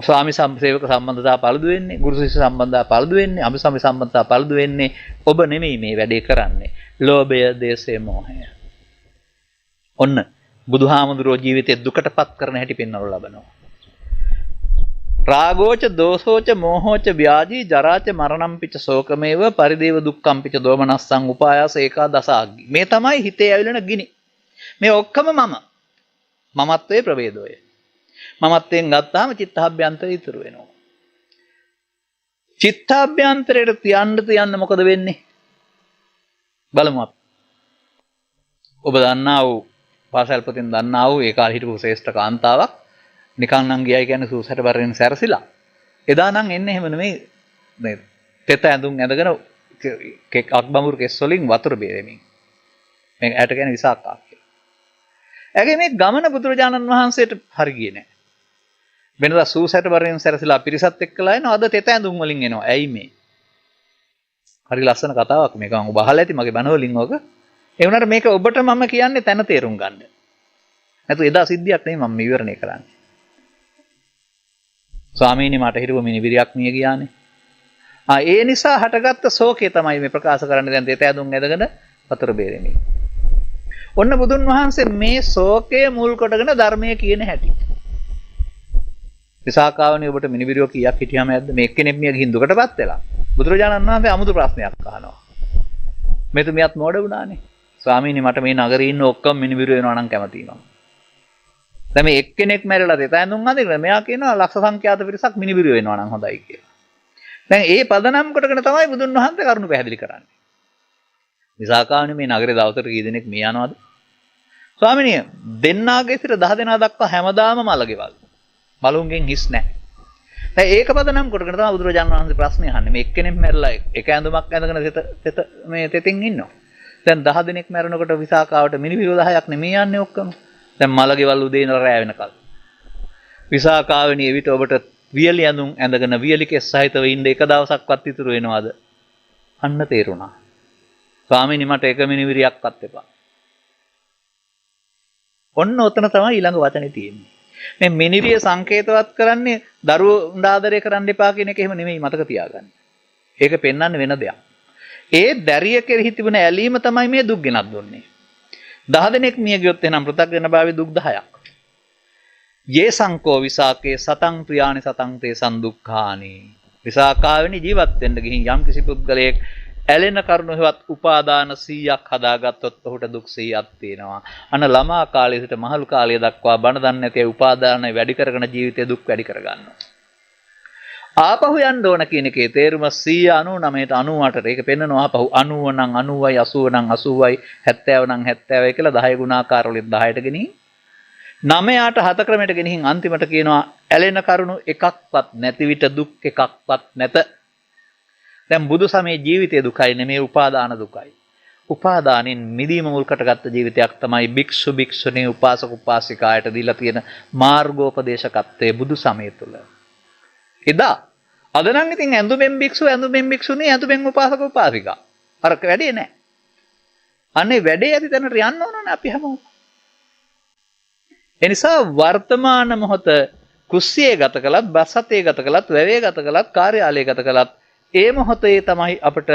ස්වාමි සේවක සම්බන්ධතාව පළුදු වෙන්නේ, ගුරු ශිෂ්‍ය සම්බන්ධතාව පළුදු වෙන්නේ, අභිසම සම්බන්ධතාව පළුදු වෙන්නේ. ඔබ නෙමෙයි මේ වැඩේ කරන්නේ. ලෝභය, දේශය, මෝහය. ඔන්න බුදුහාමුදුරුවෝ ජීවිතේ දුකටපත් කරන හැටි පෙන්වනු ලබනවා. රාගෝච දෝසෝච මෝහෝච ව්‍යාධි ජරාච මරණම් පිච ශෝකමේව පරිදේව දුක්ඛම් පිච දෝමනස්සං උපායාස ඒකාදසාග්ගි. මේ තමයි හිතේ ඇවිලෙන ගිනි. මේ ඔක්කොම මමත්වයේ ප්‍රවේදෝය. මමත්වයෙන් ගත්තාම චිත්තාභ්‍යන්තරය ඉතුරු වෙනවා. චිත්තාභ්‍යන්තරයට තියන්න මොකද වෙන්නේ? බලමු අපි. ඔබ දන්නා වූ පාසල් පොතෙන් දන්නා වූ ඒ කාලේ හිටපු ශ්‍රේෂ්ඨ කාන්තාවක් නිකන් නම් ගියයි කියන්නේ සූසට බරෙන් සැරසිලා. එදා නම් එන්නේ එහෙම නෙමෙයි නේද? තෙත ඇඳුම් ඇඳගෙන අක්බඹුරු කෙස් වලින් වතුර බේරෙමින්. මේ ඇට කියන්නේ විසාකා. ඇගේ මේ ගමන බුදුරජාණන් වහන්සේට හරි ගියේ නැහැ. වෙනදා සූසට බරෙන් සැරසිලා පිරිසත් එක්කලා එනවා. අද තෙත ඇඳුම් වලින් එනවා. ඇයි මේ? හරි ලස්සන කතාවක් මේක. මම ඔබ අහලා ඇති මගේ බණ වලින් ඔක. ඒ වුණාට මේක ඔබට මම කියන්නේ තැන තේරුම් ගන්න. නැතු එදා සිද්ධියක් නෙමෙයි මම විවරණය කරන්නේ. ස්වාමීනි මට හිටපු මිනිබිරියක් මිය ගියානේ. ඒ නිසා හටගත්ත ශෝකය තමයි මේ ප්‍රකාශ කරන්නේ දැන් දෙත ඇඳුම් ඇදගෙන වතුර බේරෙන්නේ. ඔන්න බුදුන් වහන්සේ මේ ශෝකය මුල් කොටගෙන ධර්මයේ කියන හැටි. විසාකාවනේ ඔබට මිනිබිරියෝ කීයක් හිටියාම ඇද්ද? මේ එක්කෙනෙක් මිය ගිහින් දුකටපත් වෙලා. බුදුරජාණන් වහන්සේ අමුතු ප්‍රශ්නයක් අහනවා. මෙතුමියත් මොඩ වුණානේ. ස්වාමීනි මට මේ නගරේ ඉන්න ඔක්කොම මිනිබිරියෝ වෙනවා නම් කැමතියි මම. දැන් මේ එක්කෙනෙක් මැරිලා දෙත ඇඳුම් අඳිනවා. මෙයා කියනවා ලක්ෂ සංඛ්‍යාත පිරිසක් මිනිබිරියෝ වෙනවා නම් හොඳයි කියලා. දැන් ඒ පදනම් කොටගෙන තමයි බුදුන් වහන්සේ කරුණු පැහැදිලි කරන්නේ. විසාකාවනේ මේ නගරේ දවසට කී දෙනෙක් මිය යනවද? ස්වාමිනිය දෙන්නාගේ සිට 10 දෙනා දක්වා හැමදාම මලගෙවල්. මලුන්ගෙන් හිස් නැහැ. දැන් ඒක පදනම් කොටගෙන තමයි බුදුරජාණන් වහන්සේ ප්‍රශ්නේ අහන්නේ. මේ එක්කෙනෙක් මැරිලා එක ඇඳුමක් ඇඳගෙන තෙත මේ තෙතින් ඉන්නවා. දැන් 10 දෙනෙක් මැරෙනකොට විසාකාවට මිනිබිරියෝ 10ක් නෙමෙයි යන්නේ ඔක්කොම. දැන් මලගෙවල් උදේ ඉඳලා රැ වෙනකල්. විසාකාවනේ එවිට ඔබට වියලි ඇඳුම් ඇඳගෙන වියලි කෙස් සහිතව ඉන්න එක දවසක්වත් ඉතුරු වෙනවද? අන්න තේරුණා. ස්වාමීනි මට එක මිනිවිරියක්වත් එපා. ඔන්න ඔතන තමයි ඊළඟ වචනේ තියෙන්නේ. මේ මිනිරිය සංකේතවත් කරන්නේ දරුවෝ ආදරය කරන්න එපා කියන එක එහෙම නෙමෙයි මතක තියාගන්න. ඒක පෙන්වන්නේ වෙන දෙයක්. ඒ දැරිය කෙරෙහි තිබුණ ඇලීම තමයි මේ දුක් ගෙනත් දුන්නේ. 10 දෙනෙක් මිය ගියොත් එහෙනම් පෘථග්ජන භාවයේ දුක් 10ක්. යේ සංකෝ විසාකේ සතං ප්‍රියානි සතං තේ සම්දුක්ඛානි. විසාකාවෙනි ජීවත් වෙන්න ගිහින් යම් කිසි පුද්ගලයෙක් ඇලෙන කරුණු හෙවත් උපාදාන 100ක් හදාගත්තොත් ඔහුට දුක් 100ක් තියෙනවා. අන්න ළමා කාලයේ සිට මහලු කාලය දක්වා බණ දන්නේ නැති උපාදාන වැඩි කරගෙන ජීවිතේ දුක් වැඩි කරගන්නවා. ආපහු යන්න ඕන කියන එකේ තේරුම 199ට 98ට. ඒක පෙන්නනවා ආපහු 90 නම් 90යි 80 නම් 80යි 70 නම් 70යි කියලා 10 ගුණාකාර වලින් 10ට ගෙනින් 9ට 7 ක්‍රමයට ගෙනින් අන්තිමට කියනවා ඇලෙන කරුණු එකක්වත් නැති විට දුක් එකක්වත් නැත. දැන් බුදු සමයේ ජීවිතයේ දුකයි නෙමේ උපාදාන දුකයි. උපාදානෙන් මිදීම මුල් කරගත්ත ජීවිතයක් තමයි භික්ෂු භික්ෂුණී උපාසක උපාසිකායට දීලා තියෙන මාර්ගෝපදේශකත්වයේ බුදු සමය තුල. එදා අද නම් ඉතින් ඇඳුමෙන් භික්ෂු ඇඳුමෙන් භික්ෂුණී ඇඳුමෙන් උපාසක උපාසිකා. අර වැඩේ නැහැ. අනේ වැඩේ ඇති තැනට යන්න ඕනනේ අපි හැමෝම. එනිසා වර්තමාන මොහොත කුස්සියේ ගත කළත්, බස් හතේ ගත කළත්, වැවේ ගත කළත්, කාර්යාලයේ ගත කළත් ඒ මොහොතේ තමයි අපට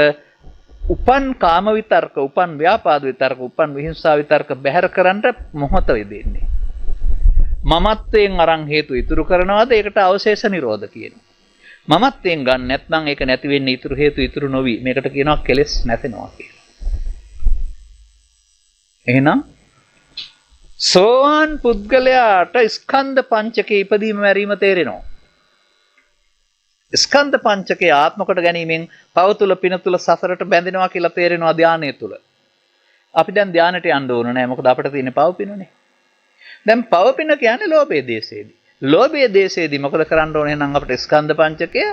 උපන් කාම විතර්ක, උපන් ව්‍යාපාද විතර්ක, උපන් විහිංසා විතර්ක බැහැර කරන්න මොහොත වෙදෙන්නේ. මමත්වයෙන් අරන් හේතු ඉතුරු කරනවාද ඒකට අවශේෂ නිරෝධ කියනවා. මමත්වයෙන් ගන්න නැත්නම් ඒක නැති වෙන්නේ ඉතුරු හේතු ඉතුරු නොවි. මේකට කියනවා කෙලෙස් නැතෙනවා කියලා. එහෙනම් සෝවාන් පුද්ගලයාට ස්කන්ධ පංචකේ ඉපදීම මැරීම තේරෙනවා. ස්කන්ධ පංචකේ ආත්ම කොට ගැනීමෙන් පව තුල පින තුල සසරට බැඳෙනවා කියලා තේරෙනවා ධානය තුල. අපි දැන් ධානයට යන්න ඕන නෑ මොකද අපිට තියෙන පව පිනනේ. දැන් පව පින කියන්නේ ලෝභයේ දේශේදී. ලෝභයේ දේශේදී මොකද කරන්න ඕනේ නම් අපිට ස්කන්ධ පංචකය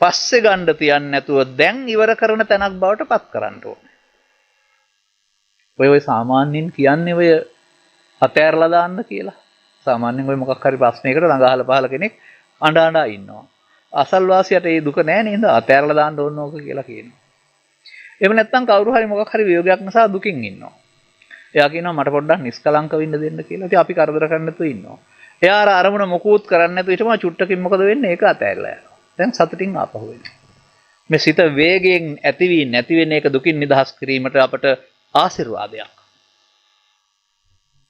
පස්සේ ගන්න තියන්නේ නැතුව දැන් ඉවර කරන තැනක් බවට පත් කරන්න ඕනේ. ඔය සාමාන්‍යයෙන් කියන්නේ ඔය අතෑරලා දාන්න කියලා. සාමාන්‍යයෙන් ඔය මොකක් හරි ප්‍රශ්නයකට ළඟහල පහල කෙනෙක් අඬ ඉන්නවා. අසල්වාසියට ඒ දුක නැහැ නේද? අතෑරලා දාන්න ඕන ඕක කියලා කියනවා. එහෙම නැත්නම් කවුරු හරි මොකක් හරි වියෝගයක් නිසා දුකින් ඉන්නවා. එයා කියනවා මට පොඩ්ඩක් නිස්කලංක වෙන්න දෙන්න කියලා. ඉතින් අපි කරදර කරන්න නැතුව ඉන්නවා. එයා අර අරමුණ මොකුත් කරන්නේ නැතුව ඊටම චුට්ටකින් මොකද වෙන්නේ? ඒක අතෑරලා යනවා. දැන් සතුටින් ආපහු වෙනවා. මේ සිත වේගයෙන් ඇති වී නැති වෙන එක දුකින් නිදහස් කිරීමට අපට ආශිර්වාදයක්.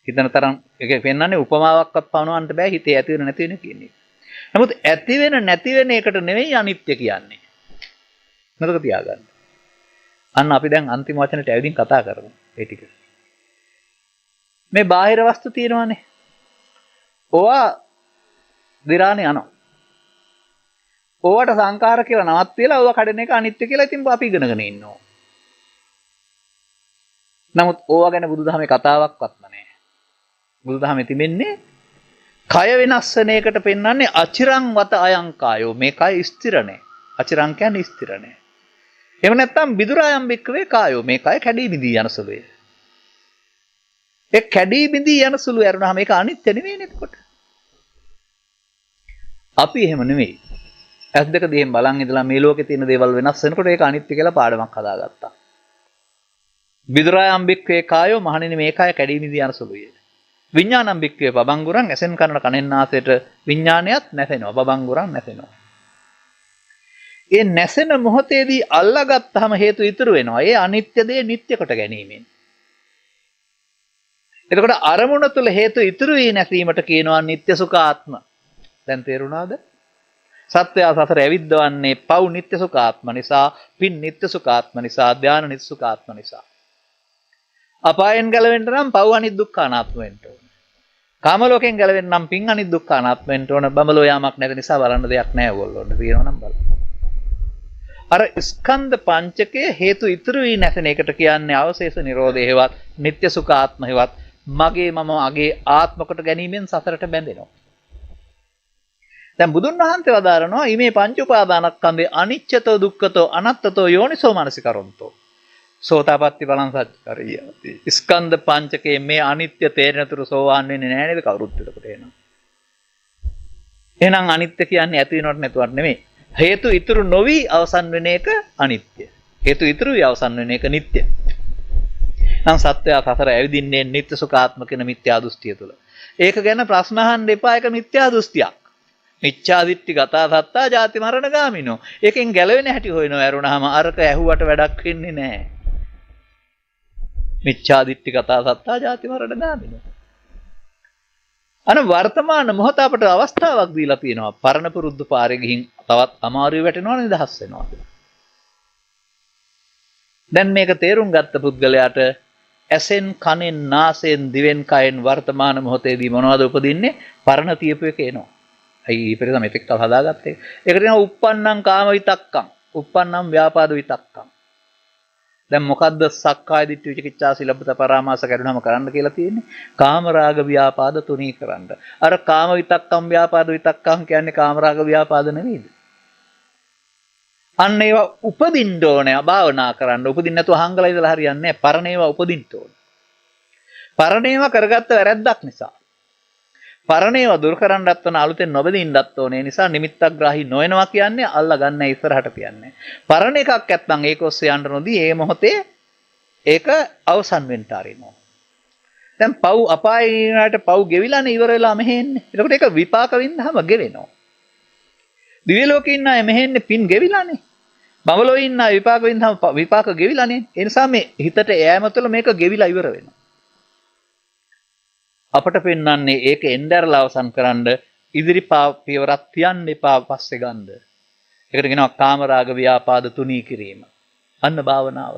හිතන තරම් ඒක පෙන්වන්නේ උපමාවක්වත් පවනවන්න බෑ හිතේ ඇති වෙන නැති වෙන කියන්නේ. නමුත් ඇති වෙන නැති වෙන එකට නෙවෙයි අනිත්‍ය කියන්නේ. මතක තියාගන්න. අන්න අපි දැන් අන්තිම වචනට ඇවිදින් කතා කරමු ඒ ටික. මේ බාහිර වස්තු තියෙනවානේ. ඕවා දිරානේ යනවා. ඕවට සංකාර කියලා නවත් තියලා ඕවා කඩන එක අනිත්‍ය කියලා ඉතින් අපි ඉගෙනගෙන ඉන්නවා. නමුත් ඕවා ගැන බුදුදහමේ කතාවක්වත් නැහැ. බුදුදහමේ තිබෙන්නේ කය වෙනස් වෙන එකට පෙන්වන්නේ අචිරං වත අයං කායෝ. මේ කය ස්ථිර නැහැ. අචිරං කියන්නේ ස්ථිර නැහැ. එහෙම නැත්නම් විදුරායම් බික්කවේ කායෝ. මේ කය කැඩී බිඳී යන සුළුය. ඒ කැඩී බිඳී යන සුළු ඇරුණාම ඒක අනිත්‍ය නෙවෙයි නේද? අපි එහෙම නෙවෙයි. ඇස් දෙක දිහෙන් බලන් ඉඳලා මේ ලෝකේ තියෙන දේවල් වෙනස් වෙනකොට ඒක අනිත්‍ය කියලා පාඩමක් හදාගත්තා. විදුරායම් බික්කවේ කායෝ මහණෙනි මේ කය කැඩී බිඳී යන සුළුය. විඥානම් බික්කවේ බබංගුරන් ඇසෙන් කනට කනෙන් නාසයට විඥානයත් නැසෙනවා. බබංගුරන් නැසෙනවා. ඒ නැසෙන මොහොතේදී අල්ලාගත්තාම හේතු ඉතුරු වෙනවා. ඒ අනිත්‍ය දේ නිට්ටය කොට ගැනීමෙන්. එතකොට අරමුණ තුල හේතු ඉතුරු වී නැසීමට කියනවා නිට්ටය සුඛාත්ම. දැන් තේරුණාද? සත්‍යය සසර ඇවිද්දවන්නේ පව් නිට්ටය සුඛාත්ම නිසා, පින් නිට්ටය සුඛාත්ම නිසා, ධාන නිට්ටය සුඛාත්ම නිසා. අපායෙන් ගැලවෙන්න නම් පව් අනිත් දුක්ඛානාත්ම වෙන්න ඕන. කාම ලෝකෙන් ගැලවෙන්න නම් පින් අනිත් දුක්ඛානාත්ම වෙන්න ඕන. බඹලෝ යාමක් නැති නිසා බලන්න දෙයක් නැහැ ඕගොල්ලෝන්ට. තියෙනවා නම් බලන්න. අර ස්කන්ධ පංචකයේ හේතු ඉතුරු වී නැසෙන එකට කියන්නේ අවශේෂ නිරෝධය හේවත් නිට්ටය සුඛාත්ම හේවත් මගේ මම අගේ ආත්ම කොට ගැනීමෙන් සසරට බැඳෙනවා. දැන් බුදුන් වහන්සේ වදාරනවා ඊමේ පංච උපාදානස්කන්ධේ අනිච්චතෝ දුක්ඛතෝ අනත්තතෝ යෝනිසෝ මනසිකරොන්තෝ. සෝතාපට්ටි බලං සච්චරිය. ස්කන්ධ පංචකයේ මේ අනිත්‍ය තේරෙනතුරු සෝවාන් වෙන්නේ නැහැ නේද කවුරුත් එතකොට එනවා. එහෙනම් අනිත්‍ය කියන්නේ ඇති වෙනවට නැතුවට නෙමෙයි. හේතු ඉතුරු නොවි අවසන් වෙන එක අනිත්‍ය. හේතු ඉතුරු වී අවසන් වෙන එක නිට්ටය. නම් සත්‍යය සසර ඇවිදින්නේ නිට්ටය සුඛාත්මක වෙන මිත්‍යා දෘෂ්ටිය තුළ. ඒක ගැන ප්‍රශ්න අහන්න එපා. ඒක මිත්‍යා දෘෂ්ටියක්. මිච්ඡා දිට්ඨි ගතා සත්තා ජාති මරණ ගාමිනෝ. ඒකෙන් ගැලවෙන හැටි හොයනවා ඇරුණාම අරක ඇහුවට වැඩක් වෙන්නේ නැහැ. මිච්ඡා දිට්ඨි ගතා සත්තා ජාති මරණ ගාමිනෝ. වර්තමාන මොහොත අපට අවස්ථාවක් දීලා තියෙනවා. පරණ පුරුදු පාරේ ගිහින් තවත් අමාරුවේ වැටෙනවා නිදහස් වෙනවා. දැන් මේක තේරුම් ගත්ත පුද්ගලයාට ඇසෙන් කනෙන් නාසයෙන් දිවෙන් කයෙන් වර්තමාන මොහොතේදී මොනවද උපදින්නේ? පරණ තියපු එක එනවා. අයි ඊපෙරද මෙතෙක් කල් හදාගත්තේ. ඒකට කියනවා uppannam කාම විතක්කම්, uppannam ව්‍යාපාද විතක්කම්. දැන් මොකද්ද සක්කාය දිට්ඨි විචිකිච්ඡා සීලබ්බත පරාමාස කරුණාම කරන්න කියලා තියෙන්නේ? කාම රාග ව්‍යාපාද තුනී කරන්න. අර කාම විතක්කම් ව්‍යාපාද විතක්කම් කියන්නේ කාම රාග ව්‍යාපාද නෙවෙයිද? අන්න ඒවා උපදින්න ඕනේ භාවනා කරන්න. උපදින්න නැතුව හංගලා ඉඳලා හරියන්නේ නැහැ. පරණ ඒවා උපදින්න ඕනේ. පරණ ඒවා කරගත්ත වැරැද්දක් නිසා. පරණ ඒවා දුරු කරන්නත් ඕන අලුතෙන් නොබදින්නත් ඕනේ. ඒ නිසා නිමිත්තග්‍රාහී නොවනවා කියන්නේ අල්ලා ගන්න ඉස්සරහට කියන්නේ. පරණ එකක් නැත්නම් ඒක ඔස්සේ යන්න නොදී ඒ මොහොතේ ඒක අවසන් වෙන්න ආරිනවා. දැන් පව් අපායේ ඉන්නට පව් ගෙවිලානේ ඉවර වෙලා මෙහෙන්නේ. එතකොට ඒක විපාක වින්දාම ගෙවෙනවා. දිව්‍ය ලෝකේ ඉන්න අය මෙහෙන්නේ පින් ගෙවිලානේ. බඹලෝ ඉන්න අය විපාක වින්දාම විපාක ගෙවිලානේ. ඒ නිසා මේ හිතට යෑම තුළ මේක ගෙවිලා ඉවර වෙනවා. අපට පෙන්වන්නේ ඒක එnderලා අවසන් කරන්න ඉදිරි පියවරක් තියන්න එපා පස්සේ ගන්න. ඒකට කියනවා කාමරාග ව්‍යාපාද තුනී කිරීම. අන්න භාවනාව.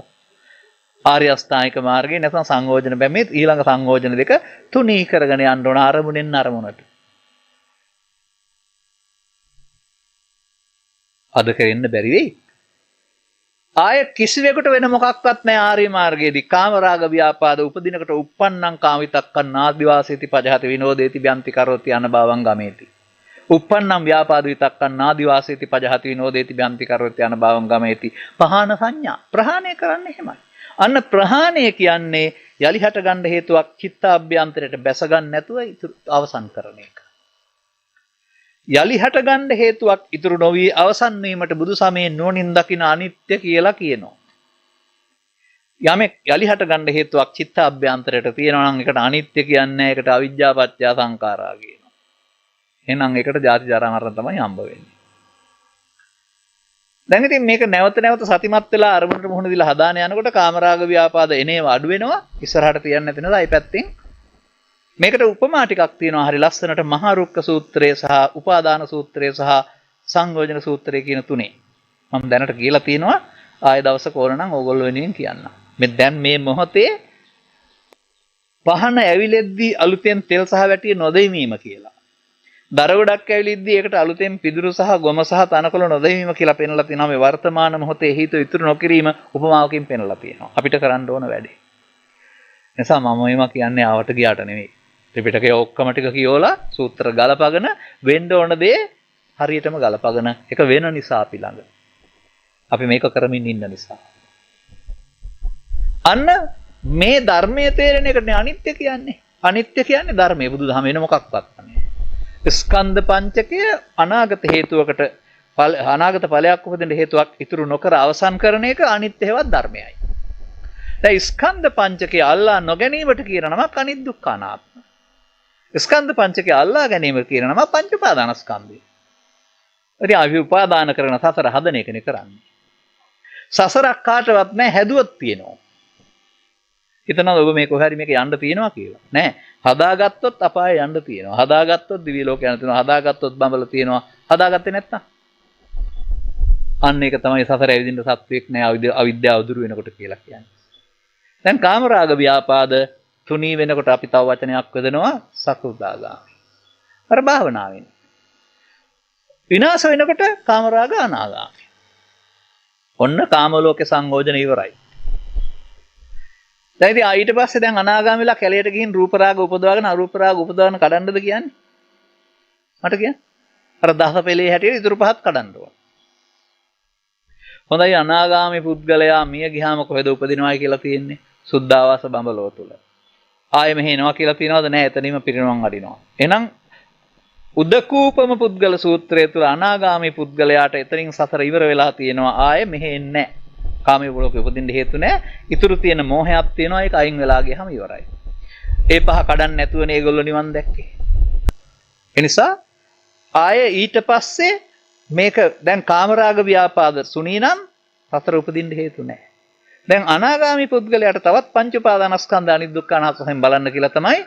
ආර්ය අෂ්ටාංගික මාර්ගයේ නැත්නම් සංයෝජන බැමේ ඊළඟ සංයෝජන දෙක තුනී කරගෙන යන්න ඕන අරමුණෙන් අරමුණට. අද කරෙන්න බැරි වෙයි. ආය කිසිවෙකුට වෙන මොකක්වත් නැහැ ආර්ය මාර්ගයේදී. කාමරාග ව්‍යාපාද උපදිනකට uppannam කාමිතක්කන් නාදිවාසීති පජහති විනෝදේති බ්‍යන්ති කරෝති අනභවං ගමේති. uppannam ව්‍යාපාද විතක්කන් නාදිවාසීති පජහති විනෝදේති බ්‍යන්ති කරෝති අනභවං ගමේති. පහාන සංඥා ප්‍රහාණය කරන්න එහෙමයි. අන්න ප්‍රහාණය කියන්නේ යලි හට ගන්න හේතුවක් චිත්තාභ්‍යන්තරයට බැස ගන්න නැතුව අවසන් කරන එක. යලි හට ගන්න හේතුවක් ඉතුරු නොවි අවසන් වීමට බුදු සමයේ නුවණින් දකින අනිත්‍ය කියලා කියනවා. යමෙක් යලි හට ගන්න හේතුවක් චිත්තාභ්‍යන්තරයට තියෙනවා නම් ඒකට අනිත්‍ය කියන්නේ ඒකට අවිජ්ජා පත්‍ය සංඛාරා කියනවා. එහෙනම් ඒකට ජාති ජරා මරණ තමයි හම්බ වෙන්නේ. දැන් ඉතින් මේක නැවත නැවත සතිමත් වෙලා අරමුණට මුහුණ දීලා හදාන යනකොට කාමරාග ව්‍යාපාද එනේව අඩු වෙනවා. ඉස්සරහට තියන්න නැති නේද? අයි පැත්තෙන් මේකට උපමා ටිකක් තියෙනවා හරි ලස්සනට මහා රුක්ක සූත්‍රය සහ උපාදාන සූත්‍රය සහ සංයෝජන සූත්‍රය කියන තුනේ. මම දැනට කියලා තියෙනවා ආය දවසක ඕන නම් ඕගොල්ලෝ වෙනුවෙන් කියන්න. මේ දැන් මේ මොහොතේ පහන ඇවිලෙද්දී අලුතෙන් තෙල් සහ වැටිය නොදෙමීම කියලා. දර ගොඩක් ඇවිලිද්දී ඒකට අලුතෙන් පිදුරු සහ ගොම සහ තනකොළ නොදෙමීම කියලා පෙන්වලා තිනවා. මේ වර්තමාන මොහොතේ හිත ඉතුරු නොකිරීම උපමාවකින් පෙන්වලා තියෙනවා. අපිට කරන්න ඕන වැඩේ. නිසා මම මේවා කියන්නේ ආවට ගියාට නෙවෙයි. ත්‍රිපිටකයේ ඔක්කොම ටික කියෝලා සූත්‍ර ගලපගෙන වෙන්න ඕන දේ හරියටම ගලපගෙන එක වෙන නිසා අපි ළඟ. අපි මේක කරමින් ඉන්න නිසා. අන්න මේ ධර්මයේ තේරෙන එකනේ අනිත්‍ය කියන්නේ. අනිත්‍ය කියන්නේ ධර්මයේ බුදුදහම වෙන මොකක්වත් නැහැ. ස්කන්ධ පංචකය අනාගත හේතුවකට අනාගත ඵලයක් උපදින හේතුවක් ඉතුරු නොකර අවසන් කරන එක අනිත්‍ය හේවත් ධර්මයයි. දැන් ස්කන්ධ පංචකය අල්ලා නොගැනීමට කියන නමක් අනිත් දුක්ඛ අනාත්ම. ස්කන්ධ පංචකය අල්ලා ගැනීම කියන නම පංච උපාදානස්කන්ධය. ඉතින් අපි උපාදාන කරන සසර හදන එකනේ කරන්නේ. සසරක් කාටවත් නැහැ හැදුවත් තියෙනවා. හිතනවා ඔබ මේ කොහේ හරි මේක යන්න තියෙනවා කියලා. නෑ. හදාගත්තොත් අපාය යන්න තියෙනවා. හදාගත්තොත් දිව්‍ය ලෝක යන්න තියෙනවා. හදාගත්තොත් බඹල තියෙනවා. හදාගත්තේ නැත්තම් අන්න ඒක තමයි සසර ඇවිදින්න සත්වෙක් නෑ අවිද්‍යාව දුරු වෙනකොට කියලා කියන්නේ. දැන් කාමරාග ව්‍යාපාද තුනී වෙනකොට අපි තව වචනයක් යොදනවා සකෘදාගාමි. අර භාවනාවෙන්. විනාශ වෙනකොට කාමරාග අනාගාමි. ඔන්න කාම ලෝකේ සංයෝජන ඉවරයි. දැන් ඉතින් ඊට පස්සේ දැන් අනාගාමීලා කැලයට ගිහින් රූප රාග උපදවාගෙන අරූප රාග උපදවන කඩන්නද කියන්නේ? මට කියන්න. අර දහස පෙළේ හැටියට ඉතුරු පහත් කඩන්න ඕන. හොඳයි අනාගාමී පුද්ගලයා මිය ගියාම කොහෙද උපදිනවයි කියලා තියෙන්නේ? සුද්ධාවාස බඹලෝ තුල. ආයෙ මෙහෙ එනවා කියලා තියනවද නැහැ? එතනින්ම පිරිනවම් අඩිනවා. එහෙනම් උදකූපම පුද්ගල සූත්‍රය තුළ අනාගාමී පුද්ගලයාට එතනින් සතර ඉවර වෙලා තියෙනවා. ආයේ මෙහෙ එන්නේ නැහැ. කාමයේ බොලක උපදින්න හේතු නැහැ. ඉතුරු තියෙන මෝහයක් තියෙනවා. ඒක අයින් වෙලා ගියහම ඉවරයි. ඒ පහ කඩන්න නැතුවනේ ඒගොල්ලෝ නිවන් දැක්කේ. ඒ නිසා ආයේ ඊට පස්සේ මේක දැන් කාමරාග ව්‍යාපාද සුනීනම් සතර උපදින්න හේතු නැහැ. දැන් අනාගාමී පුද්ගලයාට තවත් පංච උපාදානස්කන්ධ අනිදුක්ඛ අනාත්ම බලන්න කියලා තමයි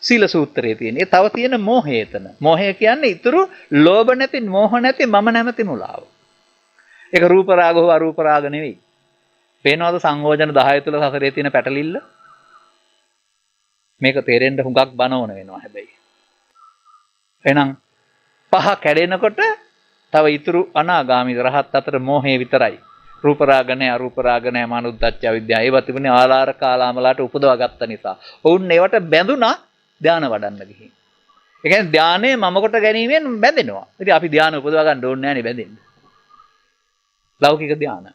සීල සූත්‍රයේ තියෙන්නේ. තව තියෙන මෝහය එතන. මෝහය කියන්නේ ඊතුරු ලෝභ නැති, මෝහ නැති මම නැමැති මුලාව. ඒක රූප රාග හෝ අරූප රාග නෙවෙයි. පේනවද සංයෝජන 10 තුල සසරේ තියෙන පැටලිල්ල? මේක තේරෙන්න හුඟක් බනවන වෙනවා හැබැයි. එහෙනම් පහ කැඩෙනකොට තව ඊතුරු අනාගාමී රහත් අතර මෝහය විතරයි. රූප රාග නැහැ, අරූප රාග නැහැ, මානුද්දච්ච අවිද්‍යාව. ඒවා තිබුණේ ආලාර කාලාමලාට උපදවා ගත්ත නිසා. ඔවුන් ඒවට බැඳුනා ධානය වඩන්න ගිහින්. ඒ කියන්නේ ධානය මම කොට ගැනීමෙන් බැඳෙනවා. ඉතින් අපි ධානය උපදවා ගන්න ඕනේ නැහැනේ බැඳෙන්න. ලෞකික ධානය.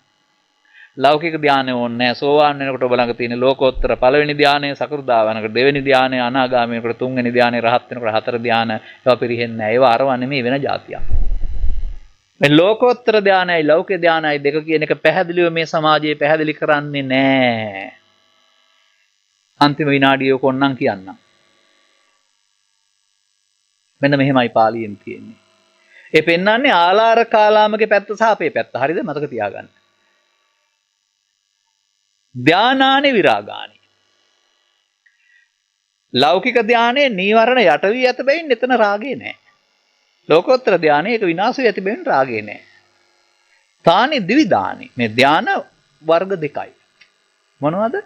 ලෞකික ධානය ඕනේ නැහැ. සෝවාන් වෙනකොට ඔබ ළඟ තියෙන ලෝකෝත්තර පළවෙනි ධානය, සකෘදාවනකට දෙවෙනි ධානය, අනාගාමී වෙනකොට තුන්වෙනි ධානය, රහත් වෙනකොට හතර ධානය. ඒවා පිරෙන්නේ නැහැ. ඒවා අරව නෙමෙයි වෙන જાතියක්. මේ ලෝකෝත්තර ධානයයි ලෞකික ධානයයි දෙක කියන එක පැහැදිලිව මේ සමාජයේ පැහැදිලි කරන්නේ නැහැ. අන්තිම විනාඩිය කොන්නම් කියන්නම්. මෙන්න මෙහෙමයි පාලියෙන් තියෙන්නේ. ඒ පෙන්වන්නේ ආලාර කාලාමගේ පැත්ත සහ අපේ පැත්ත. හරිද? මතක තියාගන්න. ධානානි විරාගානි. ලෞකික ධානයේ නීවරණ යට වී ඇත බැවින් එතන රාගේ නැහැ. ලෝකෝත්තර ධානයේ ඒක විනාශ වී ඇති බැවින් රාගේ නැහැ. තානි දිවිදානි. මේ ධාන වර්ග දෙකයි. මොනවද?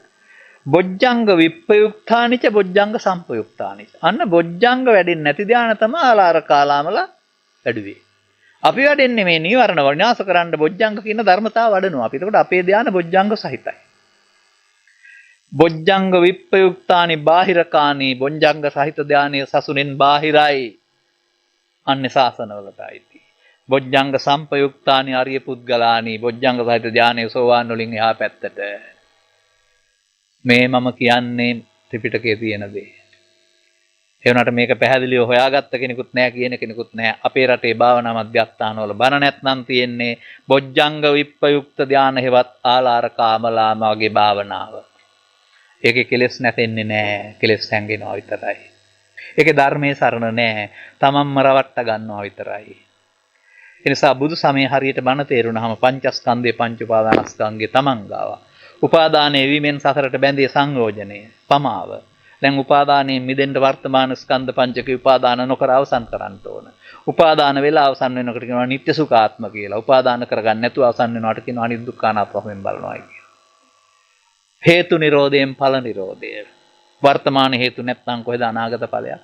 බොජ්ජංග විප්පයුක්තානිච බොජ්ජංග සම්පයුක්තානිච. අන්න බොජ්ජංග වැඩෙන්නේ නැති ධාන තමයි ආලාර කාලාමල වැඩුවේ. අපි වැඩෙන්නේ මේ නීවරණ විනාශ කරන්න බොජ්ජංග කියන ධර්මතාව වඩනවා. අපි එතකොට අපේ ධාන බොජ්ජංග සහිතයි. බොජ්ජංග විප්පයුක්තානි බාහිරකානි. බොජ්ජංග සහිත ධානයේ සසුනෙන් බාහිරයි. අන්නේ ශාසනවලටයි. බොජ්ජංග සම්පයුක්තානි ආර්ය පුද්ගලානි. බොජ්ජංග සහිත ධානයේ සෝවාන් වලින් එහා පැත්තට. මේ මම කියන්නේ ත්‍රිපිටකයේ තියෙන දේ. ඒ වුණාට මේක පැහැදිලිව හොයාගත්ත කෙනෙකුත් නැහැ කියන කෙනෙකුත් නැහැ. අපේ රටේ භාවනා මධ්‍යස්ථානවල බණ නැත්නම් තියෙන්නේ බොජ්ජංග විප්පයුක්ත ධාන හේවත් ආලාර කාමලාම වගේ භාවනාව. ඒකේ කෙලෙස් නැතෙන්නේ නැහැ. කෙලෙස් හැංගෙනවා විතරයි. ඒකේ ධර්මයේ සරණ නැහැ. තමන්ම රවට්ට ගන්නවා විතරයි. ඒ නිසා බුදු සමය හරියට බණ තේරුණාම පංචස්කන්ධේ පංච උපාදානස්කන්ධේ තමන් ගාවා. උපාදානයේ වීමෙන් සසරට බැඳී සංයෝජනය පමාව. දැන් උපාදානයෙන් මිදෙන්න වර්තමාන ස්කන්ධ පංචක උපාදාන නොකර අවසන් කරන්න ඕන. උපාදාන වෙලා අවසන් වෙනකොට කියනවා නිත්‍ය සුඛාත්ම කියලා. උපාදාන කරගන්න නැතුව අවසන් වෙනවට කියනවා අනිදුක්ඛානාත්මයෙන් බලනවායි කියලා. හේතු නිරෝධයෙන් ඵල නිරෝධය. වර්තමාන හේතු නැත්නම් කොහෙද අනාගත ඵලයක්?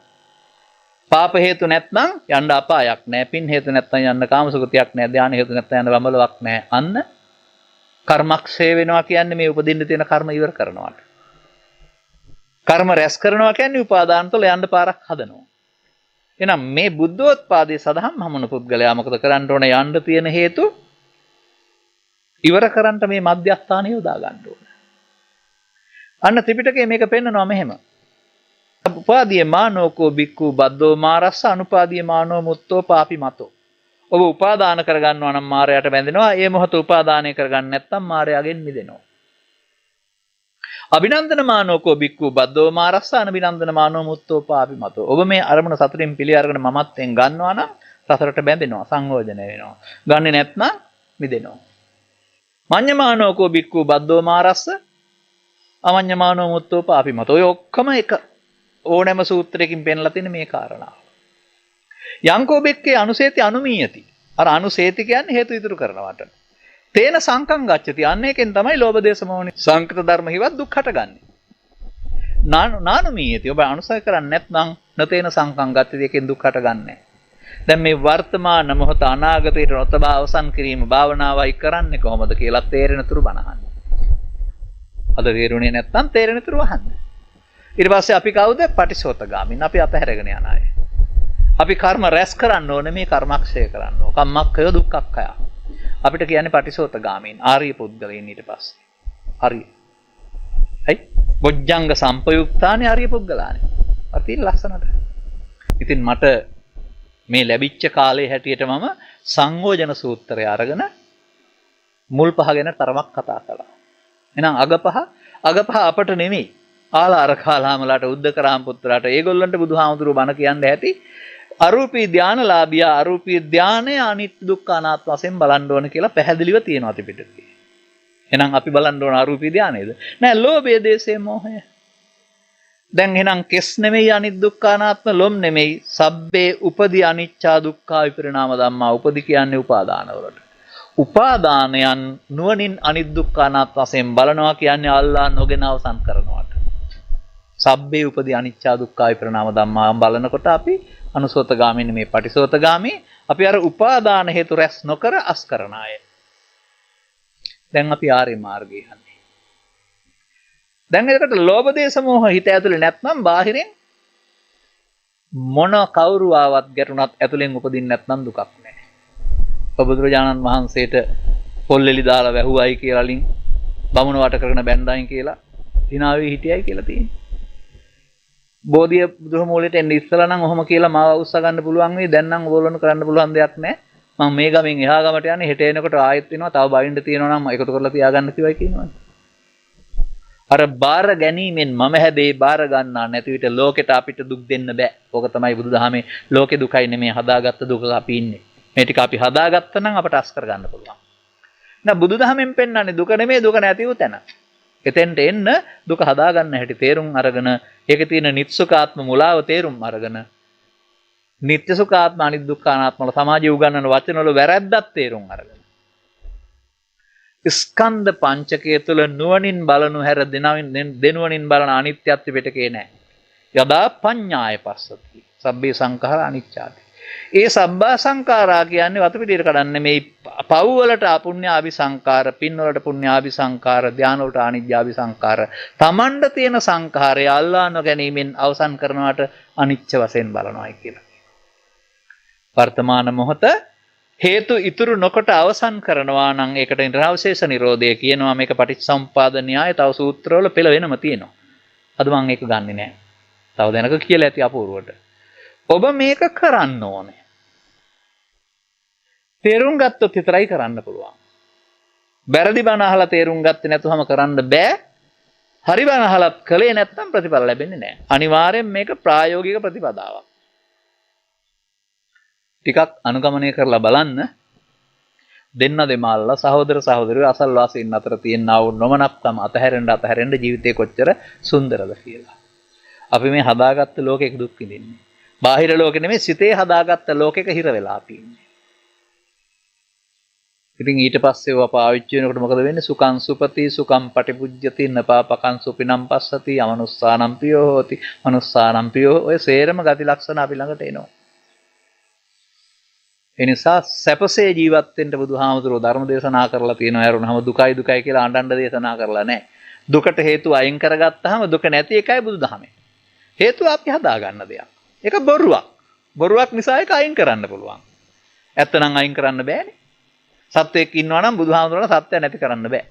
පාප හේතු නැත්නම් යන්න අපායක් නැහැ. පින් හේතු නැත්නම් යන්න කාමසුගතියක් නැහැ. ධාන හේතු නැත්නම් යන්න බඹලොවක් නැහැ. අන්න කර්මක්ෂය වෙනවා කියන්නේ මේ උපදින්න තියෙන කර්ම ඉවර කරනවාට. කර්ම රැස් කරනවා කියන්නේ උපාදාන තුළ යන්න පාරක් හදනවා. එහෙනම් මේ බුද්ධෝත්පාදයේ සදහම් හමුන පුද්ගලයා මොකද කරන්න ඕන? යන්න තියෙන හේතු ඉවර කරන්න මේ මධ්‍යස්ථානිය යොදා ගන්න ඕන. අන්න ත්‍රිපිටකයේ මේක පෙන්නනවා මෙහෙම. උපාදීය මානෝකෝ බික්ඛු බද්දෝ මාරස්ස අනුපාදීය මානෝ මුත්තෝ පාපි මතෝ. ඔබ උපාදාන කරගන්නවා නම් මායයට බැඳෙනවා. ඒ මොහොත උපාදානය කරගන්න නැත්නම් මායයෙන් මිදෙනවා. අභිනන්දන මානෝකෝ බික්ඛු බද්දෝ මාරස්ස අනබිනන්දන මානෝ මුත්තෝ පාපි මතෝ. ඔබ මේ අරමුණ සතුටින් පිළි අරගෙන මමත්වෙන් ගන්නවා නම් සසරට බැඳෙනවා, සංයෝජනය වෙනවා. ගන්නෙ නැත්නම් මිදෙනවා. මඤ්ඤමානෝකෝ බික්ඛු බද්දෝ මාරස්ස අමඤ්ඤමානෝ මුත්තෝ පාපි මතෝ. ඔය ඔක්කොම එක ඕනෑම සූත්‍රයකින් පෙන්ලා තියෙන මේ කාරණාව. යංකෝ බෙක්කේ අනුසේති අනුමීයති. අර අනුසේති කියන්නේ හේතු ඉතුරු කරනවට. තේන සංකම් ගච්ඡති. අන්න එකෙන් තමයි ලෝභ දේශ මොහොනේ සංකෘත ධර්ම හිවත් දුක් හටගන්නේ. නානුමීයති. ඔබ අනුසය කරන්නේ නැත්නම් නතේන සංකම් ගච්ඡති. එකෙන් දුක් හටගන්නේ. දැන් මේ වර්තමාන මොහොත අනාගතයට නොතබා අවසන් කිරීම භාවනාවයි කරන්නේ කොහොමද කියලා තේරෙන තුරු බණහන්න. අද තේරුණේ නැත්නම් තේරෙන තුරු අහන්න. ඊට පස්සේ අපි කවුද? පටිසෝතගාමින්. අපි අතහැරගෙන යන අය. අපි කර්ම රැස් කරන්න ඕනේ, මේ කර්මක්ෂය කරන්න ඕන. කම්මක්ඛය දුක්ඛක්ඛය. අපිට කියන්නේ පටිසෝතගාමීන් ආර්ය පුද්ගලයන් ඊට පස්සේ. හරි. හයි. බොජ්ජංග සම්පයුක්තානේ ආර්ය පුද්ගලානේ. අතින් ලස්සනට. ඉතින් මට මේ ලැබිච්ච කාලේ හැටියට මම සංයෝජන සූත්‍රය අරගෙන මුල් පහ ගැන තරමක් කතා කළා. එහෙනම් අගපහ අපට නෙමෙයි. ආලාර කාලාමලාට උද්දකරාම පුත්‍රාට ඒගොල්ලන්ට බුදුහාමුදුරුවෝ බණ කියන්නේ ඇති. අරූපී ධානලාභියා අරූපී ධානය අනිත්‍ය දුක්ඛ අනාත්ම වශයෙන් බලන්න ඕන කියලා පැහැදිලිව තියෙනවා ත්‍රිපිටකයේ. එහෙනම් අපි බලන්න ඕන අරූපී ධානයේද? නෑ, ලෝභය, දේශය, මෝහය. දැන් එහෙනම් කෙස් නෙමෙයි අනිත්‍ය දුක්ඛ අනාත්ම, ලොම් නෙමෙයි. සබ්බේ උපදී අනිච්චා දුක්ඛා විපරිණාම ධම්මා. උපදී කියන්නේ උපාදාන වලට. උපාදානයන් නුවණින් අනිත්‍ය දුක්ඛ අනාත්ම වශයෙන් බලනවා කියන්නේ අල්ලා නොගෙන අවසන් කරනවාට. සබ්බේ උපදී අනිච්චා දුක්ඛා විපරිණාම ධම්මා බලනකොට අපි අනුසෝතගාමී නෙමෙයි පටිසෝතගාමී. අපි අර උපාදාන හේතු රැස් නොකර අස් කරන අය. දැන් අපි ආර්ය මාර්ගයේ යන්නේ. දැන් එතකොට ලෝභ දේශ මොහ හිත ඇතුලේ නැත්නම් බාහිරින් මොන කවුරු ආවත් ගැටුණත් ඇතුලෙන් උපදින්නේ නැත්නම් දුකක් නැහැ. බුදුරජාණන් වහන්සේට පොල්ලෙලි දාලා වැහුවයි කියලාලින් බමුණ වට කරගෙන බැන්දායින් කියලා දිනාවේ හිටියයි කියලා තියෙනවා. බෝධිය බුදුහමෝලෙට එන්නේ ඉස්සලා නම් ඔහොම කියලා මාව උස්ස ගන්න පුළුවන් වෙයි. දැන් නම් ඕගොල්ලොන්ට කරන්න පුළුවන් දෙයක් නැහැ. මම මේ ගමෙන් එහා ගමට යන්නේ, හෙට එනකොට ආයෙත් වෙනවා. තව බයින්ද තියෙනවා නම් එකතු කරලා තියාගන්න කිව්වයි කියනවා. අර බාර ගැනීමෙන් මම හැබැයි බාර ගන්නා නැති විට ලෝකෙට අපිට දුක් දෙන්න බෑ. ඕක තමයි බුදුදහමේ ලෝකේ දුකයි නෙමෙයි හදාගත්ත දුක අපි ඉන්නේ. මේ ටික අපි හදාගත්ත නම් අපට අස් කරගන්න පුළුවන්. නෑ, බුදුදහමෙන් පෙන්වන්නේ දුක නෙමෙයි, දුක නැති වූ තැන. එතෙන්ට එන්න දුක හදාගන්න හැටි තේරුම් අරගෙන, ඒකේ තියෙන නිත්සුකාත්ම මුලාව තේරුම් අරගෙන, නිත්‍ය සුඛාත්ම අනිත් දුක්ඛ අනාත්ම වල සමාජය උගන්වන වචන වල වැරැද්දක් තේරුම් අරගෙන, ස්කන්ධ පංචකය තුළ නුවණින් බලනු හැර දෙනුවණින් බලන අනිත්‍යත්ව පිටකේ නැහැ. යදා පඤ්ඤාය පස්සති සබ්බේ සංඛාර අනිච්චාති. ඒ සබ්බා සංඛාරා කියන්නේ වතු පිටියට කඩන්නේ මේ පව් වලට අපුඤ්ඤාභි සංඛාර, පින් වලට පුඤ්ඤාභි සංඛාර, ධාන වලට අනිජ්ජාභි සංඛාර. තමන්ට තියෙන සංඛාරය අල්ලා නොගැනීමෙන් අවසන් කරනවට අනිච්ච වශයෙන් බලනවායි කියලා. වර්තමාන මොහොත හේතු ඉතුරු නොකොට අවසන් කරනවා නම් ඒකට නිර්වශේෂ නිරෝධය කියනවා. මේක පටිච්චසමුප්පාද න්‍යාය තව සූත්‍රවල පෙළ වෙනම තියෙනවා. අද මම ඒක ගන්නෙ නෑ. තව දැනක කියලා ඇති අපූර්වට. ඔබ මේක කරන්න ඕනේ. තේරුම් ගත්තොත් විතරයි කරන්න පුළුවන්. වැරදි බණ අහලා තේරුම් ගත්තේ නැතුවම කරන්න බෑ. හරි බණ අහලත් කලේ නැත්නම් ප්‍රතිඵල ලැබෙන්නේ නෑ. අනිවාර්යෙන් මේක ප්‍රායෝගික ප්‍රතිපදාවක්. ටිකක් අනුගමනය කරලා බලන්න. දෙන්න දෙමාල්ලා සහෝදර සහෝදරියෝ අසල්වාසීන් අතර තියෙනා වූ නොමනක්කම අතහැරෙන්න ජීවිතේ කොච්චර සුන්දරද කියලා. අපි මේ හදාගත්ත ලෝකෙක දුක් විඳින්නේ. බාහිර ලෝකෙ නෙමෙයි, සිතේ හදාගත්ත ලෝකෙක හිර වෙලා තියෙන්නේ. ඉතින් ඊට පස්සේ ඔය පාවිච්චි වෙනකොට මොකද වෙන්නේ? සුඛං සුපති සුඛං පටිපුජ්ජති නපාපකං සුපිනම් පස්සති අමනුස්සානම් පියෝ හෝති මනුස්සානම් පියෝ. ඔය සේරම ගති ලක්ෂණ අපි ළඟට එනවා. ඒ නිසා සැපසේ ජීවත් වෙන්න බුදුහාමුදුරුවෝ ධර්ම දේශනා කරලා තියෙනවා. ඇරුණාම දුකයි දුකයි කියලා අඬන්න දේශනා කරලා නැහැ. දුකට හේතු අයින් කරගත්තාම දුක නැති එකයි බුදුදහමේ. හේතුව අපි හදාගන්න දෙයක්. ඒක බොරුවක්. බොරුවක් නිසා ඒක අයින් කරන්න පුළුවන්. ඇත්ත නම් අයින් කරන්න බෑනේ. සත්‍යයක් ඉන්නවා නම් බුදුහාමුදුරණ සත්‍ය නැති කරන්න බෑ.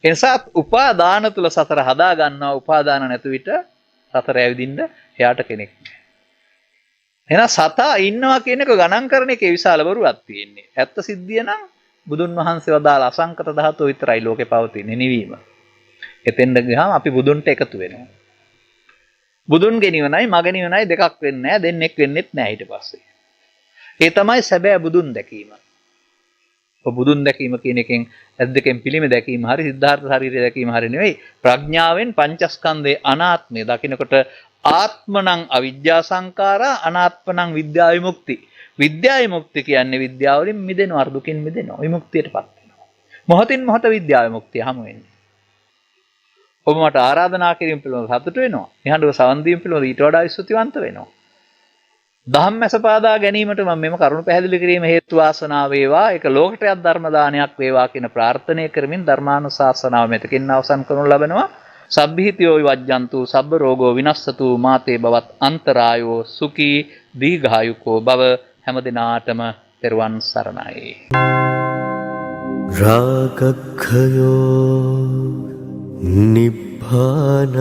ඒ නිසා උපාදාන තුල සතර හදා ගන්නවා. උපාදාන නැති විට සතර ඇවිදින්න එයාට කෙනෙක් නෑ. එහෙනම් සතා ඉන්නවා කියන එක ගණන් කරන එකේ විශාල බොරුවක් තියෙන්නේ. ඇත්ත සිද්ධිය නම් බුදුන් වහන්සේ වදාළ අසංකත ධාතුව විතරයි ලෝකේ පවතින්නේ නිවීම. එතෙන්ද ගියාම අපි බුදුන්ට එකතු වෙනවා. බුදුන්ගේ නිවනයි මගේ නිවනයි දෙකක් වෙන්නේ නැහැ, දෙන්නෙක් වෙන්නෙත් නැහැ ඊට පස්සේ. ඒ තමයි සැබෑ බුදුන් දැකීම. ඔබ බුදුන් දැකීම කියන එකෙන් ඇද්දකෙන් පිළිමේ දැකීම හරි සිද්ධාර්ථ ශරීරය දැකීම හරි නෙවෙයි. ප්‍රඥාවෙන් පංචස්කන්ධයේ අනාත්මය දකිනකොට ආත්මනං අවිද්‍යා සංඛාරා අනාත්මනං විද්‍යා විමුක්ති. විද්‍යා විමුක්ති කියන්නේ විද්‍යාවලින් මිදෙනවා, දුකින් මිදෙනවා, විමුක්තියටපත් වෙනවා. මොහොතින් මොහොත විද්‍යා විමුක්තිය හමු වෙන්නේ. ඔබ මට ආරාධනා කිරීම පිළිබඳව සතුටු වෙනවා. නිහඬව සවන් දීම පිළිබඳව ඊට වඩා ස්තුතිවන්ත වෙනවා. ධම්මැස පාදා ගැනීමට මම මෙම කරුණ පැහැදිලි කිරීම හේතු වාසනා වේවා. ඒක ලෝකටයක් ධර්ම දානයක් වේවා කියන ප්‍රාර්ථනාව කරමින් ධර්මානුශාසනාව මෙතකින් අවසන් කරනු ලබනවා. සබ්බීතියෝ විවජ්ජන්තු සබ්බ රෝගෝ විනස්සතු මාතේ බවත් අන්තරායෝ සුඛී දීඝායුකෝ භව. හැම දිනාටම තෙරුවන් සරණයි. රාගක්ඛයෝ නිබ්බානං